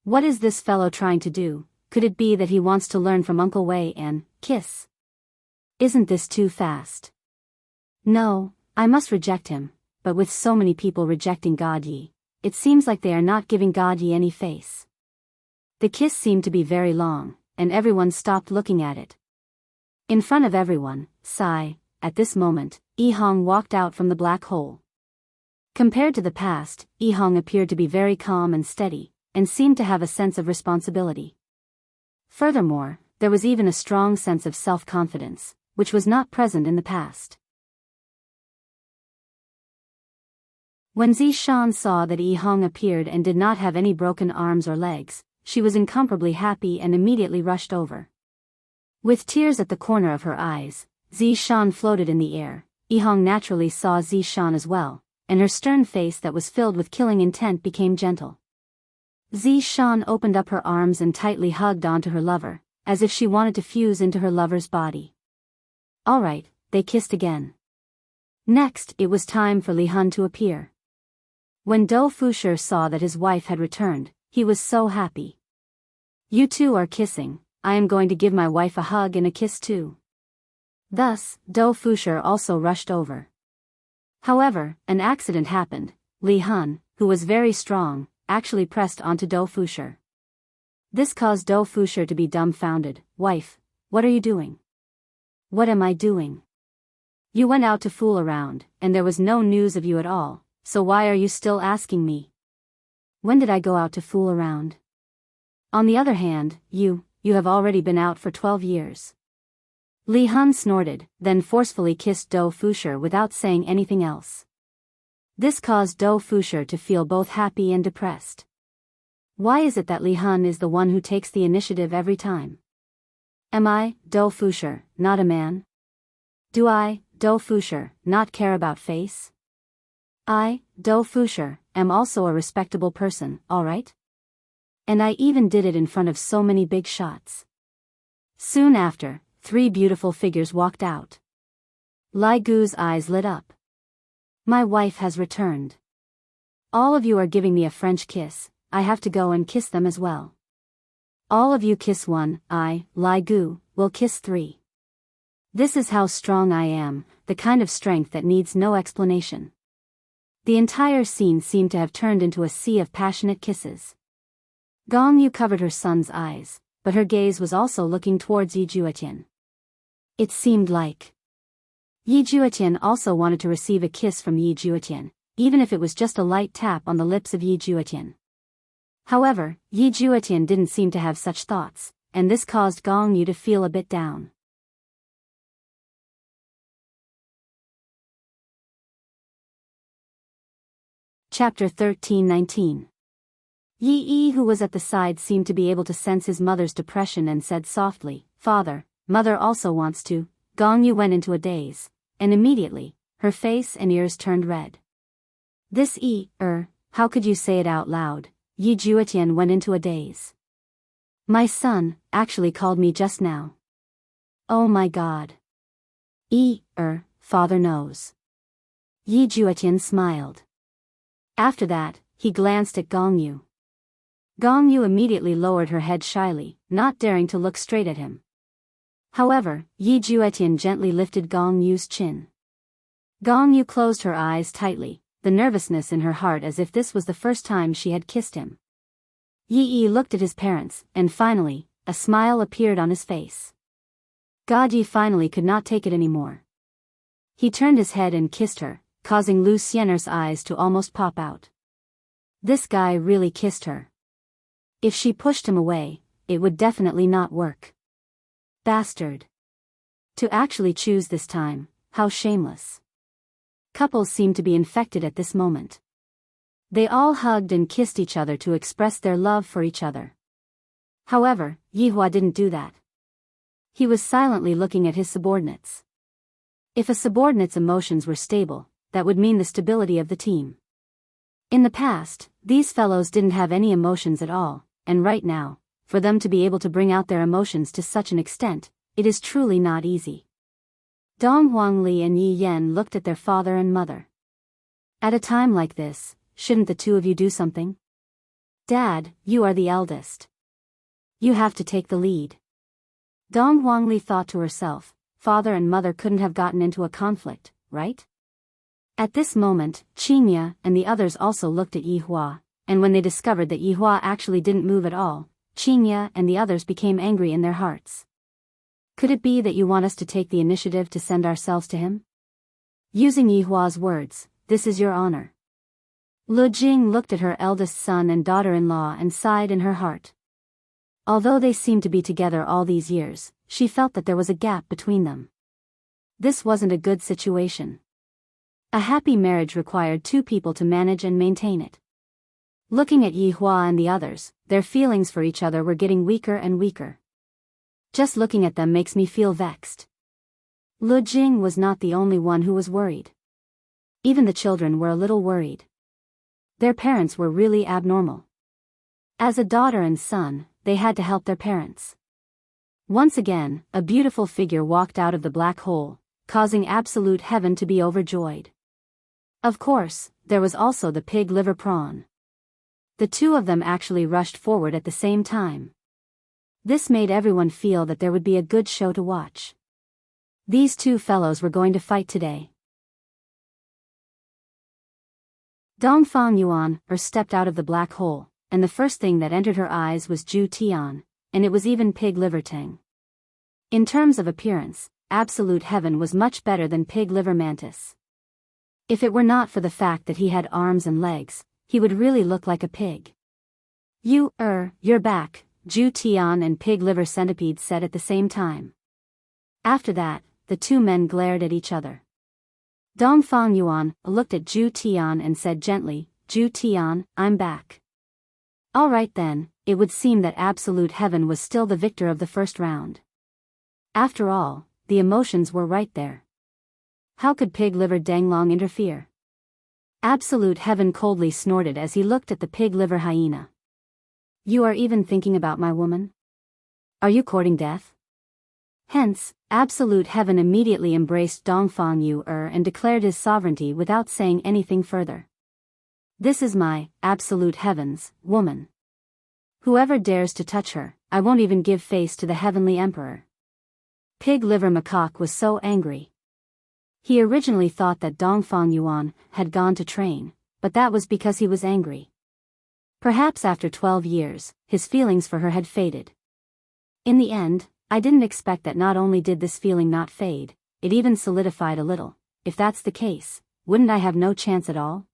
A: What is this fellow trying to do? Could it be that he wants to learn from Uncle Wei and kiss? Isn't this too fast? No, I must reject him, but with so many people rejecting God Yi, it seems like they are not giving God Yi any face. The kiss seemed to be very long, and everyone stopped looking at it. In front of everyone, at this moment, Yi Hong walked out from the black hole. Compared to the past, Yi Hong appeared to be very calm and steady, and seemed to have a sense of responsibility. Furthermore, there was even a strong sense of self-confidence, which was not present in the past. When Zishan saw that Yi Hong appeared and did not have any broken arms or legs, she was incomparably happy and immediately rushed over. With tears at the corner of her eyes, Zishan floated in the air. Yi Hong naturally saw Zishan as well, and her stern face that was filled with killing intent became gentle. Zishan opened up her arms and tightly hugged onto her lover, as if she wanted to fuse into her lover's body. Alright, they kissed again. Next, it was time for Li Hun to appear. When Dou Fusher saw that his wife had returned, he was so happy. You two are kissing, I am going to give my wife a hug and a kiss too. Thus, Dou Fusher also rushed over. However, an accident happened. Li Hun, who was very strong, actually pressed onto Dou Fusher. This caused Dou Fusher to be dumbfounded. Wife, what are you doing? What am I doing? You went out to fool around, and there was no news of you at all, so why are you still asking me? When did I go out to fool around? On the other hand, you have already been out for 12 years. Li Hun snorted, then forcefully kissed Dou Fusher without saying anything else. This caused Dou Fusher to feel both happy and depressed. Why is it that Li Hun is the one who takes the initiative every time? Am I, Dou Fusher, not a man? Do I, Dou Fusher, not care about face? I, Dou Fusher, am also a respectable person, alright? And I even did it in front of so many big shots. Soon after, 3 beautiful figures walked out. Lai Gu's eyes lit up. My wife has returned. All of you are giving me a French kiss, I have to go and kiss them as well. All of you kiss 1, I, Lai Gu, will kiss 3. This is how strong I am, the kind of strength that needs no explanation. The entire scene seemed to have turned into a sea of passionate kisses. Gong Yu covered her son's eyes, but her gaze was also looking towards Yi Juetian. It seemed like Yi Juetian also wanted to receive a kiss from Yi Juetian, even if it was just a light tap on the lips of Yi Juetian. However, Yi Juetian didn't seem to have such thoughts, and this caused Gong Yu to feel a bit down. Chapter 13:19. Yi, who was at the side, seemed to be able to sense his mother's depression and said softly, "Father, mother also wants to." Gong Yu went into a daze, and immediately, her face and ears turned red. "This how could you say it out loud?" Yi Juetian went into a daze. "My son actually called me just now. Oh my God." Father knows." Yi Juetian smiled. After that, he glanced at Gong Yu. Gong Yu immediately lowered her head shyly, not daring to look straight at him. However, Yi Juetian gently lifted Gong Yu's chin. Gong Yu closed her eyes tightly, the nervousness in her heart as if this was the first time she had kissed him. Yi looked at his parents, and finally, a smile appeared on his face. God Yi finally could not take it anymore. He turned his head and kissed her, causing Lu Xian'er's eyes to almost pop out. This guy really kissed her. If she pushed him away, it would definitely not work. Bastard. To actually choose this time, how shameless. Couples seemed to be infected at this moment. They all hugged and kissed each other to express their love for each other. However, Yihua didn't do that. He was silently looking at his subordinates. If a subordinate's emotions were stable, that would mean the stability of the team. In the past, these fellows didn't have any emotions at all, and right now, for them to be able to bring out their emotions to such an extent, it is truly not easy. Dong Huangli and Yi Yan looked at their father and mother. At a time like this, shouldn't the two of you do something? Dad, you are the eldest. You have to take the lead. Dong Huangli thought to herself, father and mother couldn't have gotten into a conflict, right? At this moment, Qingya and the others also looked at Yihua, and when they discovered that Yihua actually didn't move at all, Qingya and the others became angry in their hearts. Could it be that you want us to take the initiative to send ourselves to him? Using Yihua's words, this is your honor. Lu Jing looked at her eldest son and daughter-in-law and sighed in her heart. Although they seemed to be together all these years, she felt that there was a gap between them. This wasn't a good situation. A happy marriage required two people to manage and maintain it. Looking at Yihua and the others, their feelings for each other were getting weaker and weaker. Just looking at them makes me feel vexed. Lu Jing was not the only one who was worried. Even the children were a little worried. Their parents were really abnormal. As a daughter and son, they had to help their parents. Once again, a beautiful figure walked out of the black hole, causing absolute heaven to be overjoyed. Of course, there was also the pig liver prawn. The two of them actually rushed forward at the same time. This made everyone feel that there would be a good show to watch. These two fellows were going to fight today. Dongfang Yuan stepped out of the black hole, and the first thing that entered her eyes was Zhu Tian, and it was even pig liver Tang. In terms of appearance, absolute heaven was much better than pig liver mantis. If it were not for the fact that he had arms and legs, he would really look like a pig. You're back, Zhu Tian and pig liver centipede said at the same time. After that, the two men glared at each other. Dongfang Yuan looked at Zhu Tian and said gently, Zhu Tian, I'm back. All right then, it would seem that absolute heaven was still the victor of the first round. After all, the emotions were right there. How could pig liver Danglong interfere? Absolute heaven coldly snorted as he looked at the pig liver hyena. You are even thinking about my woman? Are you courting death? Hence, absolute heaven immediately embraced Dongfang Yu and declared his sovereignty without saying anything further. This is my, absolute heaven's, woman. Whoever dares to touch her, I won't even give face to the heavenly emperor. Pig liver macaque was so angry. He originally thought that Dongfang Yuan had gone to train, but that was because he was angry. Perhaps after 12 years, his feelings for her had faded. In the end, I didn't expect that not only did this feeling not fade, it even solidified a little. If that's the case, wouldn't I have no chance at all?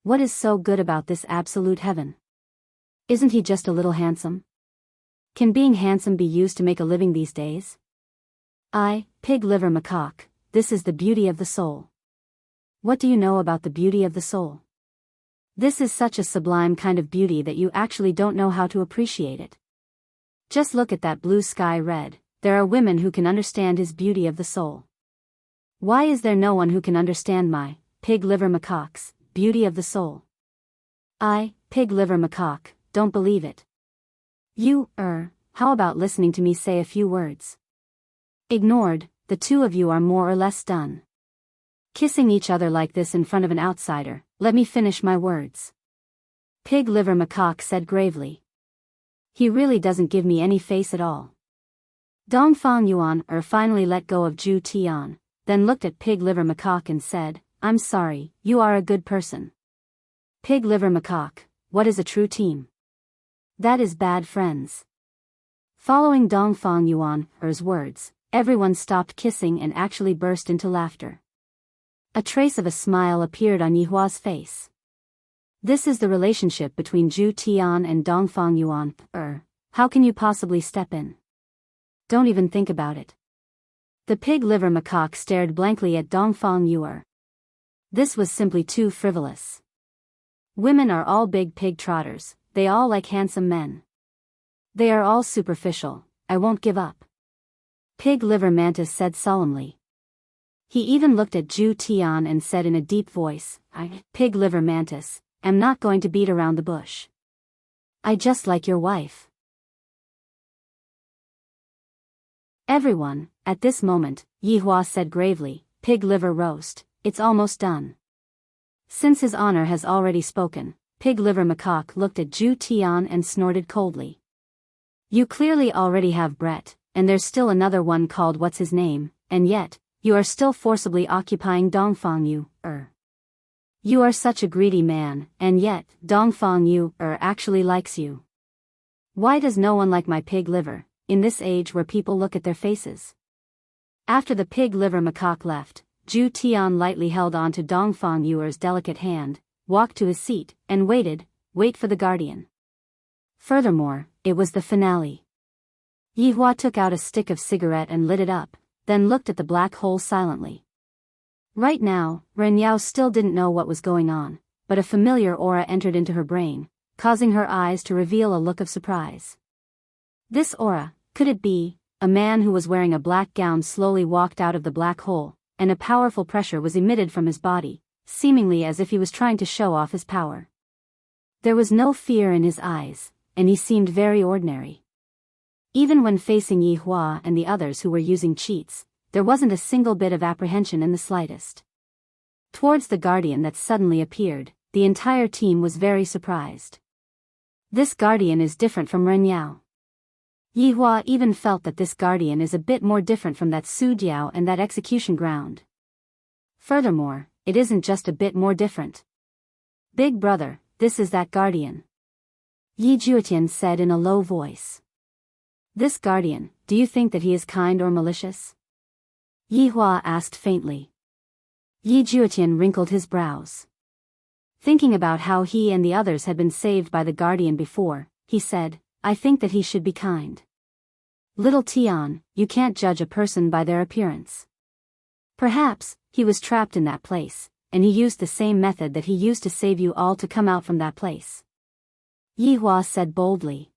A: What is so good about this absolute heaven? Isn't he just a little handsome? Can being handsome be used to make a living these days? Pig liver macaque, this is the beauty of the soul. What do you know about the beauty of the soul? This is such a sublime kind of beauty that you actually don't know how to appreciate it. Just look at that blue sky red. There are women who can understand his beauty of the soul. Why is there no one who can understand my, pig liver macaque's, beauty of the soul? Pig liver macaque, don't believe it. You, how about listening to me say a few words? Ignored, the two of you are more or less done. Kissing each other like this in front of an outsider, let me finish my words. Pig liver macaque said gravely. He really doesn't give me any face at all. Dongfang Yuan finally let go of Zhu Tian, then looked at Pig liver macaque and said, I'm sorry, you are a good person. Pig liver macaque, what is a true team? That is bad friends. Following Dongfang Yuan's words, everyone stopped kissing and actually burst into laughter. A trace of a smile appeared on Yihua's face. This is the relationship between Zhu Tian and Dongfang Yuan. How can you possibly step in? Don't even think about it. The pig liver macaque stared blankly at Dongfang Yuan. This was simply too frivolous. Women are all big pig trotters, they all like handsome men. They are all superficial, I won't give up. Pig liver mantis said solemnly. He even looked at Zhu Tian and said in a deep voice, Pig liver mantis, am not going to beat around the bush. I just like your wife. Everyone, at this moment, Yihua said gravely, pig liver roast, it's almost done. Since his honor has already spoken, pig liver macaque looked at Zhu Tian and snorted coldly. You clearly already have Brett, and there's still another one called what's his name, and yet, you are still forcibly occupying Dongfang Yu. You are such a greedy man, and yet, Dongfang Yu actually likes you. Why does no one like my pig liver, in this age where people look at their faces? After the pig liver macaque left, Zhu Tian lightly held on to Dongfang Yu's delicate hand, walked to his seat, and wait for the guardian. Furthermore, it was the finale. Yihua took out a stick of cigarette and lit it up, then looked at the black hole silently. Right now, Ren Yao still didn't know what was going on, but a familiar aura entered into her brain, causing her eyes to reveal a look of surprise. This aura, could it be? A man who was wearing a black gown slowly walked out of the black hole, and a powerful pressure was emitted from his body, seemingly as if he was trying to show off his power. There was no fear in his eyes, and he seemed very ordinary. Even when facing Yihua and the others who were using cheats, there wasn't a single bit of apprehension in the slightest. Towards the guardian that suddenly appeared, the entire team was very surprised. This guardian is different from Ren Yao. Yihua even felt that this guardian is a bit more different from that Su Jiao and that execution ground. Furthermore, it isn't just a bit more different. Big brother, this is that guardian. Yi Juetian said in a low voice. This guardian, do you think that he is kind or malicious? Yihua asked faintly. Yi Juetian wrinkled his brows. Thinking about how he and the others had been saved by the guardian before, he said, I think that he should be kind. Little Tian, you can't judge a person by their appearance. Perhaps, he was trapped in that place, and he used the same method that he used to save you all to come out from that place. Yihua said boldly.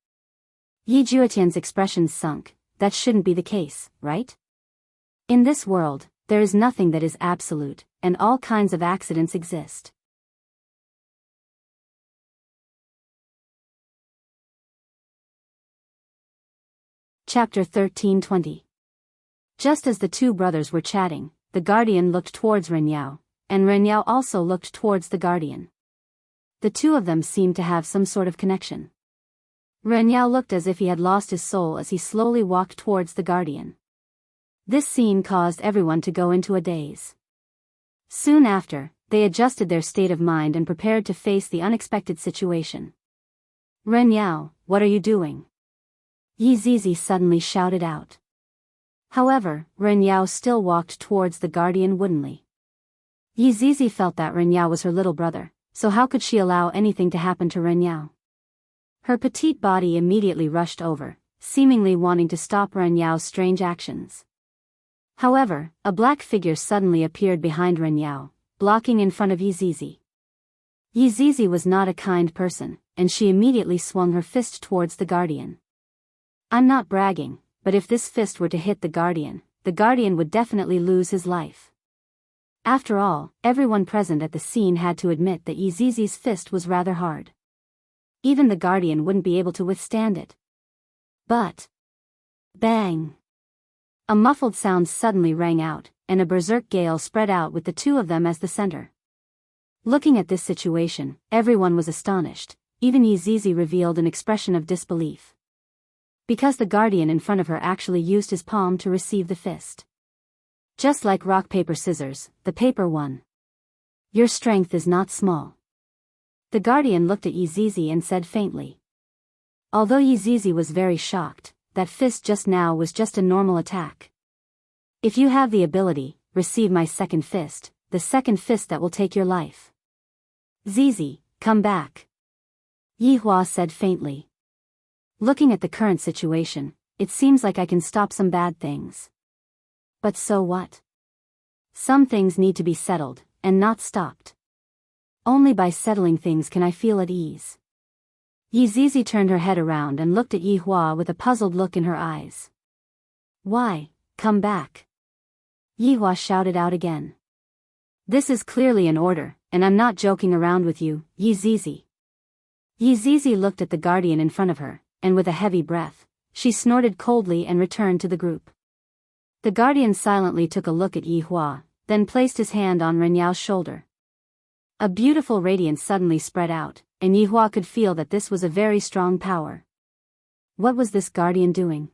A: Yi Juetian's expression sunk. That shouldn't be the case, right? In this world, there is nothing that is absolute, and all kinds of accidents exist. Chapter 13:20. Just as the two brothers were chatting, the guardian looked towards Ren Yao, and Ren Yao also looked towards the guardian. The two of them seemed to have some sort of connection. Ren Yao looked as if he had lost his soul as he slowly walked towards the guardian. This scene caused everyone to go into a daze. Soon after, they adjusted their state of mind and prepared to face the unexpected situation. Ren Yao, what are you doing? Yi Zizi suddenly shouted out. However, Ren Yao still walked towards the guardian woodenly. Yi Zizi felt that Ren Yao was her little brother, so how could she allow anything to happen to Ren Yao? Her petite body immediately rushed over, seemingly wanting to stop Ren Yao's strange actions. However, a black figure suddenly appeared behind Ren Yao, blocking in front of Yizizi. Yizizi was not a kind person, and she immediately swung her fist towards the guardian. I'm not bragging, but if this fist were to hit the guardian would definitely lose his life. After all, everyone present at the scene had to admit that Yizizi's fist was rather hard. Even the guardian wouldn't be able to withstand it. But... bang! A muffled sound suddenly rang out, and a berserk gale spread out with the two of them as the center. Looking at this situation, everyone was astonished. Even Yizizi revealed an expression of disbelief. Because the guardian in front of her actually used his palm to receive the fist. Just like rock paper scissors, the paper won. Your strength is not small. The guardian looked at Yizizi and said faintly. Although Yizizi was very shocked, that fist just now was just a normal attack. If you have the ability, receive my second fist, the second fist that will take your life. Zizi, come back. Yihua said faintly. Looking at the current situation, it seems like I can stop some bad things. But so what? Some things need to be settled, and not stopped. Only by settling things can I feel at ease. Yizizi turned her head around and looked at Yihua with a puzzled look in her eyes. Why, come back? Yihua shouted out again. This is clearly an order, and I'm not joking around with you, Yizizi. Yizizi looked at the guardian in front of her, and with a heavy breath, she snorted coldly and returned to the group. The guardian silently took a look at Yihua, then placed his hand on Ren Yao's shoulder. A beautiful radiance suddenly spread out, and Yihua could feel that this was a very strong power. What was this guardian doing?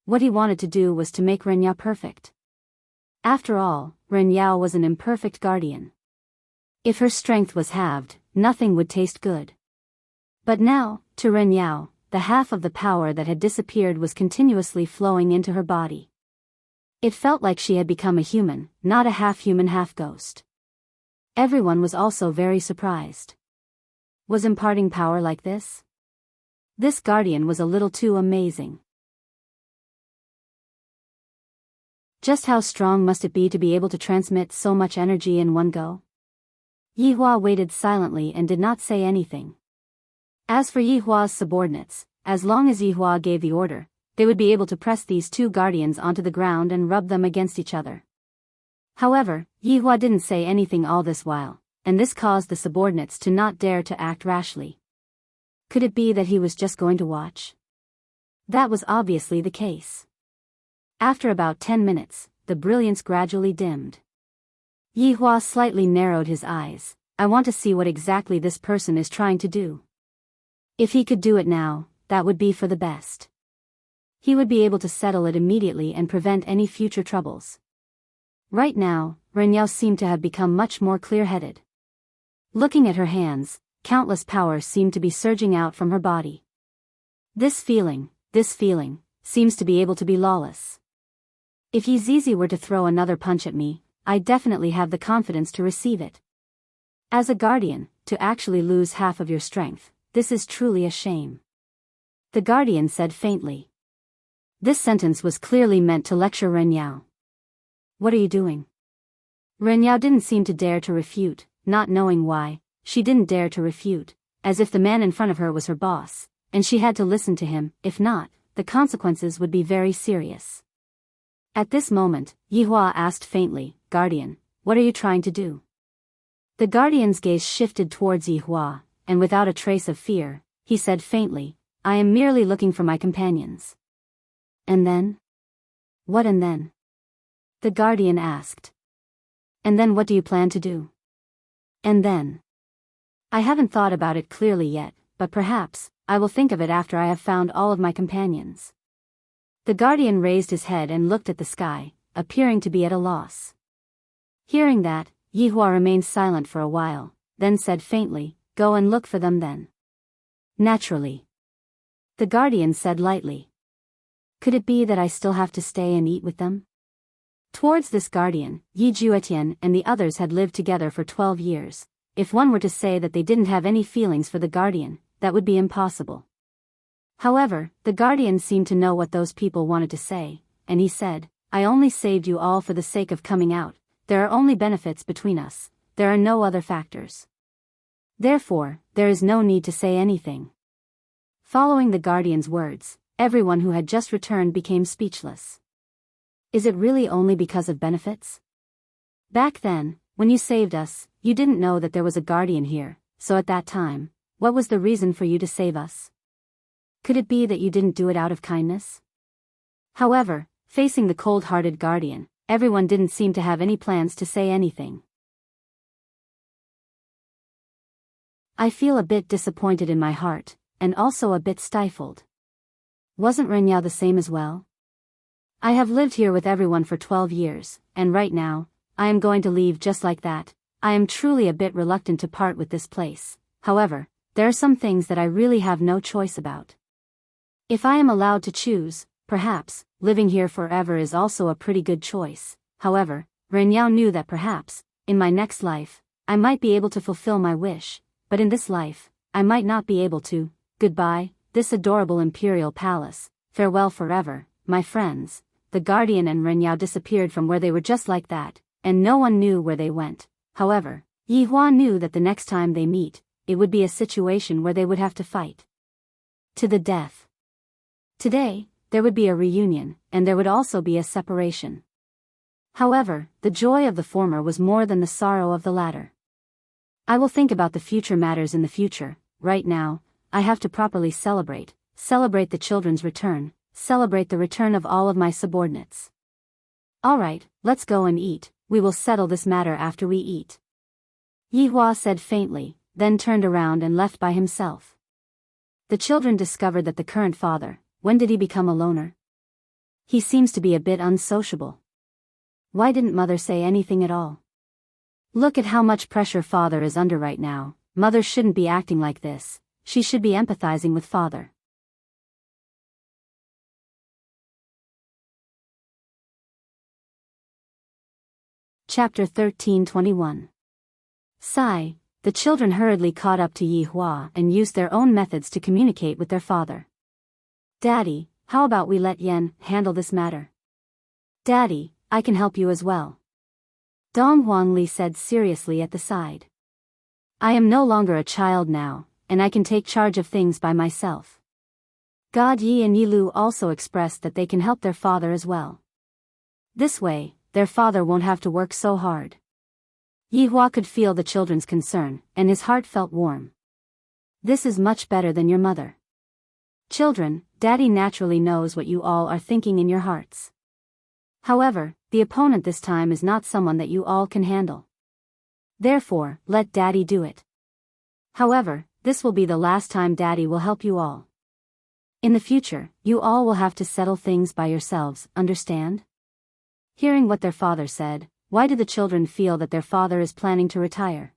A: What he wanted to do was to make Ren Yao perfect. After all, Ren Yao was an imperfect guardian. If her strength was halved, nothing would taste good. But now, to Ren Yao, the half of the power that had disappeared was continuously flowing into her body. It felt like she had become a human, not a half-human half-ghost. Everyone was also very surprised. Was imparting power like this? This guardian was a little too amazing. Just how strong must it be to be able to transmit so much energy in one go? Yihua waited silently and did not say anything. As for Yihua's subordinates, as long as Yihua gave the order, they would be able to press these two guardians onto the ground and rub them against each other. However, Yihua didn't say anything all this while, and this caused the subordinates to not dare to act rashly. Could it be that he was just going to watch? That was obviously the case. After about 10 minutes, the brilliance gradually dimmed. Yihua slightly narrowed his eyes. I want to see what exactly this person is trying to do. If he could do it now, that would be for the best. He would be able to settle it immediately and prevent any future troubles. Right now, Ren Yao seemed to have become much more clear-headed. Looking at her hands, countless powers seemed to be surging out from her body. This feeling, seems to be able to be lawless. If Yizizi were to throw another punch at me, I definitely have the confidence to receive it. As a guardian, to actually lose half of your strength, this is truly a shame. The guardian said faintly. This sentence was clearly meant to lecture Ren Yao. What are you doing? Ren Yao didn't seem to dare to refute, not knowing why, she didn't dare to refute, as if the man in front of her was her boss, and she had to listen to him, if not, the consequences would be very serious. At this moment, Yihua asked faintly, Guardian, what are you trying to do? The guardian's gaze shifted towards Yihua, and without a trace of fear, he said faintly, I am merely looking for my companions. And then? What and then? The guardian asked. And then what do you plan to do? And then? I haven't thought about it clearly yet, but perhaps, I will think of it after I have found all of my companions. The guardian raised his head and looked at the sky, appearing to be at a loss. Hearing that, Yihua remained silent for a while, then said faintly, Go and look for them then. Naturally. The guardian said lightly. Could it be that I still have to stay and eat with them? Towards this guardian, Yi Juetian and the others had lived together for 12 years. If one were to say that they didn't have any feelings for the guardian, that would be impossible. However, the guardian seemed to know what those people wanted to say, and he said, I only saved you all for the sake of coming out. There are only benefits between us. There are no other factors. Therefore, there is no need to say anything. Following the guardian's words, everyone who had just returned became speechless. Is it really only because of benefits? Back then, when you saved us, you didn't know that there was a guardian here, so at that time, what was the reason for you to save us? Could it be that you didn't do it out of kindness? However, facing the cold-hearted guardian, everyone didn't seem to have any plans to say anything. I feel a bit disappointed in my heart, and also a bit stifled. Wasn't Renyao the same as well? I have lived here with everyone for 12 years, and right now, I am going to leave just like that. I am truly a bit reluctant to part with this place. However, there are some things that I really have no choice about. If I am allowed to choose, perhaps, living here forever is also a pretty good choice. However, Renyao knew that perhaps, in my next life, I might be able to fulfill my wish, but in this life, I might not be able to. Goodbye, this adorable imperial palace, farewell forever, my friends. The guardian and Renyao disappeared from where they were just like that, and no one knew where they went. However, Yihua knew that the next time they meet, it would be a situation where they would have to fight to the death. Today, there would be a reunion, and there would also be a separation. However, the joy of the former was more than the sorrow of the latter. I will think about the future matters in the future. Right now, I have to properly celebrate the children's return, celebrate the return of all of my subordinates. Alright, let's go and eat. We will settle this matter after we eat. Yihua said faintly, then turned around and left by himself. The children discovered that the current father, when did he become a loner? He seems to be a bit unsociable. Why didn't mother say anything at all? Look at how much pressure father is under right now. Mother shouldn't be acting like this. She should be empathizing with father. Chapter 13:21. Sigh. The children hurriedly caught up to Yihua and used their own methods to communicate with their father. Daddy, how about we let Yan handle this matter? Daddy, I can help you as well. Dong Huangli said seriously at the side. I am no longer a child now, and I can take charge of things by myself. God Yi and Yilu also expressed that they can help their father as well. This way, their father won't have to work so hard. Yihua could feel the children's concern, and his heart felt warm. This is much better than your mother. Children, Daddy naturally knows what you all are thinking in your hearts. However, the opponent this time is not someone that you all can handle. Therefore, let Daddy do it. However, this will be the last time Daddy will help you all. In the future, you all will have to settle things by yourselves, understand? Hearing what their father said, why do the children feel that their father is planning to retire?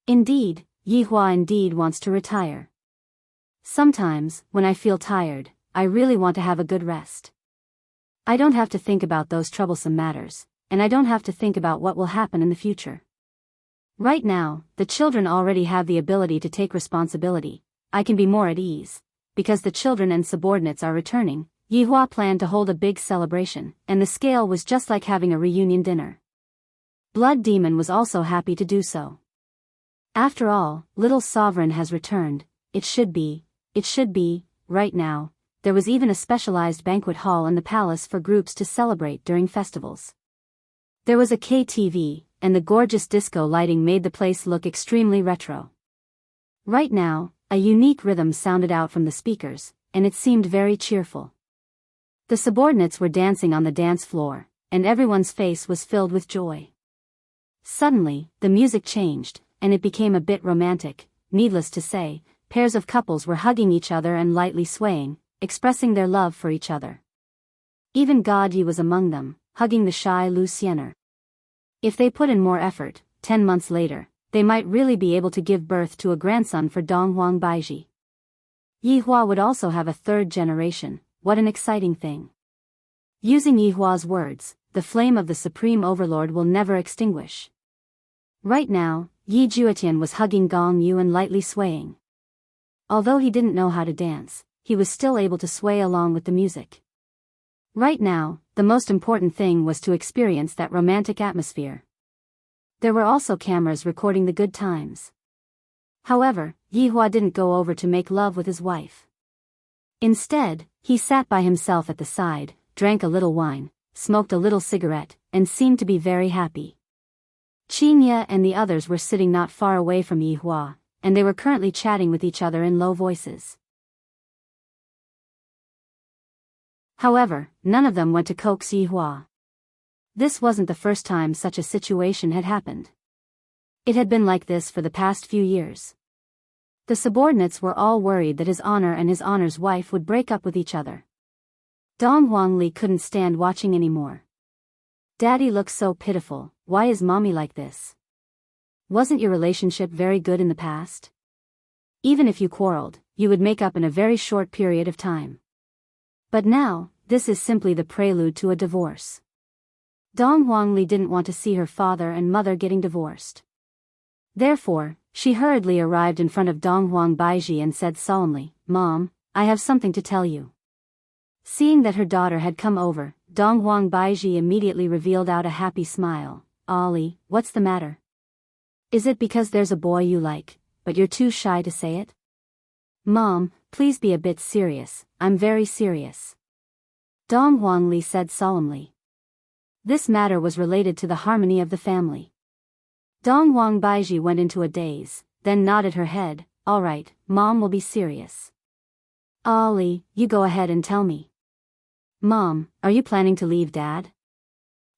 A: Indeed, Yihua indeed wants to retire. Sometimes, when I feel tired, I really want to have a good rest. I don't have to think about those troublesome matters, and I don't have to think about what will happen in the future. Right now, the children already have the ability to take responsibility. I can be more at ease. Because the children and subordinates are returning, Yihua planned to hold a big celebration, and the scale was just like having a reunion dinner. Blood Demon was also happy to do so. After all, little sovereign has returned. It should be, right now. There was even a specialized banquet hall in the palace for groups to celebrate during festivals. There was a KTV, and the gorgeous disco lighting made the place look extremely retro. Right now, a unique rhythm sounded out from the speakers, and it seemed very cheerful. The subordinates were dancing on the dance floor, and everyone's face was filled with joy. Suddenly, the music changed, and it became a bit romantic. Needless to say, pairs of couples were hugging each other and lightly swaying, expressing their love for each other. Even God Yi was among them, hugging the shy Lu Xiener. If they put in more effort, 10 months later, they might really be able to give birth to a grandson for Dong Huang Baiji. Yihua would also have a third generation. What an exciting thing. Using Yihua's words, the flame of the Supreme Overlord will never extinguish. Right now, Yi Juetian was hugging Gong Yu and lightly swaying. Although he didn't know how to dance, he was still able to sway along with the music. Right now, the most important thing was to experience that romantic atmosphere. There were also cameras recording the good times. However, Yihua didn't go over to make love with his wife. Instead, he sat by himself at the side, drank a little wine, smoked a little cigarette, and seemed to be very happy. Qinya and the others were sitting not far away from Yihua, and they were currently chatting with each other in low voices. However, none of them went to coax Yihua. This wasn't the first time such a situation had happened. It had been like this for the past few years. The subordinates were all worried that his honor and his honor's wife would break up with each other. Dong Huangli couldn't stand watching anymore. Daddy looks so pitiful, why is mommy like this? Wasn't your relationship very good in the past? Even if you quarreled, you would make up in a very short period of time. But now, this is simply the prelude to a divorce. Dong Huangli didn't want to see her father and mother getting divorced. Therefore, she hurriedly arrived in front of Dong Huang Baiji and said solemnly, "Mom, I have something to tell you." Seeing that her daughter had come over, Dong Huang Baiji immediately revealed out a happy smile. "Ali, what's the matter? Is it because there's a boy you like, but you're too shy to say it?" "Mom, please be a bit serious, I'm very serious," Dong Huangli said solemnly. This matter was related to the harmony of the family. Dong Huang Baiji went into a daze, then nodded her head. "All right, Mom will be serious." "Ali, you go ahead and tell me." "Mom, are you planning to leave Dad?"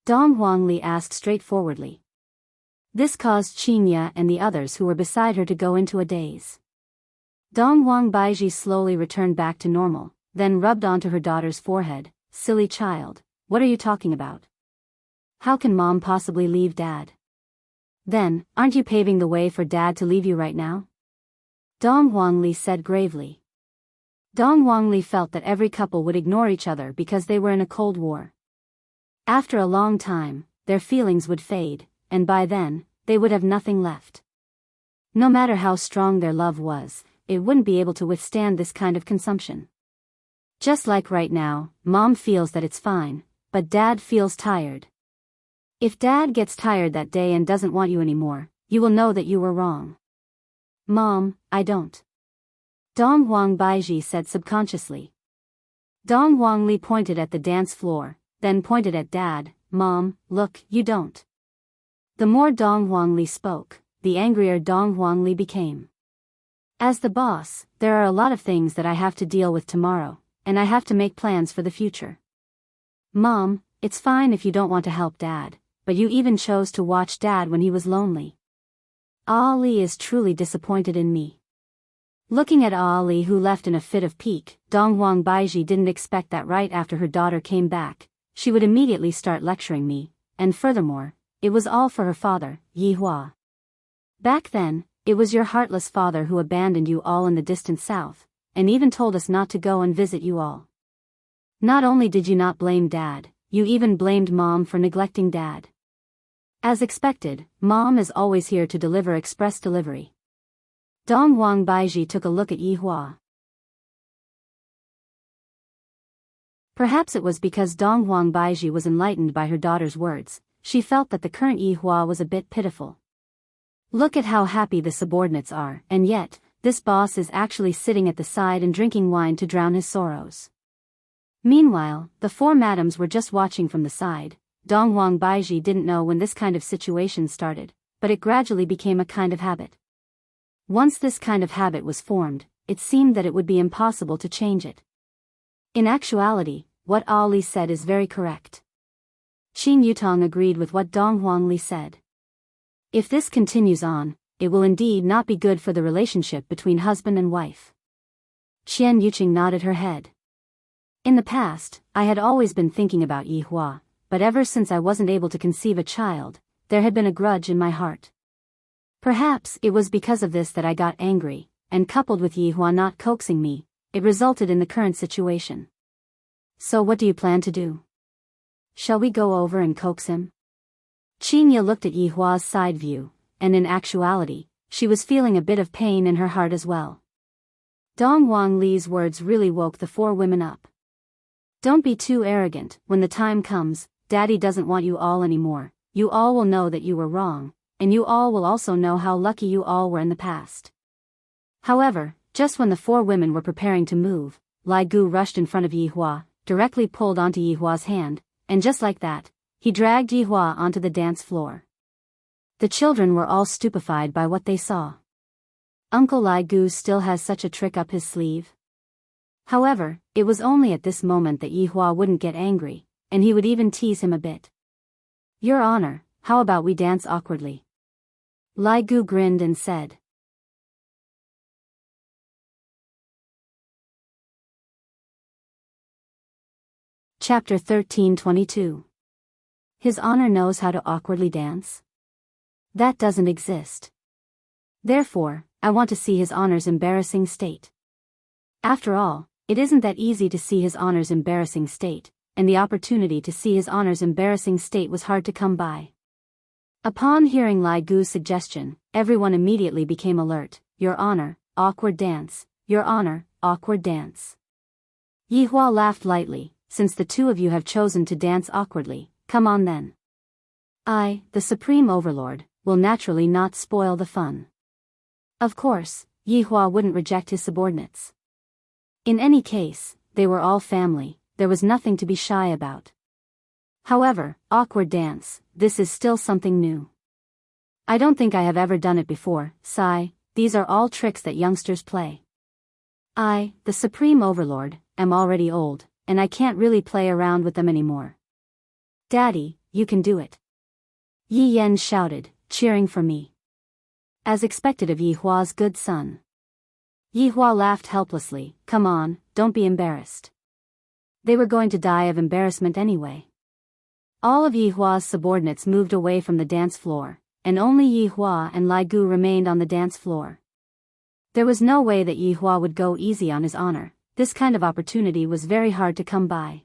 A: Dong Huangli asked straightforwardly. This caused Qinya and the others who were beside her to go into a daze. Dong Huang Baiji slowly returned back to normal, then rubbed onto her daughter's forehead. "Silly child, what are you talking about? How can Mom possibly leave Dad? Then, aren't you paving the way for Dad to leave you right now?" Dong Huangli said gravely. Dong Huangli felt that every couple would ignore each other because they were in a cold war. After a long time, their feelings would fade, and by then, they would have nothing left. No matter how strong their love was, it wouldn't be able to withstand this kind of consumption. Just like right now, Mom feels that it's fine, but Dad feels tired. If Dad gets tired that day and doesn't want you anymore, you will know that you were wrong. "Mom, I don't," Dong Huang Baiji said subconsciously. Dong Huangli pointed at the dance floor, then pointed at Dad. "Mom, look, you don't." The more Dong Huangli spoke, the angrier Dong Huangli became. "As the boss, there are a lot of things that I have to deal with tomorrow, and I have to make plans for the future. Mom, it's fine if you don't want to help Dad, but you even chose to watch Dad when he was lonely. Ali is truly disappointed in me." Looking at Ali, who left in a fit of pique, Dong Huang Baiji didn't expect that right after her daughter came back, she would immediately start lecturing me, and furthermore, it was all for her father, Yihua. "Back then, it was your heartless father who abandoned you all in the distant south, and even told us not to go and visit you all. Not only did you not blame Dad, you even blamed Mom for neglecting Dad. As expected, Mom is always here to deliver express delivery." Dong Huang Baiji took a look at Yihua. Perhaps it was because Dong Huang Baiji was enlightened by her daughter's words, she felt that the current Yihua was a bit pitiful. Look at how happy the subordinates are, and yet, this boss is actually sitting at the side and drinking wine to drown his sorrows. Meanwhile, the four madams were just watching from the side. Dong Huang Baiji didn't know when this kind of situation started, but it gradually became a kind of habit. Once this kind of habit was formed, it seemed that it would be impossible to change it. In actuality, what Ali said is very correct. Qin Yutong agreed with what Dong Huangli said. If this continues on, it will indeed not be good for the relationship between husband and wife. Qian Yuqing nodded her head. In the past, I had always been thinking about Yihua, but ever since I wasn't able to conceive a child, there had been a grudge in my heart. Perhaps it was because of this that I got angry, and coupled with Yihua not coaxing me, it resulted in the current situation. So what do you plan to do? Shall we go over and coax him? Qinya looked at Yihua's side view, and in actuality, she was feeling a bit of pain in her heart as well. Dong Wang Li's words really woke the four women up. Don't be too arrogant. When the time comes, Daddy doesn't want you all anymore. You all will know that you were wrong, and you all will also know how lucky you all were in the past. However, just when the four women were preparing to move, Lai Gu rushed in front of Yi Hua, directly pulled onto Yi Hua's hand, and just like that, he dragged Yi Hua onto the dance floor. The children were all stupefied by what they saw. Uncle Lai Gu still has such a trick up his sleeve. However, it was only at this moment that Yi Hua wouldn't get angry, and he would even tease him a bit. Your Honor, how about we dance awkwardly? Lai Gu grinned and said. Chapter 13:22. His Honor knows how to awkwardly dance? That doesn't exist. Therefore, I want to see His Honor's embarrassing state. After all, it isn't that easy to see His Honor's embarrassing state, and the opportunity to see His Honor's embarrassing state was hard to come by. Upon hearing Lai Gu's suggestion, everyone immediately became alert. Your Honor, awkward dance. Your Honor, awkward dance. Yi Hua laughed lightly. Since the two of you have chosen to dance awkwardly, come on then. I, the Supreme Overlord, will naturally not spoil the fun. Of course, Yi Hua wouldn't reject his subordinates. In any case, they were all family, there was nothing to be shy about. However, awkward dance, this is still something new. I don't think I have ever done it before, sigh, these are all tricks that youngsters play. I, the Supreme Overlord, am already old, and I can't really play around with them anymore. Daddy, you can do it. Yi Yan shouted, cheering for me. As expected of Yi Hua's good son. Yi Hua laughed helplessly, come on, don't be embarrassed. They were going to die of embarrassment anyway. All of Yi Hua's subordinates moved away from the dance floor, and only Yi Hua and Lai Gu remained on the dance floor. There was no way that Yi Hua would go easy on His Honor. This kind of opportunity was very hard to come by.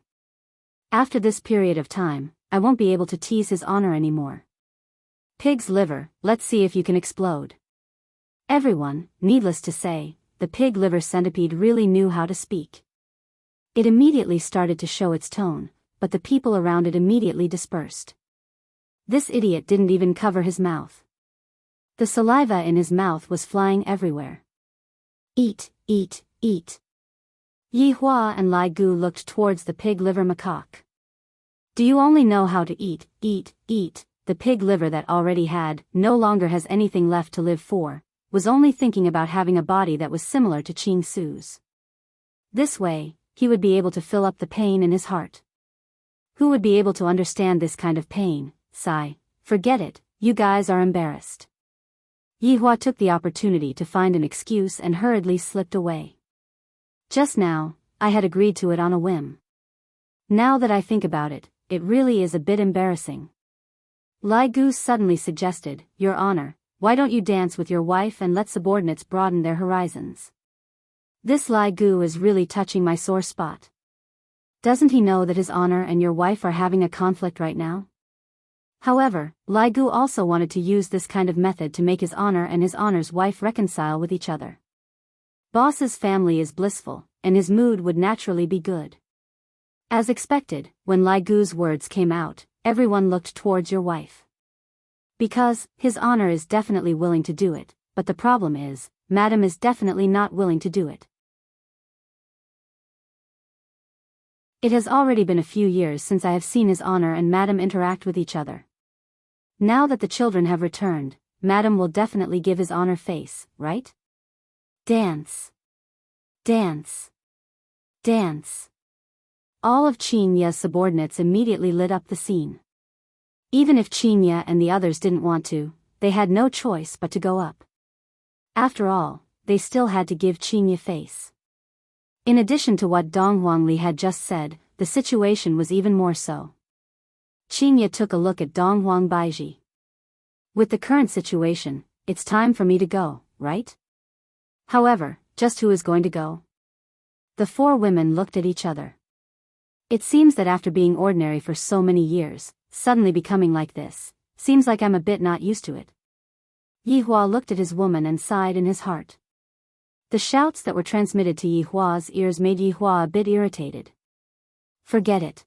A: After this period of time, I won't be able to tease His Honor anymore. Pig's liver, let's see if you can explode. Everyone, needless to say, the pig liver centipede really knew how to speak. It immediately started to show its tone, but the people around it immediately dispersed. This idiot didn't even cover his mouth. The saliva in his mouth was flying everywhere. Eat, eat, eat. Yi Hua and Lai Gu looked towards the pig liver macaque. Do you only know how to eat, eat, eat? The pig liver that already had, no longer has anything left to live for, was only thinking about having a body that was similar to Ching Su's. This way, he would be able to fill up the pain in his heart. Who would be able to understand this kind of pain? Sigh, forget it, you guys are embarrassed. Yi Hua took the opportunity to find an excuse and hurriedly slipped away. Just now, I had agreed to it on a whim. Now that I think about it, it really is a bit embarrassing. Lai Gu suddenly suggested, Your Honor, why don't you dance with your wife and let subordinates broaden their horizons? This Lai Gu is really touching my sore spot. Doesn't he know that His Honor and your wife are having a conflict right now? However, Lai Gu also wanted to use this kind of method to make His Honor and His Honor's wife reconcile with each other. Boss's family is blissful, and his mood would naturally be good. As expected, when Lai Gu's words came out, everyone looked towards your wife. Because, His Honor is definitely willing to do it, but the problem is, Madam is definitely not willing to do it. It has already been a few years since I have seen His Honor and Madam interact with each other. Now that the children have returned, Madam will definitely give His Honor face, right? Dance. Dance. Dance. All of Qinya subordinates immediately lit up the scene. Even if Qinya and the others didn't want to, they had no choice but to go up. After all, they still had to give Qinya face. In addition to what Dong Huangli had just said, the situation was even more so. Qinya took a look at Dong Huang Baiji. With the current situation, it's time for me to go, right? However, just who is going to go? The four women looked at each other. It seems that after being ordinary for so many years, suddenly becoming like this, seems like I'm a bit not used to it. Yi Hua looked at his woman and sighed in his heart. The shouts that were transmitted to Yihua's ears made Yihua a bit irritated. Forget it,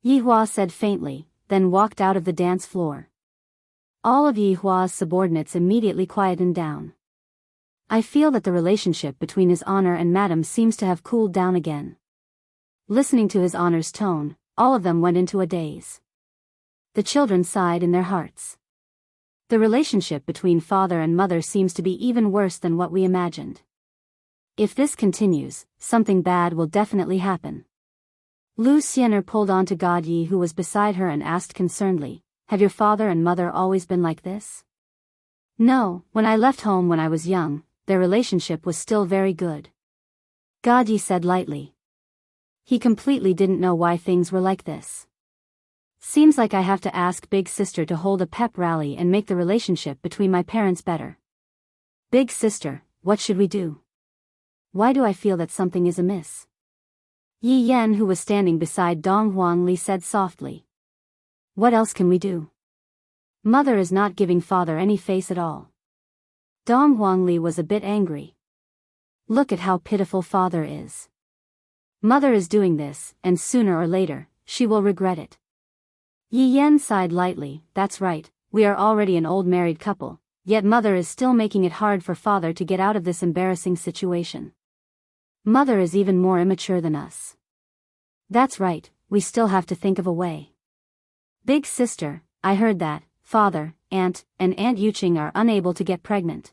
A: Yihua said faintly, then walked out of the dance floor. All of Yihua's subordinates immediately quietened down. I feel that the relationship between His Honor and Madam seems to have cooled down again. Listening to His Honor's tone, all of them went into a daze. The children sighed in their hearts. The relationship between father and mother seems to be even worse than what we imagined. If this continues, something bad will definitely happen. Lu Xiener pulled on to God Yi, who was beside her, and asked concernedly, "Have your father and mother always been like this?" "No, when I left home when I was young, their relationship was still very good," God Yi said lightly. He completely didn't know why things were like this. "Seems like I have to ask Big Sister to hold a pep rally and make the relationship between my parents better. Big Sister, what should we do? Why do I feel that something is amiss?" Yi Yan, who was standing beside Dong Huangli, said softly. "What else can we do? Mother is not giving father any face at all." Dong Huangli was a bit angry. "Look at how pitiful father is. Mother is doing this, and sooner or later, she will regret it." Yi Yan sighed lightly. "That's right, we are already an old married couple, yet mother is still making it hard for father to get out of this embarrassing situation. Mother is even more immature than us." "That's right, we still have to think of a way. Big Sister, I heard that father, aunt, and Aunt Yuqing are unable to get pregnant.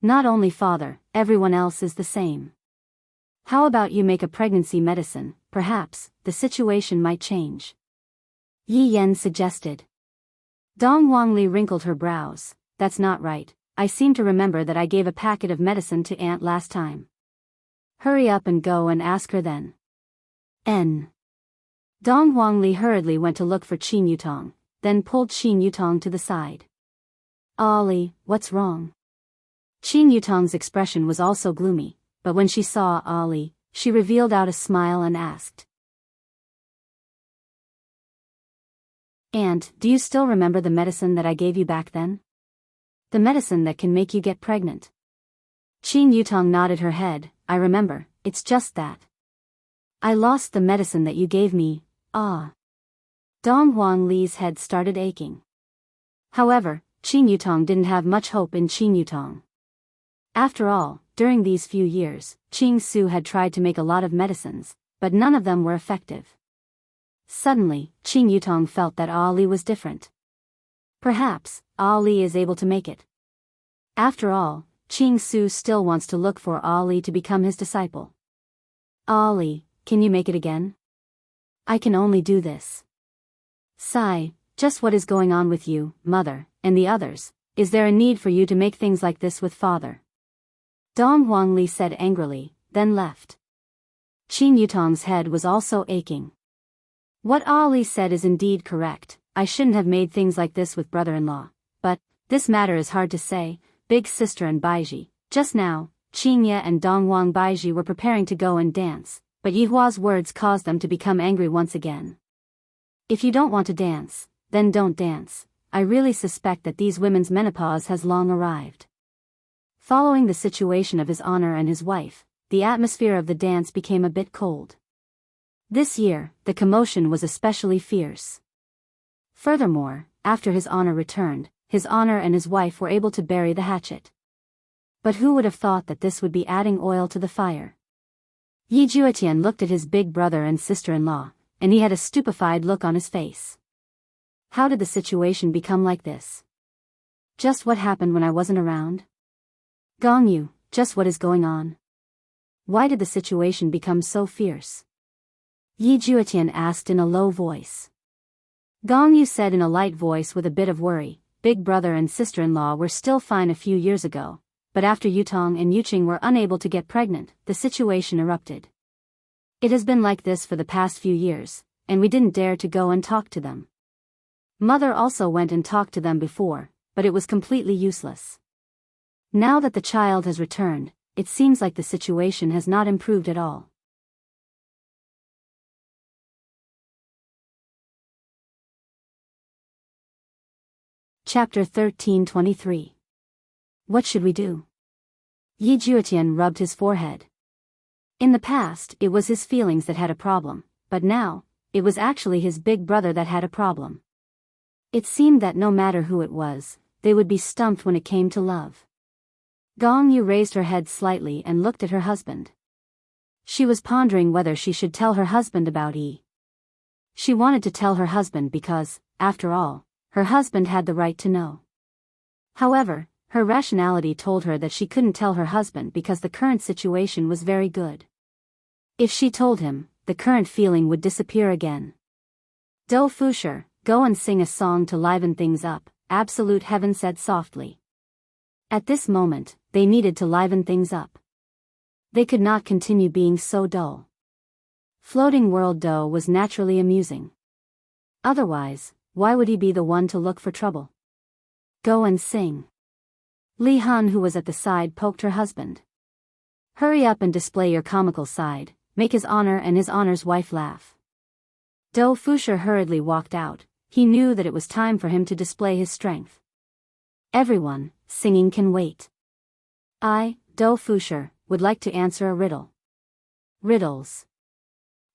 A: Not only father, everyone else is the same. How about you make a pregnancy medicine? Perhaps the situation might change," Yi Yan suggested. Dong Huangli wrinkled her brows. "That's not right, I seem to remember that I gave a packet of medicine to Aunt last time. Hurry up and go and ask her then." Dong Huangli hurriedly went to look for Qin Yutong, then pulled Qin Yutong to the side. "Ali, what's wrong?" Qin Yutong's expression was also gloomy, but when she saw Ali, she revealed out a smile and asked, "Aunt, do you still remember the medicine that I gave you back then? The medicine that can make you get pregnant?" Qin Yutong nodded her head. "I remember, it's just that I lost the medicine that you gave me." "Ah." Dong Huangli's head started aching. However, Qin Yutong didn't have much hope in Qin Yutong. After all, during these few years, Qing Su had tried to make a lot of medicines, but none of them were effective. Suddenly, Qin Yutong felt that Ali was different. Perhaps, Ali is able to make it. After all, Qing Su still wants to look for Ali to become his disciple. "Ali, can you make it again? I can only do this." "Sai, just what is going on with you, mother, and the others? Is there a need for you to make things like this with father?" Dong Huangli said angrily, then left. Qin Yutong's head was also aching. What Ali said is indeed correct. I shouldn't have made things like this with brother-in-law, but this matter is hard to say. Big Sister and Baiji, just now, Qingye and Dongwang Baiji were preparing to go and dance, but Yihua's words caused them to become angry once again. "If you don't want to dance, then don't dance. I really suspect that these women's menopause has long arrived." Following the situation of His Honor and his wife, the atmosphere of the dance became a bit cold. This year, the commotion was especially fierce. Furthermore, after His Honor returned, His Honor and his wife were able to bury the hatchet. But who would have thought that this would be adding oil to the fire? Yi Juetian looked at his big brother and sister-in-law, and he had a stupefied look on his face. How did the situation become like this? Just what happened when I wasn't around? Gongyu, just what is going on? Why did the situation become so fierce? Yi Juetian asked in a low voice. Gongyu said in a light voice with a bit of worry, "Big brother and sister-in-law were still fine a few years ago, but after Yutong and Yuqing were unable to get pregnant, the situation erupted. It has been like this for the past few years, and we didn't dare to go and talk to them. Mother also went and talked to them before, but it was completely useless. Now that the child has returned, it seems like the situation has not improved at all." Chapter 1323. What should we do? Yi Juetian rubbed his forehead. In the past, it was his feelings that had a problem, but now, it was actually his big brother that had a problem. It seemed that no matter who it was, they would be stumped when it came to love. Gong Yu raised her head slightly and looked at her husband. She was pondering whether she should tell her husband about Yi. She wanted to tell her husband because, after all, her husband had the right to know. However, her rationality told her that she couldn't tell her husband because the current situation was very good. If she told him, the current feeling would disappear again. "Do Fusher, go and sing a song to liven things up," Absolute Heaven said softly. At this moment, they needed to liven things up. They could not continue being so dull. Floating World Do was naturally amusing. Otherwise, why would he be the one to look for trouble? Go and sing. Li Han, who was at the side, poked her husband. Hurry up and display your comical side, make his honor and his honor's wife laugh. Do Fusher hurriedly walked out. He knew that it was time for him to display his strength. Everyone, singing can wait. I, Do Fusher, would like to answer a riddle. Riddles.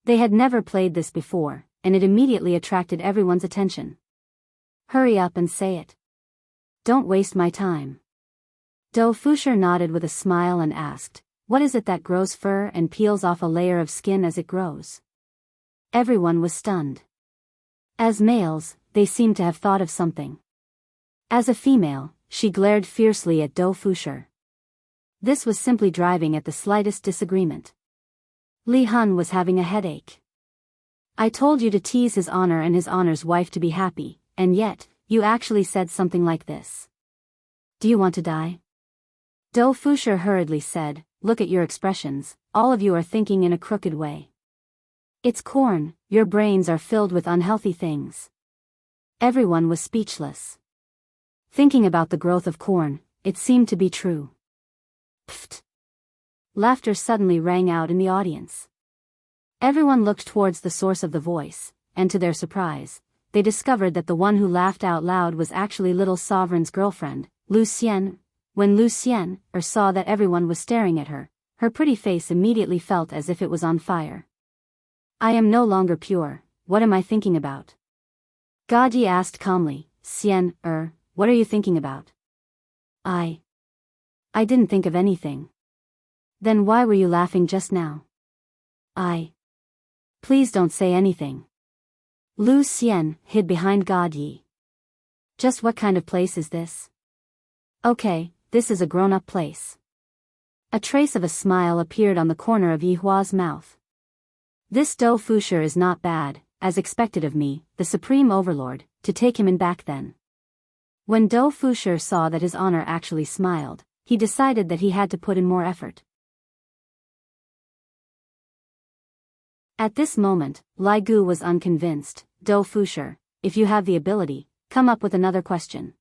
A: They had never played this before, and it immediately attracted everyone's attention. Hurry up and say it. Don't waste my time. Do Fusher nodded with a smile and asked, "What is it that grows fur and peels off a layer of skin as it grows?" Everyone was stunned. As males, they seemed to have thought of something. As a female, she glared fiercely at Do Fusher. This was simply driving at the slightest disagreement. Li Han was having a headache. "I told you to tease his honor and his honor's wife to be happy, and yet, you actually said something like this. Do you want to die?" Do Fusher hurriedly said, "Look at your expressions, all of you are thinking in a crooked way. It's corn, your brains are filled with unhealthy things." Everyone was speechless. Thinking about the growth of corn, it seemed to be true. Pfft! Laughter suddenly rang out in the audience. Everyone looked towards the source of the voice, and to their surprise, they discovered that the one who laughed out loud was actually Little Sovereign's girlfriend, Lu Xian. When Lu Xian saw that everyone was staring at her, her pretty face immediately felt as if it was on fire. "I am no longer pure, what am I thinking about?" Gaji asked calmly. "Xian, what are you thinking about?" I didn't think of anything." "Then why were you laughing just now?" Please don't say anything." Lu Xian hid behind Gaji. "Just what kind of place is this?" "Okay, this is a grown-up place." A trace of a smile appeared on the corner of Yi Hua's mouth. "This Do Fusher is not bad, as expected of me, the Supreme Overlord, to take him in back then." When Do Fusher saw that his honor actually smiled, he decided that he had to put in more effort. At this moment, Lai Gu was unconvinced. "Do Fusher, if you have the ability, come up with another question.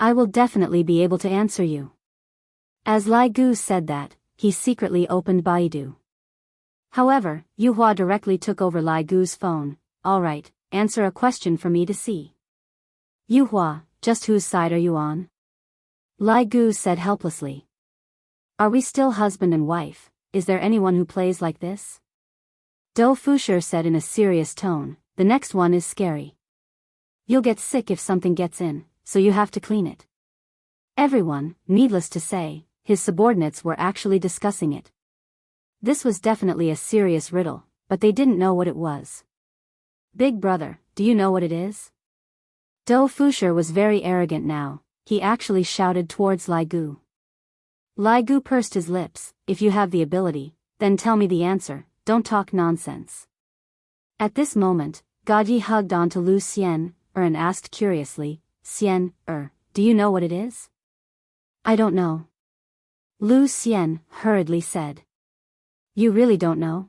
A: I will definitely be able to answer you." As Lai Gu said that, he secretly opened Baidu. However, Yu Hua directly took over Lai Gu's phone. "All right, answer a question for me to see." "Yu Hua, just whose side are you on?" Lai Gu said helplessly. "Are we still husband and wife? Is there anyone who plays like this?" Do Fusher said in a serious tone, "The next one is scary. You'll get sick if something gets in, so you have to clean it." Everyone, needless to say, his subordinates were actually discussing it. This was definitely a serious riddle, but they didn't know what it was. "Big brother, do you know what it is?" Do Fusher was very arrogant now, he actually shouted towards Lai Gu. Lai Gu pursed his lips. "If you have the ability, then tell me the answer, don't talk nonsense." At this moment, Gaji hugged onto Lu Xian, and asked curiously, "Xian, do you know what it is?" "I don't know." Lu Xian hurriedly said. "You really don't know?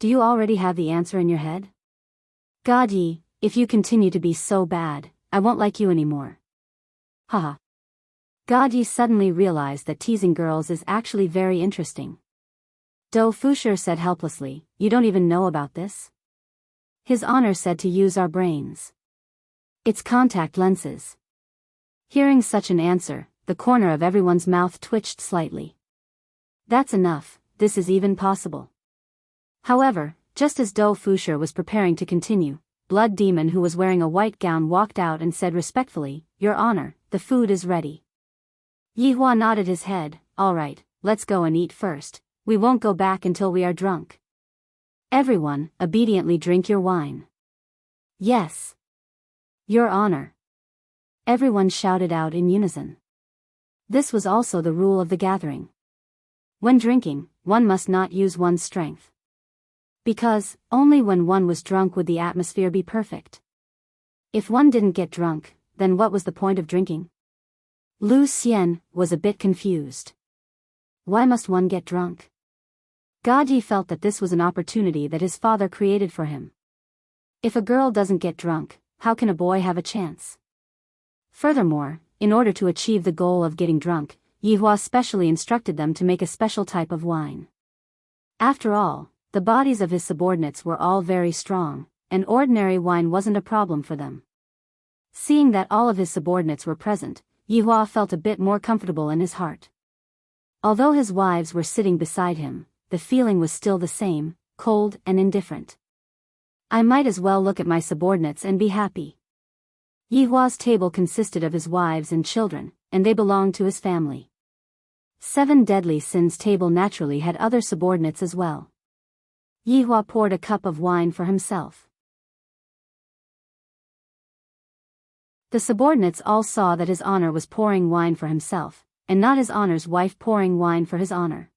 A: Do you already have the answer in your head?" "Gaji, if you continue to be so bad, I won't like you anymore." Haha. Gaji suddenly realized that teasing girls is actually very interesting. Do Fusher said helplessly, "You don't even know about this?" His honor said to use our brains. It's contact lenses. Hearing such an answer, the corner of everyone's mouth twitched slightly. That's enough, this is even possible. However, just as Do Fusher was preparing to continue, Blood Demon, who was wearing a white gown, walked out and said respectfully, "Your Honor, the food is ready." Yihua nodded his head. "All right, let's go and eat first. We won't go back until we are drunk." Everyone, obediently drink your wine. "Yes, Your Honor." Everyone shouted out in unison. This was also the rule of the gathering. When drinking, one must not use one's strength. Because, only when one was drunk would the atmosphere be perfect. If one didn't get drunk, then what was the point of drinking? Lu Xian was a bit confused. Why must one get drunk? Gaji felt that this was an opportunity that his father created for him. If a girl doesn't get drunk, how can a boy have a chance? Furthermore, in order to achieve the goal of getting drunk, Yihua specially instructed them to make a special type of wine. After all, the bodies of his subordinates were all very strong, and ordinary wine wasn't a problem for them. Seeing that all of his subordinates were present, Yihua felt a bit more comfortable in his heart. Although his wives were sitting beside him, the feeling was still the same, cold and indifferent. I might as well look at my subordinates and be happy. Yihua's table consisted of his wives and children, and they belonged to his family. 7 Deadly Sins table naturally had other subordinates as well. Yihua poured a cup of wine for himself. The subordinates all saw that his honor was pouring wine for himself, and not his honor's wife pouring wine for his honor.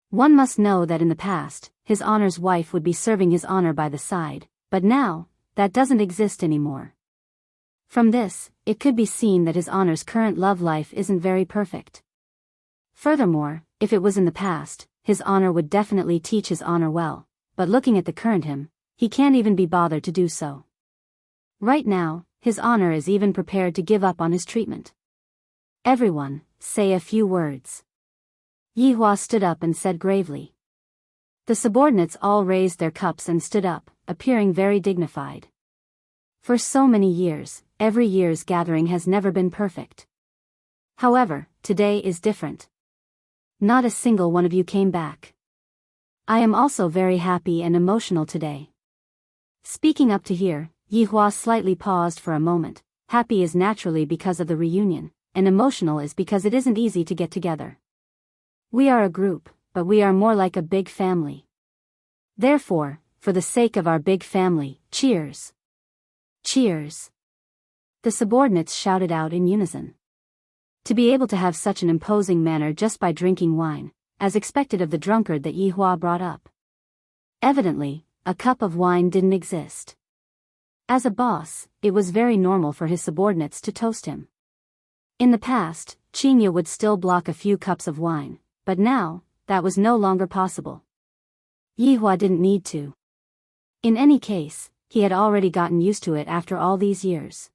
A: One must know that in the past, his honor's wife would be serving his honor by the side, but now, that doesn't exist anymore. From this, it could be seen that his honor's current love life isn't very perfect. Furthermore, if it was in the past, his honor would definitely teach his honor well, but looking at the current him, he can't even be bothered to do so. Right now, his honor is even prepared to give up on his treatment. Everyone, say a few words. Yihua stood up and said gravely. The subordinates all raised their cups and stood up, appearing very dignified. For so many years, every year's gathering has never been perfect. However, today is different. Not a single one of you came back. I am also very happy and emotional today. Speaking up to here, Yihua slightly paused for a moment. Happy is naturally because of the reunion, and emotional is because it isn't easy to get together. We are a group, but we are more like a big family. Therefore, for the sake of our big family, cheers! Cheers! The subordinates shouted out in unison. To be able to have such an imposing manner just by drinking wine, as expected of the drunkard that Yihua brought up. Evidently, a cup of wine didn't exist. As a boss, it was very normal for his subordinates to toast him. In the past, Qingya would still block a few cups of wine, but now, that was no longer possible. Yihua didn't need to. In any case, he had already gotten used to it after all these years.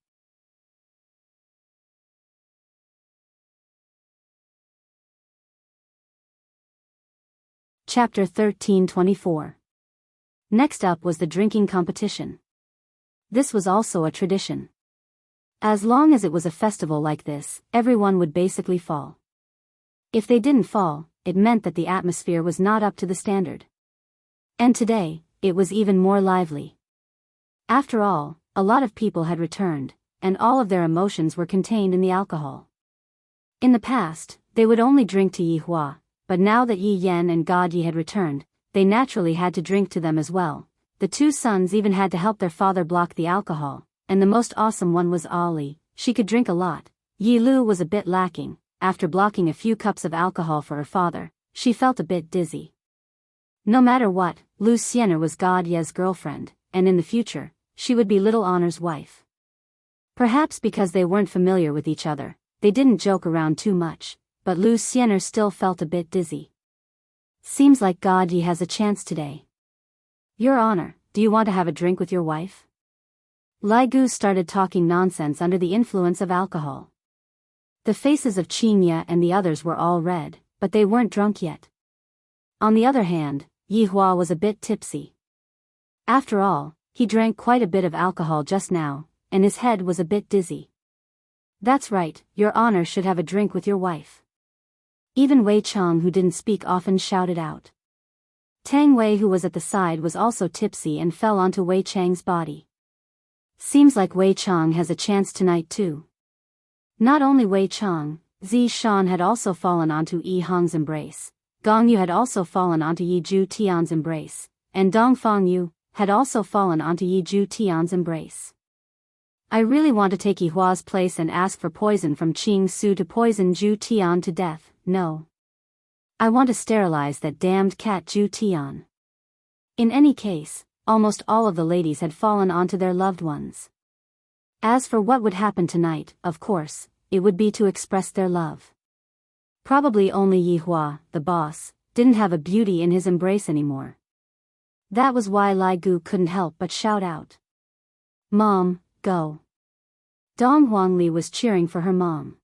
A: Chapter 13:24. Next up was the drinking competition. This was also a tradition. As long as it was a festival like this, everyone would basically fall. If they didn't fall, it meant that the atmosphere was not up to the standard. And today, it was even more lively. After all, a lot of people had returned, and all of their emotions were contained in the alcohol. In the past, they would only drink to Yihua, but now that Yi Yan and God Yi had returned, they naturally had to drink to them as well. The two sons even had to help their father block the alcohol, and the most awesome one was Ali. She could drink a lot. Yi Lu was a bit lacking. After blocking a few cups of alcohol for her father, she felt a bit dizzy. No matter what, Lu Xianer was God Ye's girlfriend, and in the future, she would be Little Honor's wife. Perhaps because they weren't familiar with each other, they didn't joke around too much, but Lu Xianer still felt a bit dizzy. Seems like God Yi has a chance today. Your Honor, do you want to have a drink with your wife? Lai Gu started talking nonsense under the influence of alcohol. The faces of Qingya and the others were all red, but they weren't drunk yet. On the other hand, Yihua was a bit tipsy. After all, he drank quite a bit of alcohol just now, and his head was a bit dizzy. That's right, your honor should have a drink with your wife. Even Wei Chang, who didn't speak often, shouted out. Tang Wei, who was at the side, was also tipsy and fell onto Wei Chang's body. Seems like Wei Chang has a chance tonight too. Not only Wei Chang, Zi Shan had also fallen onto Yi Hong's embrace, Gong Yu had also fallen onto Yi Ju Tian's embrace, and Dong Fang Yu had also fallen onto Yi Ju Tian's embrace. I really want to take Yi Hua's place and ask for poison from Qing Su to poison Ju Tian to death. No. I want to sterilize that damned cat Ju Tian. In any case, almost all of the ladies had fallen onto their loved ones. As for what would happen tonight, of course, it would be to express their love. Probably only Yi Hua, the boss, didn't have a beauty in his embrace anymore. That was why Lai Gu couldn't help but shout out. Mom, go. Dong Huangli was cheering for her mom.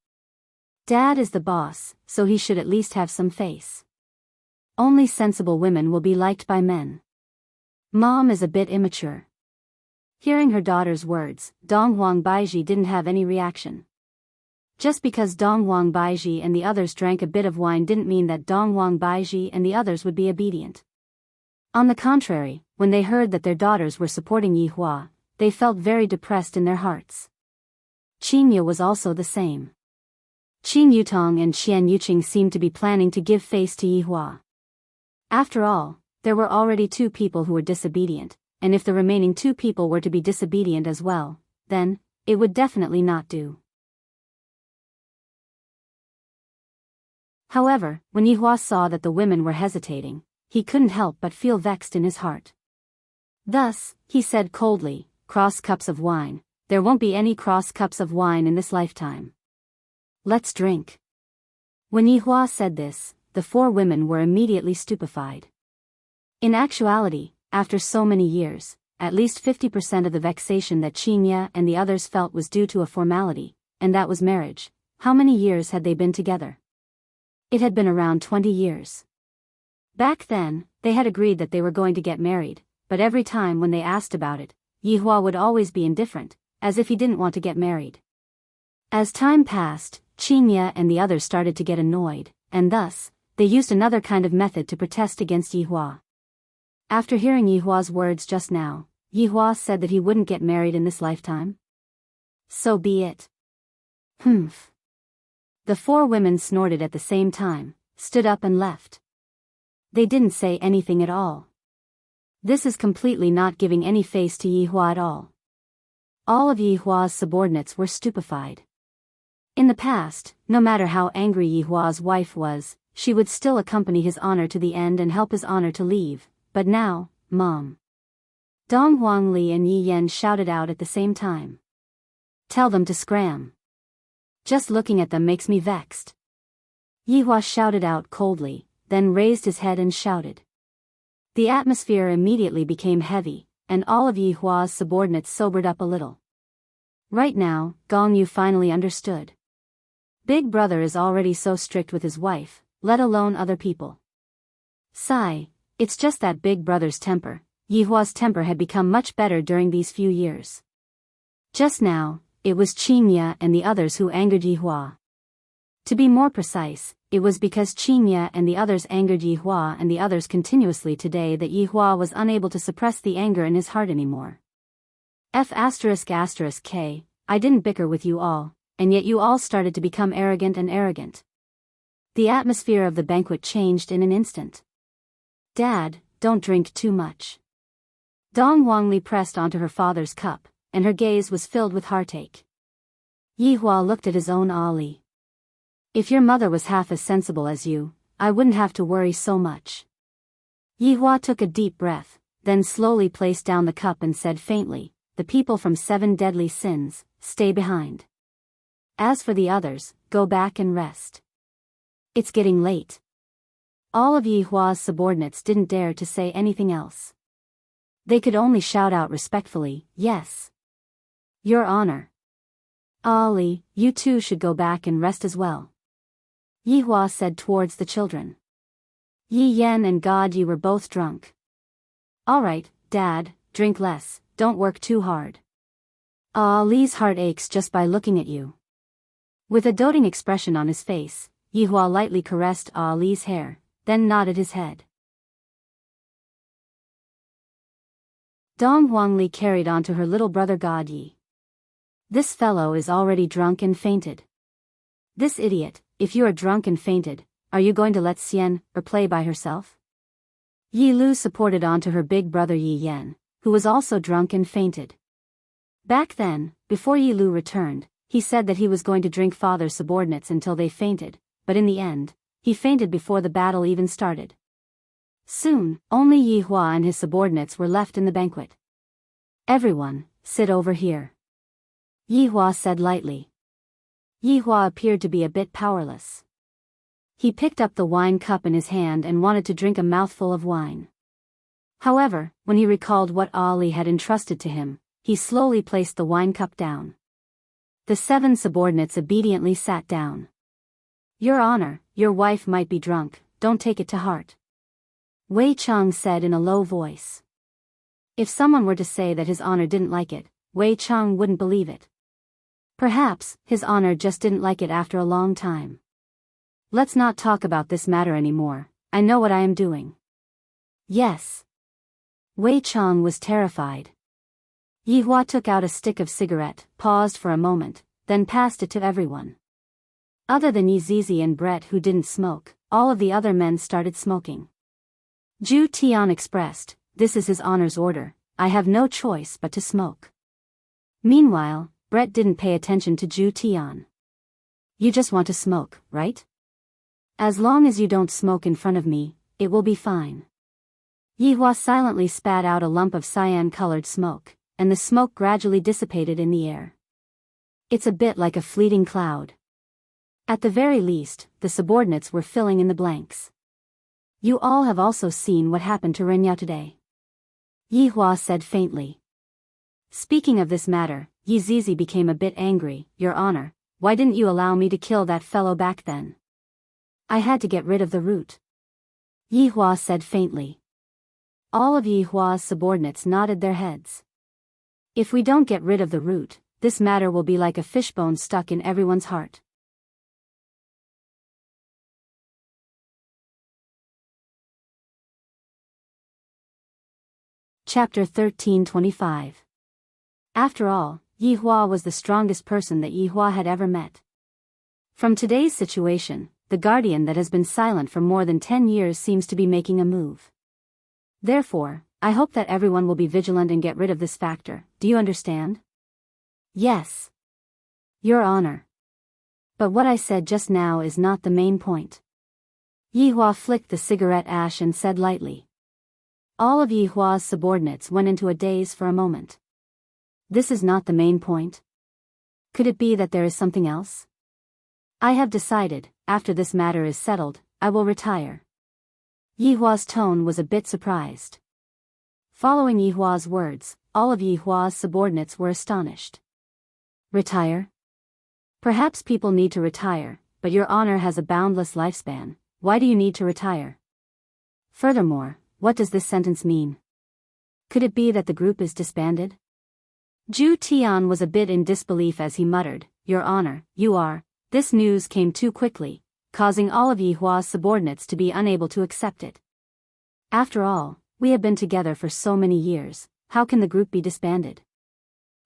A: Dad is the boss, so he should at least have some face. Only sensible women will be liked by men. Mom is a bit immature. Hearing her daughter's words, Dong Huang Baiji didn't have any reaction. Just because Dong Huang Baiji and the others drank a bit of wine didn't mean that Dong Huang Baiji and the others would be obedient. On the contrary, when they heard that their daughters were supporting Yi Hua, they felt very depressed in their hearts. Qing Yu was also the same. Qing Yutong and Qian Yuqing seemed to be planning to give face to Yi Hua. After all, there were already 2 people who were disobedient, and if the remaining 2 people were to be disobedient as well, then it would definitely not do. However, when Yi Hua saw that the women were hesitating, he couldn't help but feel vexed in his heart. Thus, he said coldly, "Cross cups of wine, there won't be any cross cups of wine in this lifetime. Let's drink." When Yi Hua said this, the 4 women were immediately stupefied. In actuality, after so many years, at least 50% of the vexation that Qing Ye and the others felt was due to a formality, and that was marriage. How many years had they been together? It had been around 20 years. Back then, they had agreed that they were going to get married, but every time when they asked about it, Yi Hua would always be indifferent, as if he didn't want to get married. As time passed, Qing Ye and the others started to get annoyed, and thus, they used another kind of method to protest against Yi Hua. After hearing Yi Hua's words just now, Yi Hua said that he wouldn't get married in this lifetime. So be it. Humph. The 4 women snorted at the same time, stood up and left. They didn't say anything at all. This is completely not giving any face to Yi Hua at all. All of Yi Hua's subordinates were stupefied. In the past, no matter how angry Yi Hua's wife was, she would still accompany his honor to the end and help his honor to leave, but now, Mom. Dong Huangli and Yi Yan shouted out at the same time. Tell them to scram. Just looking at them makes me vexed. Yi Hua shouted out coldly, then raised his head and shouted. The atmosphere immediately became heavy, and all of Yi Hua's subordinates sobered up a little. Right now, Gong Yu finally understood. Big Brother is already so strict with his wife, let alone other people. Sigh, it's just that Big Brother's temper. Yi Hua's temper had become much better during these few years. Just now, it was Qing Ye and the others who angered Yi Hua. To be more precise, it was because Qing Ye and the others angered Yi Hua and the others continuously today that Yi Hua was unable to suppress the anger in his heart anymore. K, I didn't bicker with you all, and yet you all started to become arrogant and arrogant. The atmosphere of the banquet changed in an instant. Dad, don't drink too much. Dong Huangli pressed onto her father's cup, and her gaze was filled with heartache. Yi Hua looked at his own Ali. If your mother was half as sensible as you, I wouldn't have to worry so much. Yi Hua took a deep breath, then slowly placed down the cup and said faintly, the people from 7 deadly sins, stay behind. As for the others, go back and rest. It's getting late. All of Yi Hua's subordinates didn't dare to say anything else. They could only shout out respectfully, yes. Your Honor. Ali, you too should go back and rest as well. Yi Hua said towards the children. Yi Yan and God Yi were both drunk. All right, Dad, drink less, don't work too hard. Ali's heart aches just by looking at you. With a doting expression on his face, Yihua lightly caressed Ali's hair, then nodded his head. Dong Huangli carried on to her little brother God Yi. This fellow is already drunk and fainted. This idiot, if you are drunk and fainted, are you going to let Xian play by herself? Yi Lu supported onto her big brother Yi Yan, who was also drunk and fainted. Back then, before Yi Lu returned, he said that he was going to drink father's subordinates until they fainted, but in the end, he fainted before the battle even started. Soon, only Yi Hua and his subordinates were left in the banquet. Everyone, sit over here. Yi Hua said lightly. Yi Hua appeared to be a bit powerless. He picked up the wine cup in his hand and wanted to drink a mouthful of wine. However, when he recalled what Ali had entrusted to him, he slowly placed the wine cup down. The 7 subordinates obediently sat down. Your Honor, your wife might be drunk, don't take it to heart. Wei Cheng said in a low voice. If someone were to say that His Honor didn't like it, Wei Cheng wouldn't believe it. Perhaps, His Honor just didn't like it after a long time. Let's not talk about this matter anymore, I know what I am doing. Yes. Wei Cheng was terrified. Yi Hua took out a stick of cigarette, paused for a moment, then passed it to everyone. Other than Yi Zizi and Brett who didn't smoke, all of the other men started smoking. Zhu Tian expressed, this is His Honor's order, I have no choice but to smoke. Meanwhile, Brett didn't pay attention to Zhu Tian. You just want to smoke, right? As long as you don't smoke in front of me, it will be fine. Yi Hua silently spat out a lump of cyan-colored smoke, and the smoke gradually dissipated in the air. It's a bit like a fleeting cloud. At the very least, the subordinates were filling in the blanks. You all have also seen what happened to Renya today. Yi Hua said faintly. Speaking of this matter, Yi Zizi became a bit angry. Your Honor, why didn't you allow me to kill that fellow back then? I had to get rid of the root. Yi Hua said faintly. All of Yi Hua's subordinates nodded their heads. If we don't get rid of the root, this matter will be like a fishbone stuck in everyone's heart. Chapter 1325. After all, Yi Hua was the strongest person that Yi Hua had ever met. From today's situation, the guardian that has been silent for more than 10 years seems to be making a move. Therefore, I hope that everyone will be vigilant and get rid of this factor, do you understand? Yes. Your Honor. But what I said just now is not the main point. Yi Hua flicked the cigarette ash and said lightly. All of Yi Hua's subordinates went into a daze for a moment. This is not the main point. Could it be that there is something else? I have decided, after this matter is settled, I will retire. Yi Hua's tone was a bit surprised. Following Yi Hua's words, all of Yi Hua's subordinates were astonished. Retire? Perhaps people need to retire, but Your Honor has a boundless lifespan, why do you need to retire? Furthermore, what does this sentence mean? Could it be that the group is disbanded? Zhu Tian was a bit in disbelief as he muttered, Your Honor, you are. This news came too quickly, causing all of Yi Hua's subordinates to be unable to accept it. After all, we have been together for so many years, how can the group be disbanded?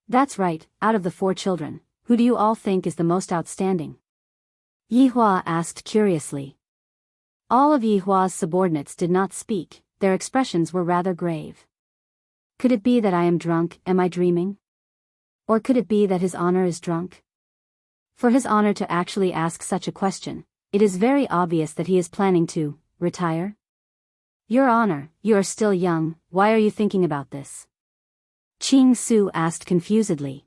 A: That's right, out of the 4 children, who do you all think is the most outstanding? Yi Hua asked curiously. All of Yi Hua's subordinates did not speak, their expressions were rather grave. Could it be that I am drunk, am I dreaming? Or could it be that His Honor is drunk? For His Honor to actually ask such a question, it is very obvious that he is planning to retire. Your Honor, you are still young, why are you thinking about this? Qing Su asked confusedly.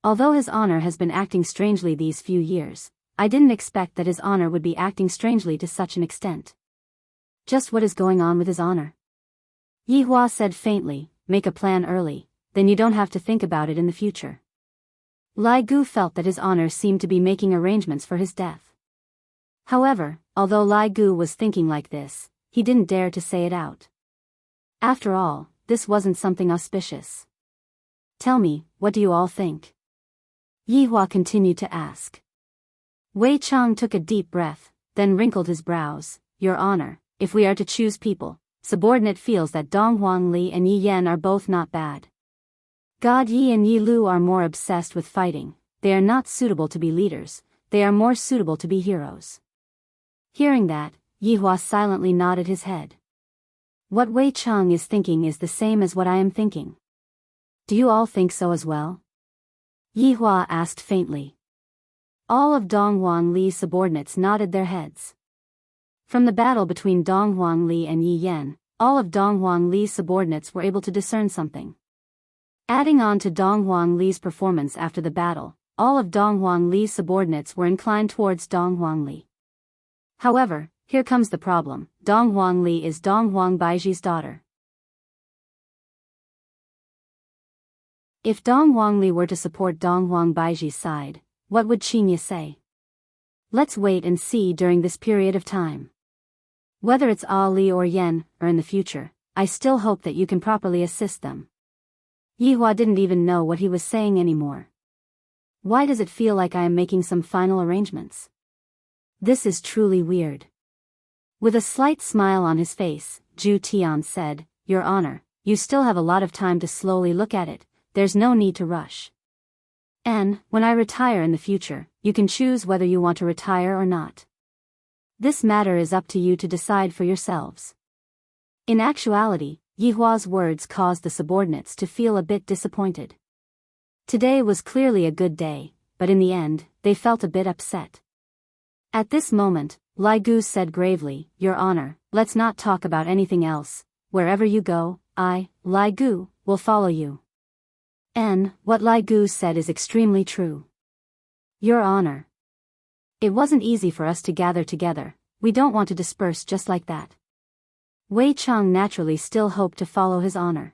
A: Although His Honor has been acting strangely these few years, I didn't expect that His Honor would be acting strangely to such an extent. Just what is going on with His Honor? Yi Hua said faintly, make a plan early, then you don't have to think about it in the future. Lai Gu felt that His Honor seemed to be making arrangements for his death. However, although Lai Gu was thinking like this, he didn't dare to say it out. After all, this wasn't something auspicious. Tell me, what do you all think? Yi Hua continued to ask. Wei Chang took a deep breath, then wrinkled his brows. Your Honor, if we are to choose people, subordinate feels that Dong Huang Li and Yi Yan are both not bad. God Yi and Yi Lu are more obsessed with fighting. They are not suitable to be leaders, they are more suitable to be heroes. Hearing that, Yi Hua silently nodded his head. What Wei Chang is thinking is the same as what I am thinking. Do you all think so as well? Yi Hua asked faintly. All of Dong Huang Li's subordinates nodded their heads. From the battle between Dong Huang Li and Yi Yan, all of Dong Huang Li's subordinates were able to discern something. Adding on to Dong Huang Li's performance after the battle, all of Dong Huang Li's subordinates were inclined towards Dong Huang Li. However, here comes the problem. Dong Huang Li is Dong Huang Baiji's daughter. If Dong Huang Li were to support Dong Huang Baiji's side, what would Qinya say? Let's wait and see during this period of time. Whether it's Ali or Yen, or in the future, I still hope that you can properly assist them. Yi Hua didn't even know what he was saying anymore. Why does it feel like I am making some final arrangements? This is truly weird. With a slight smile on his face, Zhu Tian said, Your Honor, you still have a lot of time to slowly look at it, there's no need to rush. And, when I retire in the future, you can choose whether you want to retire or not. This matter is up to you to decide for yourselves. In actuality, Yi Hua's words caused the subordinates to feel a bit disappointed. Today was clearly a good day, but in the end, they felt a bit upset. At this moment, Lai Gu said gravely, Your Honor, let's not talk about anything else. Wherever you go, I, Lai Gu, will follow you. And, what Lai Gu said is extremely true. Your Honor. It wasn't easy for us to gather together, we don't want to disperse just like that. Wei Chang naturally still hoped to follow his honor.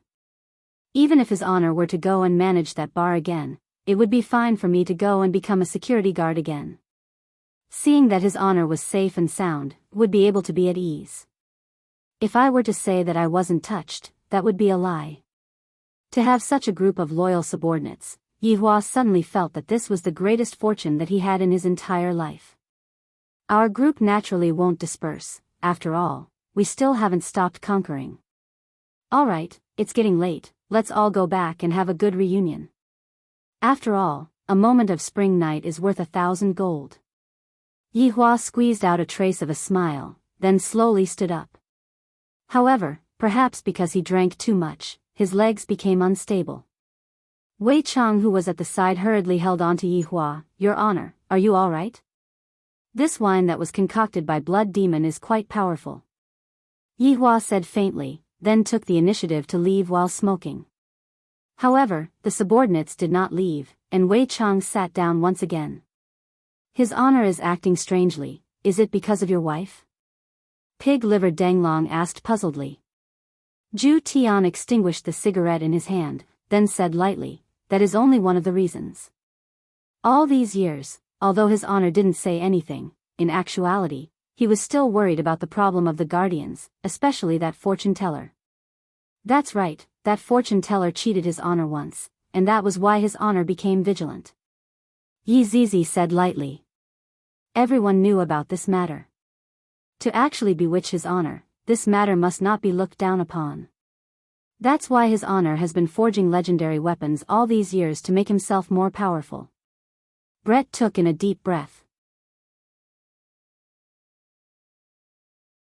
A: Even if his honor were to go and manage that bar again, it would be fine for me to go and become a security guard again. Seeing that his honor was safe and sound, would be able to be at ease. If I were to say that I wasn't touched, that would be a lie. To have such a group of loyal subordinates, Yi Hua suddenly felt that this was the greatest fortune that he had in his entire life. Our group naturally won't disperse, after all, we still haven't stopped conquering. Alright, it's getting late, let's all go back and have a good reunion. After all, a moment of spring night is worth 1,000 gold. Yi Hua squeezed out a trace of a smile, then slowly stood up. However, perhaps because he drank too much, his legs became unstable. Wei Chang, who was at the side, hurriedly held on to Yi Hua. Your Honor, are you all right? This wine that was concocted by Blood Demon is quite powerful. Yi Hua said faintly, then took the initiative to leave while smoking. However, the subordinates did not leave, and Wei Chang sat down once again. His Honor is acting strangely, is it because of your wife? Pig-livered Danglong asked puzzledly. Zhu Tian extinguished the cigarette in his hand, then said lightly, that is only one of the reasons. All these years, although his Honor didn't say anything, in actuality, he was still worried about the problem of the guardians, especially that fortune teller. That's right, that fortune teller cheated his Honor once, and that was why his Honor became vigilant. Yi Zizi said lightly. Everyone knew about this matter. To actually bewitch his Honor, this matter must not be looked down upon. That's why his Honor has been forging legendary weapons all these years to make himself more powerful. Brett took in a deep breath.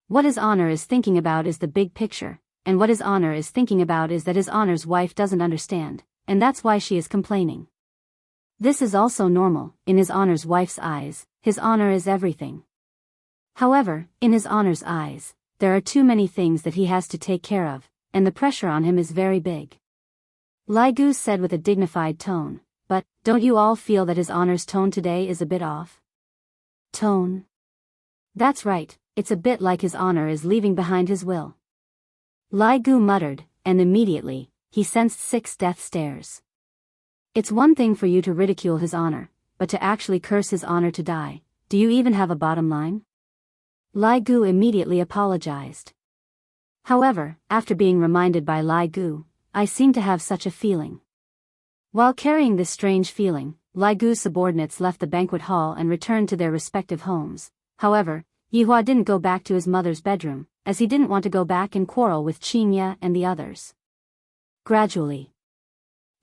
A: What his Honor is thinking about is the big picture, and what his Honor is thinking about is that his Honor's wife doesn't understand, and that's why she is complaining. This is also normal, in his Honor's wife's eyes, his Honor is everything. However, in his Honor's eyes, there are too many things that he has to take care of, and the pressure on him is very big. Lai Gu said with a dignified tone, but, don't you all feel that his Honor's tone today is a bit off? Tone? That's right, it's a bit like his Honor is leaving behind his will. Lai Gu muttered, and immediately, he sensed 6 death stares. It's one thing for you to ridicule his Honor, but to actually curse his Honor to die, do you even have a bottom line? Lai Gu immediately apologized. However, after being reminded by Lai Gu, I seem to have such a feeling. While carrying this strange feeling, Li Gu's subordinates left the banquet hall and returned to their respective homes. However, Yihua didn't go back to his mother's bedroom, as he didn't want to go back and quarrel with Qinya and the others. Gradually,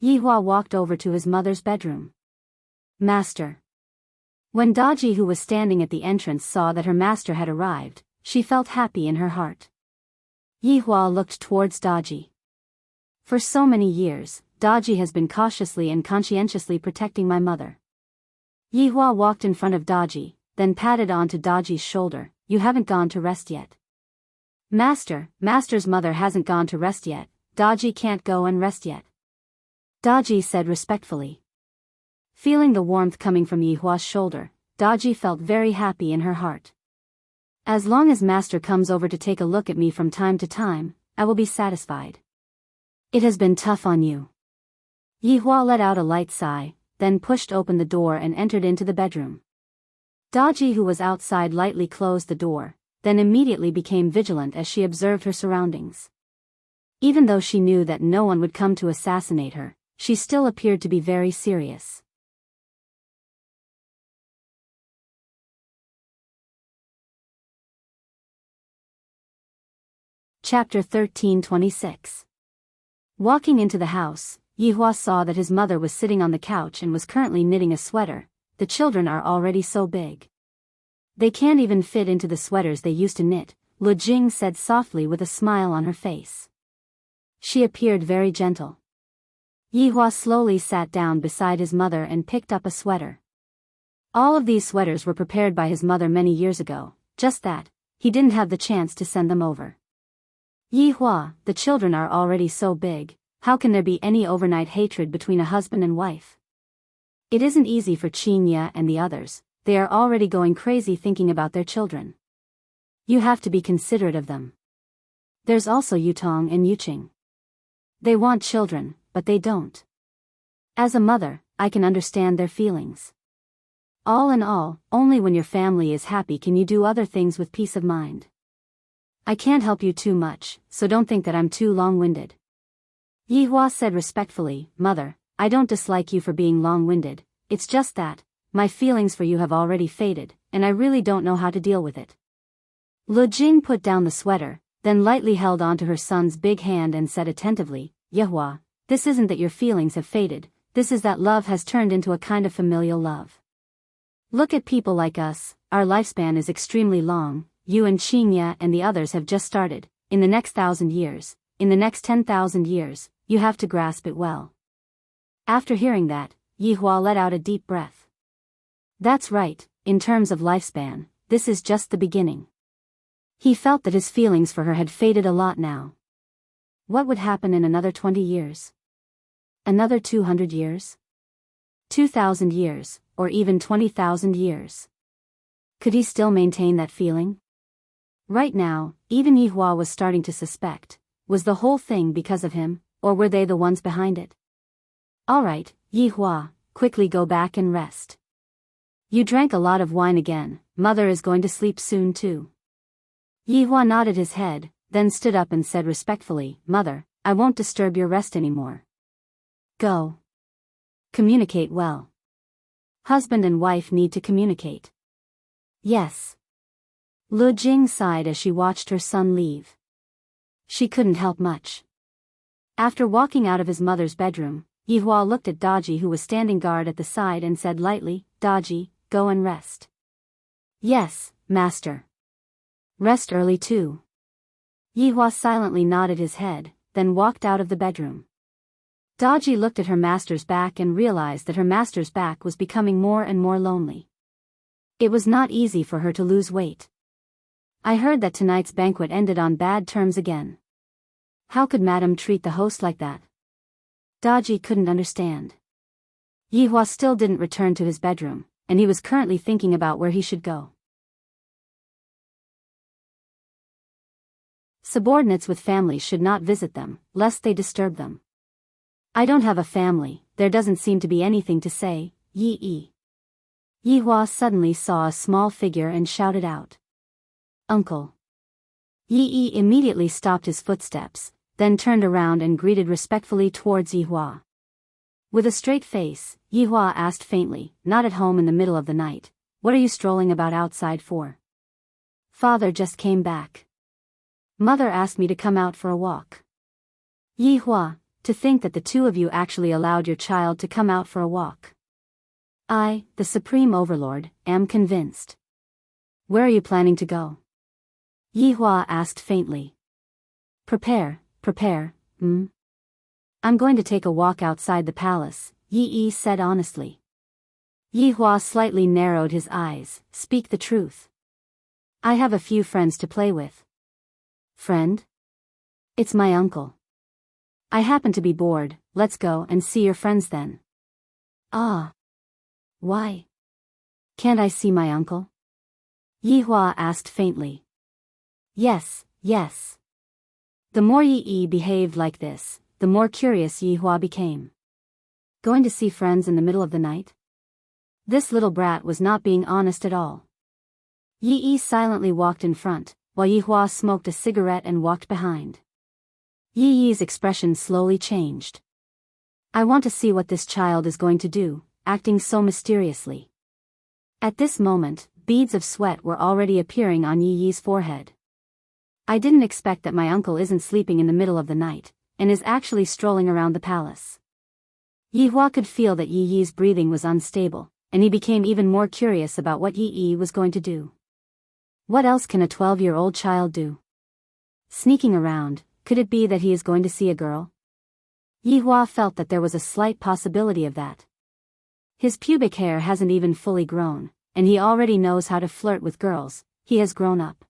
A: Yihua walked over to his mother's bedroom. Master. When Daji, who was standing at the entrance, saw that her master had arrived, she felt happy in her heart. Yihua looked towards Daji. For so many years, Daji has been cautiously and conscientiously protecting my mother. Yihua walked in front of Daji, then patted onto Daji's shoulder. You haven't gone to rest yet. Master's mother hasn't gone to rest yet. Daji can't go and rest yet. Daji said respectfully. Feeling the warmth coming from Yihua's shoulder, Daji felt very happy in her heart. As long as master comes over to take a look at me from time to time, I will be satisfied. It has been tough on you. Yihua let out a light sigh, then pushed open the door and entered into the bedroom. Daji, who was outside, lightly closed the door, then immediately became vigilant as she observed her surroundings. Even though she knew that no one would come to assassinate her, she still appeared to be very serious. Chapter 13:26. Walking into the house, Yihua saw that his mother was sitting on the couch and was currently knitting a sweater. The children are already so big. They can't even fit into the sweaters they used to knit, Lu Jing said softly with a smile on her face. She appeared very gentle. Yihua slowly sat down beside his mother and picked up a sweater. All of these sweaters were prepared by his mother many years ago, just that, he didn't have the chance to send them over. Yihua, the children are already so big, how can there be any overnight hatred between a husband and wife? It isn't easy for Qinya and the others, they are already going crazy thinking about their children. You have to be considerate of them. There's also Yutong and Yuqing. They want children, but they don't. As a mother, I can understand their feelings. All in all, only when your family is happy can you do other things with peace of mind. I can't help you too much, so don't think that I'm too long-winded. Yihua said respectfully, Mother, I don't dislike you for being long-winded, it's just that, my feelings for you have already faded, and I really don't know how to deal with it. Lu Jing put down the sweater, then lightly held onto her son's big hand and said attentively, Yihua, this isn't that your feelings have faded, this is that love has turned into a kind of familial love. Look at people like us, our lifespan is extremely long, you and Qinya and the others have just started, in the next 1,000 years, in the next 10,000 years, you have to grasp it well. After hearing that, Yihua let out a deep breath. That's right, in terms of lifespan, this is just the beginning. He felt that his feelings for her had faded a lot now. What would happen in another 20 years? Another 200 years? 2,000 years, or even 20,000 years? Could he still maintain that feeling? Right now, even Yihua was starting to suspect, was the whole thing because of him, or were they the ones behind it? Alright, Yihua, quickly go back and rest. You drank a lot of wine again, mother is going to sleep soon too. Yihua nodded his head, then stood up and said respectfully, Mother, I won't disturb your rest anymore. Go. Communicate well. Husband and wife need to communicate. Yes. Lu Jing sighed as she watched her son leave. She couldn't help much. After walking out of his mother's bedroom, Yihua looked at Daji, who was standing guard at the side, and said lightly, Daji, go and rest. Yes, master. Rest early too. Yihua silently nodded his head, then walked out of the bedroom. Daji looked at her master's back and realized that her master's back was becoming more and more lonely. It was not easy for her to lose weight. I heard that tonight's banquet ended on bad terms again. How could Madame treat the host like that? Daji couldn't understand. Yihua still didn't return to his bedroom, and he was currently thinking about where he should go. Subordinates with families should not visit them, lest they disturb them. I don't have a family, there doesn't seem to be anything to say, Yi. Yihua suddenly saw a small figure and shouted out. Uncle. Yi immediately stopped his footsteps, then turned around and greeted respectfully towards Yihua. With a straight face, Yihua asked faintly, not at home in the middle of the night. What are you strolling about outside for? Father just came back. Mother asked me to come out for a walk. Yihua, to think that the two of you actually allowed your child to come out for a walk. I, the Supreme Overlord, am convinced. Where are you planning to go? Yihua asked faintly. Prepare. I'm going to take a walk outside the palace, Yi said honestly. Yihua slightly narrowed his eyes. Speak the truth. I have a few friends to play with. Friend? It's my uncle. I happen to be bored. Let's go and see your friends then. Ah. Why? Can't I see my uncle? Yihua asked faintly. Yes. The more Yi behaved like this, the more curious Yihua became. Going to see friends in the middle of the night? This little brat was not being honest at all. Yi silently walked in front, while Yihua smoked a cigarette and walked behind. Yi's expression slowly changed. I want to see what this child is going to do, acting so mysteriously. At this moment, beads of sweat were already appearing on Yi's forehead. I didn't expect that my uncle isn't sleeping in the middle of the night, and is actually strolling around the palace. Yihua could feel that Yi's breathing was unstable, and he became even more curious about what Yi was going to do. What else can a 12-year-old child do? Sneaking around, could it be that he is going to see a girl? Yihua felt that there was a slight possibility of that. His pubic hair hasn't even fully grown, and he already knows how to flirt with girls. He has grown up.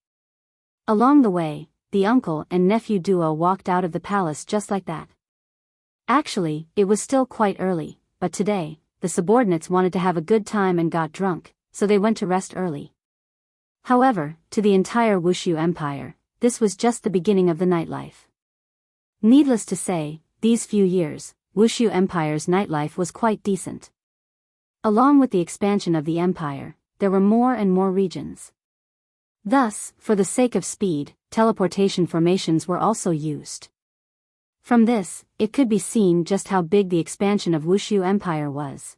A: Along the way, the uncle and nephew duo walked out of the palace just like that. Actually, it was still quite early, but today, the subordinates wanted to have a good time and got drunk, so they went to rest early. However, to the entire Wushu Empire, this was just the beginning of the nightlife. Needless to say, these few years, Wushu Empire's nightlife was quite decent. Along with the expansion of the empire, there were more and more regions. Thus, for the sake of speed, teleportation formations were also used. From this, it could be seen just how big the expansion of Wushu Empire was.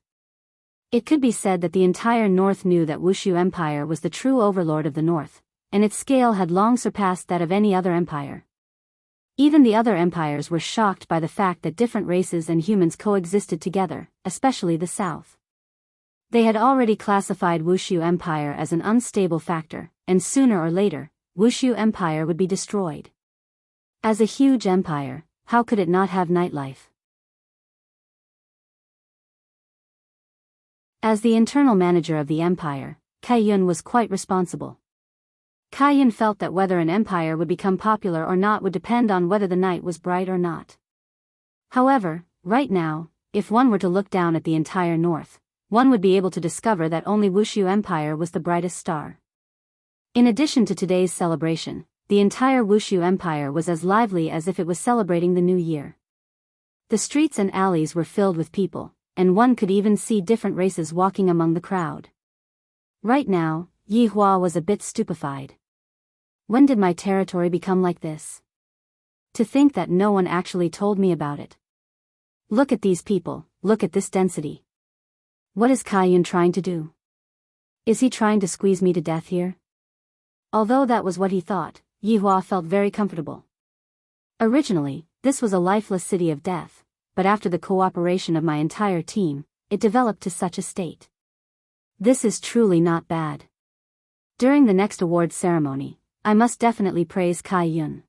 A: It could be said that the entire North knew that Wushu Empire was the true overlord of the North, and its scale had long surpassed that of any other empire. Even the other empires were shocked by the fact that different races and humans coexisted together, especially the South. They had already classified Wushu Empire as an unstable factor, and sooner or later, Wushu Empire would be destroyed. As a huge empire, how could it not have nightlife? As the internal manager of the empire, Kaiyun was quite responsible. Kaiyun felt that whether an empire would become popular or not would depend on whether the night was bright or not. However, right now, if one were to look down at the entire North, one would be able to discover that only Wushu Empire was the brightest star. In addition to today's celebration, the entire Wushu Empire was as lively as if it was celebrating the new year. The streets and alleys were filled with people, and one could even see different races walking among the crowd. Right now, Yihua was a bit stupefied. When did my territory become like this? To think that no one actually told me about it. Look at these people, look at this density. What is Kaiyun trying to do? Is he trying to squeeze me to death here? Although that was what he thought, Yihua felt very comfortable. Originally, this was a lifeless city of death, but after the cooperation of my entire team, it developed to such a state. This is truly not bad. During the next awards ceremony, I must definitely praise Kaiyun.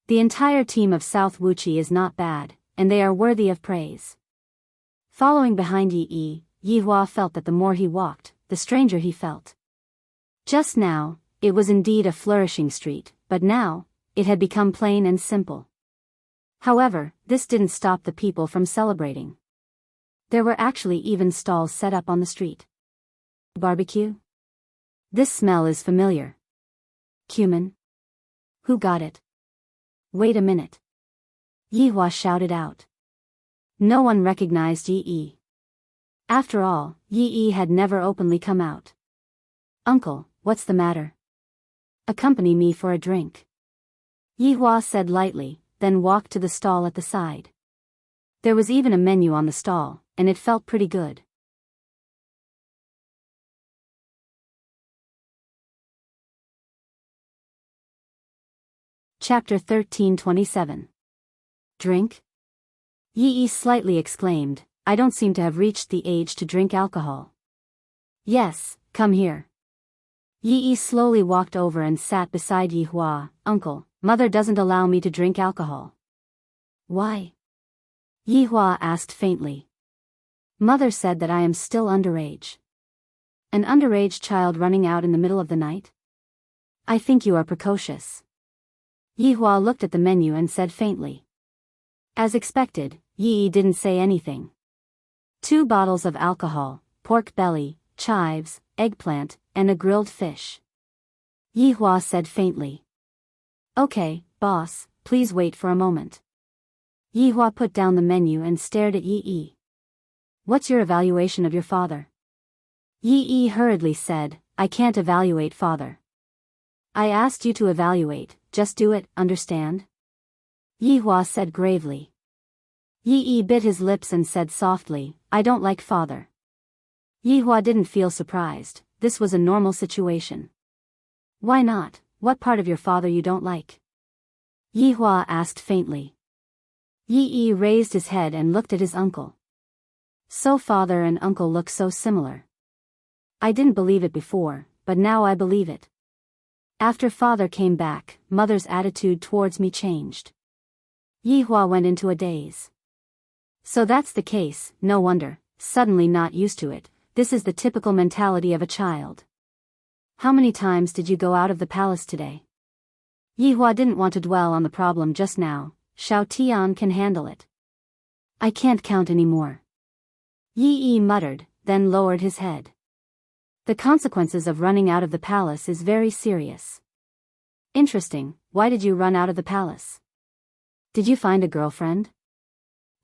A: The entire team of South Wuchi is not bad, and they are worthy of praise. Following behind Yi, Yihua felt that the more he walked, the stranger he felt. Just now, it was indeed a flourishing street, but now, it had become plain and simple. However, this didn't stop the people from celebrating. There were actually even stalls set up on the street. Barbecue? This smell is familiar. Cumin? Who got it? Wait a minute. Yihua shouted out. No one recognized Yi. After all, Yi had never openly come out. Uncle, what's the matter? Accompany me for a drink. Yihua said lightly, then walked to the stall at the side. There was even a menu on the stall, and it felt pretty good. Chapter 13:27. Drink? Yi slightly exclaimed, I don't seem to have reached the age to drink alcohol. Yes, come here. Yi slowly walked over and sat beside Yi Hua. Uncle, mother doesn't allow me to drink alcohol. Why? Yi Hua asked faintly. Mother said that I am still underage. An underage child running out in the middle of the night? I think you are precocious. Yi Hua looked at the menu and said faintly. As expected, Yi didn't say anything. 2 bottles of alcohol, pork belly, chives, eggplant, and a grilled fish. Yi Hua said faintly. Okay, boss, please wait for a moment. Yi Hua put down the menu and stared at Yi. What's your evaluation of your father? Yi hurriedly said, I can't evaluate father. I asked you to evaluate, just do it, understand? Yi Hua said gravely. Yi bit his lips and said softly, I don't like father. Yi Hua didn't feel surprised, this was a normal situation. Why not? What part of your father you don't like? Yi Hua asked faintly. Yi raised his head and looked at his uncle. So father and uncle look so similar. I didn't believe it before, but now I believe it. After father came back, mother's attitude towards me changed. Yi Hua went into a daze. So that's the case, no wonder, suddenly not used to it, this is the typical mentality of a child. How many times did you go out of the palace today? Yi Hua didn't want to dwell on the problem just now, Xiao Tian can handle it. I can't count anymore. Yi muttered, then lowered his head. The consequences of running out of the palace is very serious. Interesting, why did you run out of the palace? Did you find a girlfriend?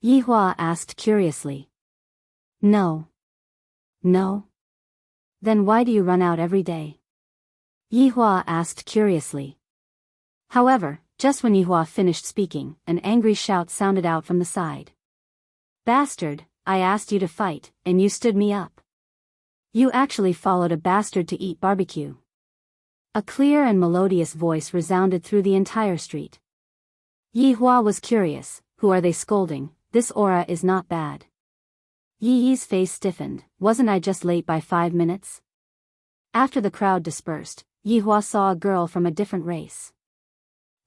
A: Yi Hua asked curiously. No. No? Then why do you run out every day? Yi Hua asked curiously. However, just when Yi Hua finished speaking, an angry shout sounded out from the side. Bastard, I asked you to fight, and you stood me up. You actually followed a bastard to eat barbecue. A clear and melodious voice resounded through the entire street. Yi Hua was curious, who are they scolding? This aura is not bad. Yi's face stiffened, wasn't I just late by 5 minutes? After the crowd dispersed, Yi Hua saw a girl from a different race.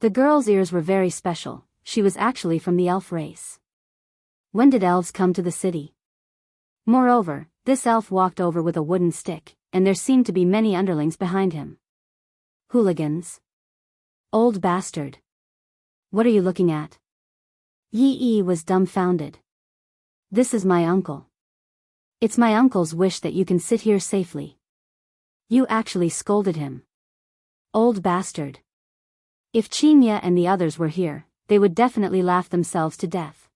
A: The girl's ears were very special, she was actually from the elf race. When did elves come to the city? Moreover, this elf walked over with a wooden stick, and there seemed to be many underlings behind him. Hooligans. Old bastard. What are you looking at? Yi was dumbfounded. This is my uncle. It's my uncle's wish that you can sit here safely. You actually scolded him. Old bastard. If Chinya and the others were here, they would definitely laugh themselves to death.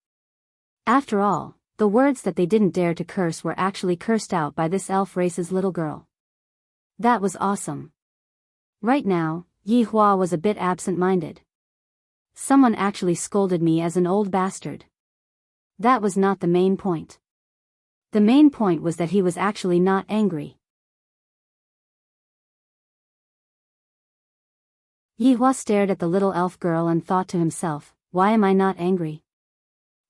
A: After all, the words that they didn't dare to curse were actually cursed out by this elf race's little girl. That was awesome. Right now, Yi Hua was a bit absent-minded. Someone actually scolded me as an old bastard. That was not the main point. The main point was that he was actually not angry. Yi Hua stared at the little elf girl and thought to himself, why am I not angry?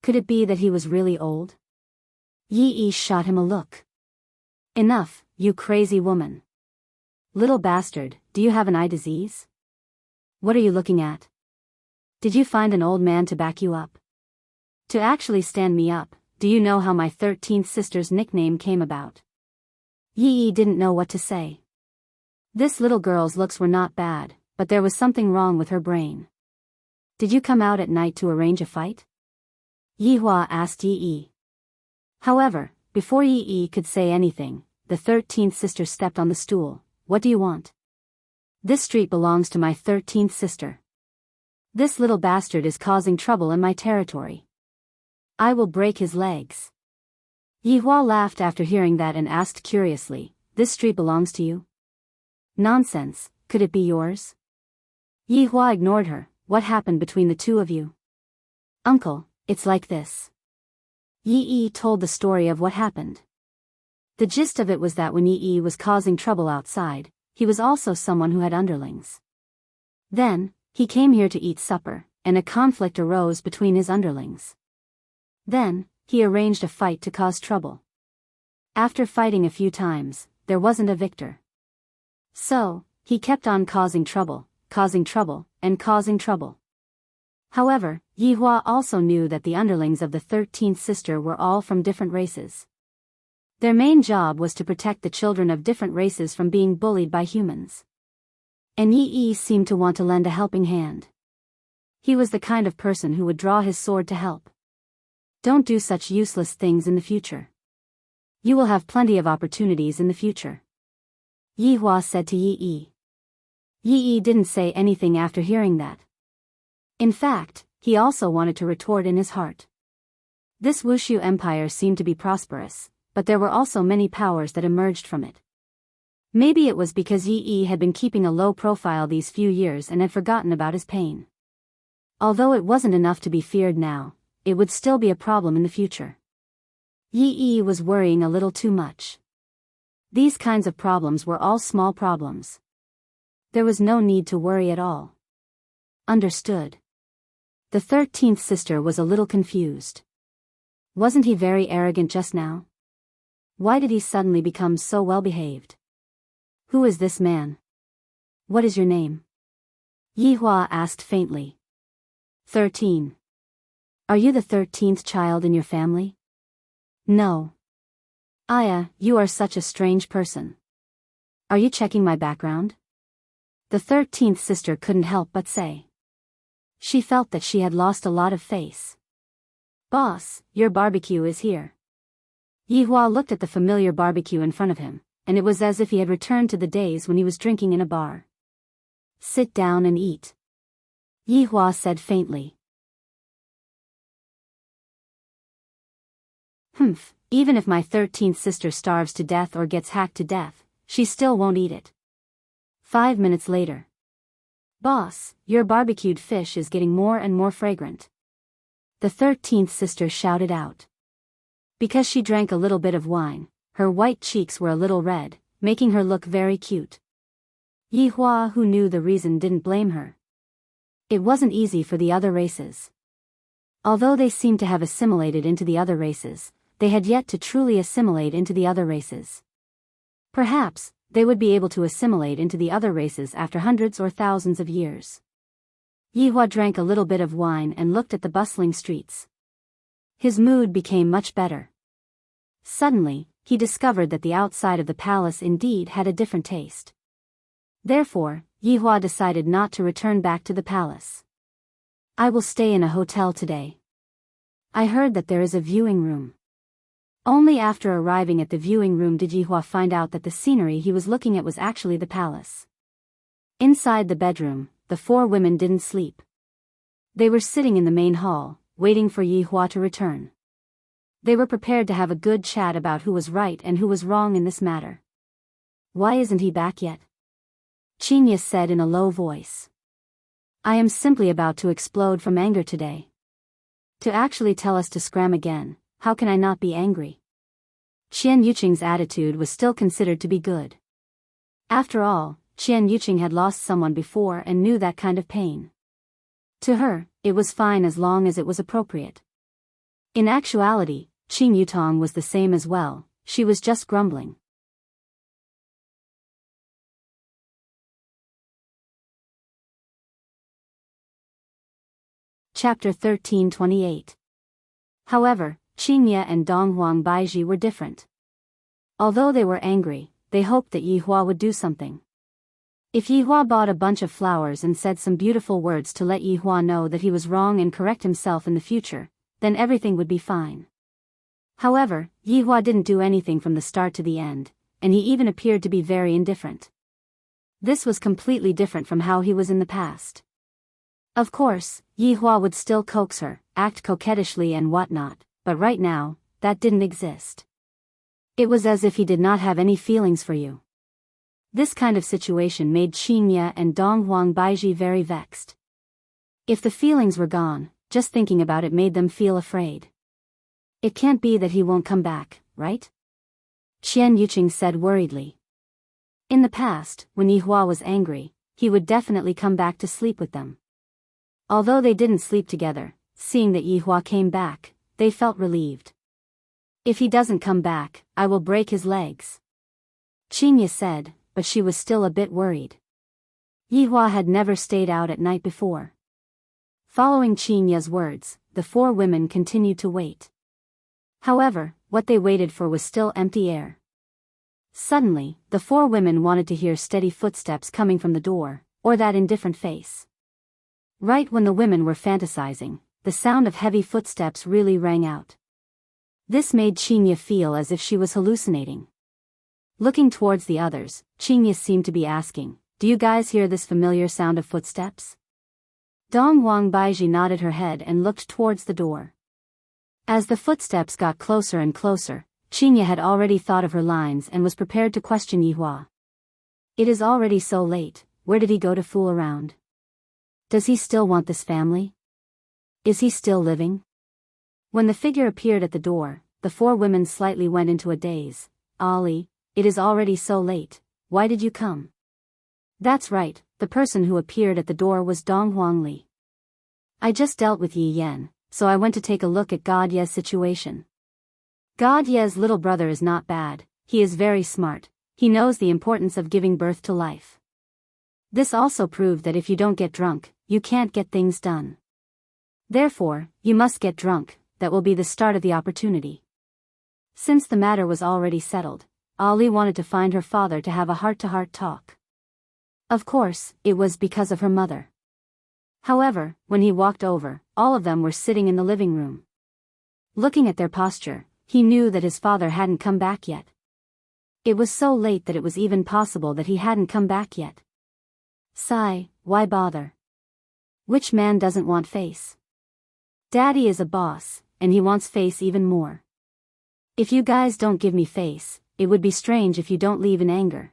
A: Could it be that he was really old? Yi shot him a look. Enough, you crazy woman. Little bastard, do you have an eye disease? What are you looking at? Did you find an old man to back you up? To actually stand me up, do you know how my 13th sister's nickname came about? Yi didn't know what to say. This little girl's looks were not bad, but there was something wrong with her brain. Did you come out at night to arrange a fight? Yi Hua asked Yi. However, before Yi could say anything, the 13th sister stepped on the stool. What do you want? This street belongs to my 13th sister. This little bastard is causing trouble in my territory. I will break his legs. Yi Hua laughed after hearing that and asked curiously, this street belongs to you? Nonsense, could it be yours? Yi Hua ignored her, what happened between the two of you? Uncle, it's like this. Yi told the story of what happened. The gist of it was that when Yi was causing trouble outside, he was also someone who had underlings. Then, he came here to eat supper, and a conflict arose between his underlings. Then, he arranged a fight to cause trouble. After fighting a few times, there wasn't a victor. So, he kept on causing trouble, and causing trouble. However, Yihua also knew that the underlings of the 13th sister were all from different races. Their main job was to protect the children of different races from being bullied by humans. And Yi seemed to want to lend a helping hand. He was the kind of person who would draw his sword to help. Don't do such useless things in the future. You will have plenty of opportunities in the future. Yihua said to Yi. Yi didn't say anything after hearing that. In fact, he also wanted to retort in his heart. This Wushu Empire seemed to be prosperous, but there were also many powers that emerged from it. Maybe it was because Yi had been keeping a low profile these few years and had forgotten about his pain. Although it wasn't enough to be feared now, it would still be a problem in the future. Yi was worrying a little too much. These kinds of problems were all small problems. There was no need to worry at all. Understood. The 13th sister was a little confused. Wasn't he very arrogant just now? Why did he suddenly become so well-behaved? Who is this man? What is your name? Yihua asked faintly. 13. Are you the 13th child in your family? No. Aya, you are such a strange person. Are you checking my background? The 13th sister couldn't help but say. She felt that she had lost a lot of face. Boss, your barbecue is here. Yihua looked at the familiar barbecue in front of him, and it was as if he had returned to the days when he was drinking in a bar. Sit down and eat. Yihua said faintly. Even if my 13th sister starves to death or gets hacked to death, she still won't eat it. 5 minutes later. Boss, your barbecued fish is getting more and more fragrant. The 13th sister shouted out. Because she drank a little bit of wine, her white cheeks were a little red, making her look very cute. Yihua, who knew the reason, didn't blame her. It wasn't easy for the other races. Although they seemed to have assimilated into the other races, they had yet to truly assimilate into the other races. Perhaps, they would be able to assimilate into the other races after hundreds or thousands of years. Yihua drank a little bit of wine and looked at the bustling streets. His mood became much better. Suddenly, he discovered that the outside of the palace indeed had a different taste. Therefore, Yihua decided not to return back to the palace. I will stay in a hotel today. I heard that there is a viewing room. Only after arriving at the viewing room did Yihua find out that the scenery he was looking at was actually the palace. Inside the bedroom, the 4 women didn't sleep. They were sitting in the main hall, waiting for Yihua to return. They were prepared to have a good chat about who was right and who was wrong in this matter. Why isn't he back yet? Chinya said in a low voice. I am simply about to explode from anger today. To actually tell us to scram again, how can I not be angry? Qian Yuqing's attitude was still considered to be good. After all, Qian Yuqing had lost someone before and knew that kind of pain. To her, it was fine as long as it was appropriate. In actuality, Qing Yutong was the same as well, she was just grumbling. Chapter 1328. However, Qingye and Donghuang Baiji were different. Although they were angry, they hoped that Yihua would do something. If Yihua bought a bunch of flowers and said some beautiful words to let Yihua know that he was wrong and correct himself in the future, then everything would be fine. However, Yihua didn't do anything from the start to the end, and he even appeared to be very indifferent. This was completely different from how he was in the past. Of course, Yihua would still coax her, act coquettishly and whatnot, but right now, that didn't exist. It was as if he did not have any feelings for you. This kind of situation made Qingye and Donghuang Baiji very vexed. If the feelings were gone, just thinking about it made them feel afraid. It can't be that he won't come back, right? Qian Yuqing said worriedly. In the past, when Yihua was angry, he would definitely come back to sleep with them. Although they didn't sleep together, seeing that Yihua came back, they felt relieved. If he doesn't come back, I will break his legs, Qingye said, but she was still a bit worried. Yihua had never stayed out at night before. Following Qingye's words, the four women continued to wait. However, what they waited for was still empty air. Suddenly, the four women wanted to hear steady footsteps coming from the door, or that indifferent face. Right when the women were fantasizing, the sound of heavy footsteps really rang out. This made Qingye feel as if she was hallucinating. Looking towards the others, Qingye seemed to be asking, "Do you guys hear this familiar sound of footsteps?" Dong Wang Baiji nodded her head and looked towards the door. As the footsteps got closer and closer, Qingye had already thought of her lines and was prepared to question Yihua. It is already so late, where did he go to fool around? Does he still want this family? Is he still living? When the figure appeared at the door, the four women slightly went into a daze. "Ali, it is already so late, why did you come?" That's right, the person who appeared at the door was Dong Huangli. "I just dealt with Yi Yan, so I went to take a look at God Ye's situation. God Ye's little brother is not bad, he is very smart, he knows the importance of giving birth to life. This also proved that if you don't get drunk, you can't get things done. Therefore, you must get drunk, that will be the start of the opportunity." Since the matter was already settled, Ali wanted to find her father to have a heart-to-heart talk. Of course, it was because of her mother. However, when he walked over, all of them were sitting in the living room. Looking at their posture, he knew that his father hadn't come back yet. It was so late that it was even possible that he hadn't come back yet. Sigh, why bother? Which man doesn't want face? Daddy is a boss, and he wants face even more. If you guys don't give me face, it would be strange if you don't leave in anger.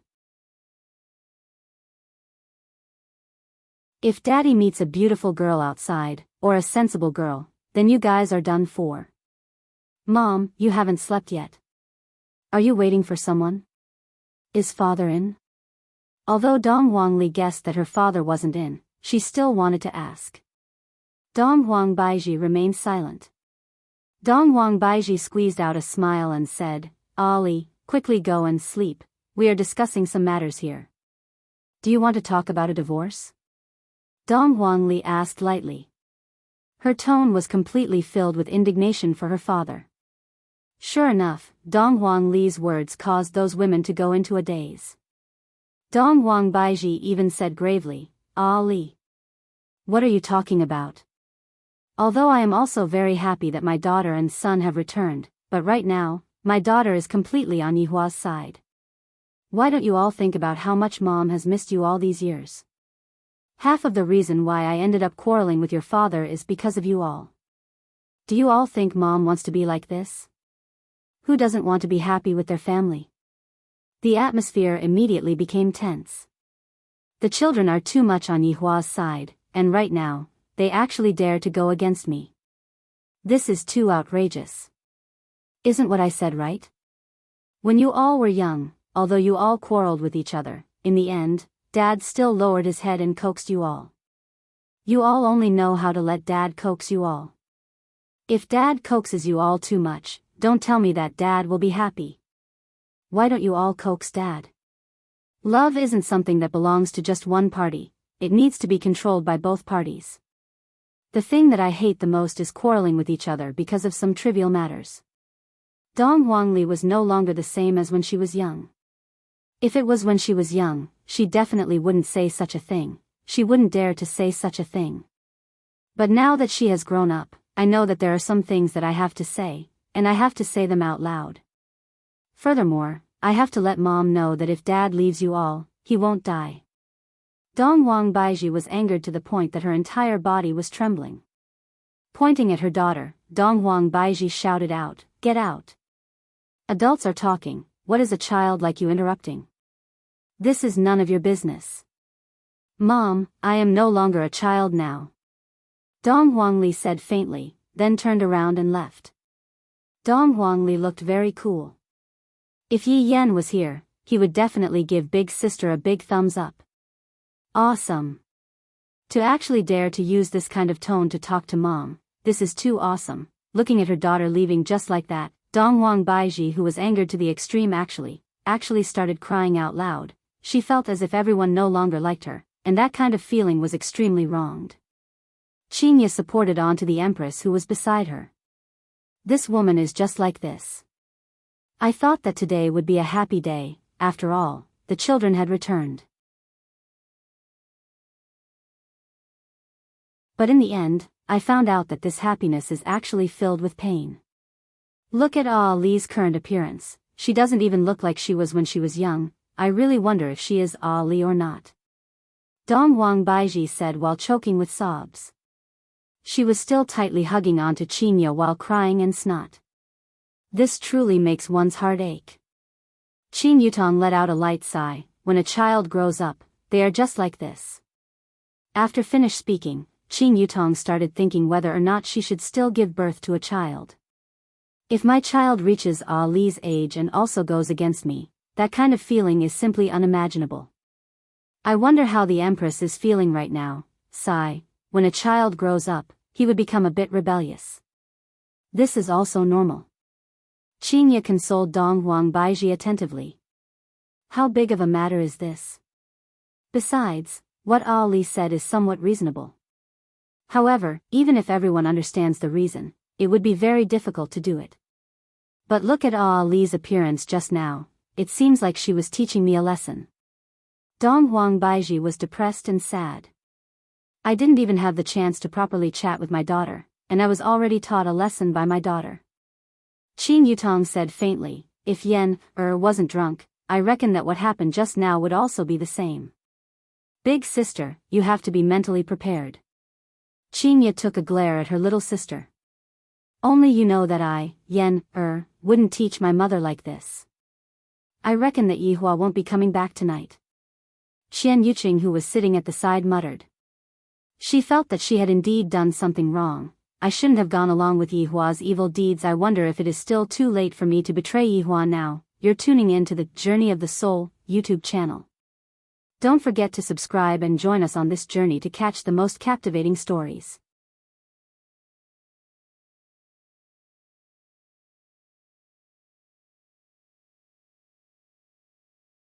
A: If Daddy meets a beautiful girl outside, or a sensible girl, then you guys are done for. Mom, you haven't slept yet. Are you waiting for someone? Is father in? Although Dong Huangli guessed that her father wasn't in, she still wanted to ask. Dong Huang Baiji remained silent. Dong Huang Baiji squeezed out a smile and said, "Ali, quickly go and sleep, we are discussing some matters here." "Do you want to talk about a divorce?" Dong Huangli asked lightly. Her tone was completely filled with indignation for her father. Sure enough, Dong Huangli's words caused those women to go into a daze. Dong Huang Baiji even said gravely, "Ali, what are you talking about? Although I am also very happy that my daughter and son have returned, but right now, my daughter is completely on Yihua's side. Why don't you all think about how much Mom has missed you all these years? Half of the reason why I ended up quarreling with your father is because of you all. Do you all think Mom wants to be like this? Who doesn't want to be happy with their family?" The atmosphere immediately became tense. The children are too much on Yihua's side, and right now, they actually dare to go against me. This is too outrageous. Isn't what I said right? When you all were young, although you all quarreled with each other, in the end, Dad still lowered his head and coaxed you all. You all only know how to let Dad coax you all. If Dad coaxes you all too much, don't tell me that Dad will be happy. Why don't you all coax Dad? Love isn't something that belongs to just one party, it needs to be controlled by both parties. The thing that I hate the most is quarreling with each other because of some trivial matters. Dong Huangli was no longer the same as when she was young. If it was when she was young, she definitely wouldn't say such a thing, she wouldn't dare to say such a thing. But now that she has grown up, I know that there are some things that I have to say, and I have to say them out loud. Furthermore, I have to let Mom know that if Dad leaves you all, he won't die." Dong Huang Baiji was angered to the point that her entire body was trembling. Pointing at her daughter, Dong Huang Baiji shouted out, "Get out! Adults are talking, what is a child like you interrupting? This is none of your business." "Mom, I am no longer a child now," Dong Huangli said faintly, then turned around and left. Dong Huangli looked very cool. If Yi Yan was here, he would definitely give big sister a big thumbs up. Awesome. To actually dare to use this kind of tone to talk to mom, this is too awesome. Looking at her daughter leaving just like that, Dong Huang Baiji, who was angered to the extreme, actually started crying out loud. She felt as if everyone no longer liked her, and that kind of feeling was extremely wronged. Qinya supported onto the empress who was beside her. This woman is just like this. I thought that today would be a happy day. After all, the children had returned. But in the end, I found out that this happiness is actually filled with pain. Look at Ah Li's current appearance. She doesn't even look like she was when she was young. I really wonder if she is Ah Li or not. Dong Huang Baiji said while choking with sobs. She was still tightly hugging onto Qinya while crying and snot. This truly makes one's heart ache. Qin Yutong let out a light sigh. When a child grows up, they are just like this. After finished speaking, Qin Yutong started thinking whether or not she should still give birth to a child. If my child reaches Ah Li's age and also goes against me, that kind of feeling is simply unimaginable. I wonder how the Empress is feeling right now. Sigh. When a child grows up, he would become a bit rebellious. This is also normal. Qinya consoled Dong Huang Baiji attentively. How big of a matter is this? Besides, what Ah Li said is somewhat reasonable. However, even if everyone understands the reason, it would be very difficult to do it. But look at Ah Li's appearance just now. It seems like she was teaching me a lesson. Dong Huang Baiji was depressed and sad. I didn't even have the chance to properly chat with my daughter, and I was already taught a lesson by my daughter. Qin Yutong said faintly, if Yen wasn't drunk, I reckon that what happened just now would also be the same. Big sister, you have to be mentally prepared. Qinya took a glare at her little sister. Only you know that I, Yen, wouldn't teach my mother like this. I reckon that Yihua won't be coming back tonight. Qian Yuqing, who was sitting at the side, muttered. She felt that she had indeed done something wrong. I shouldn't have gone along with Yihua's evil deeds. I wonder if it is still too late for me to betray Yihua now. You're tuning in to the Journey of the Soul YouTube channel. Don't forget to subscribe and join us on this journey to catch the most captivating stories.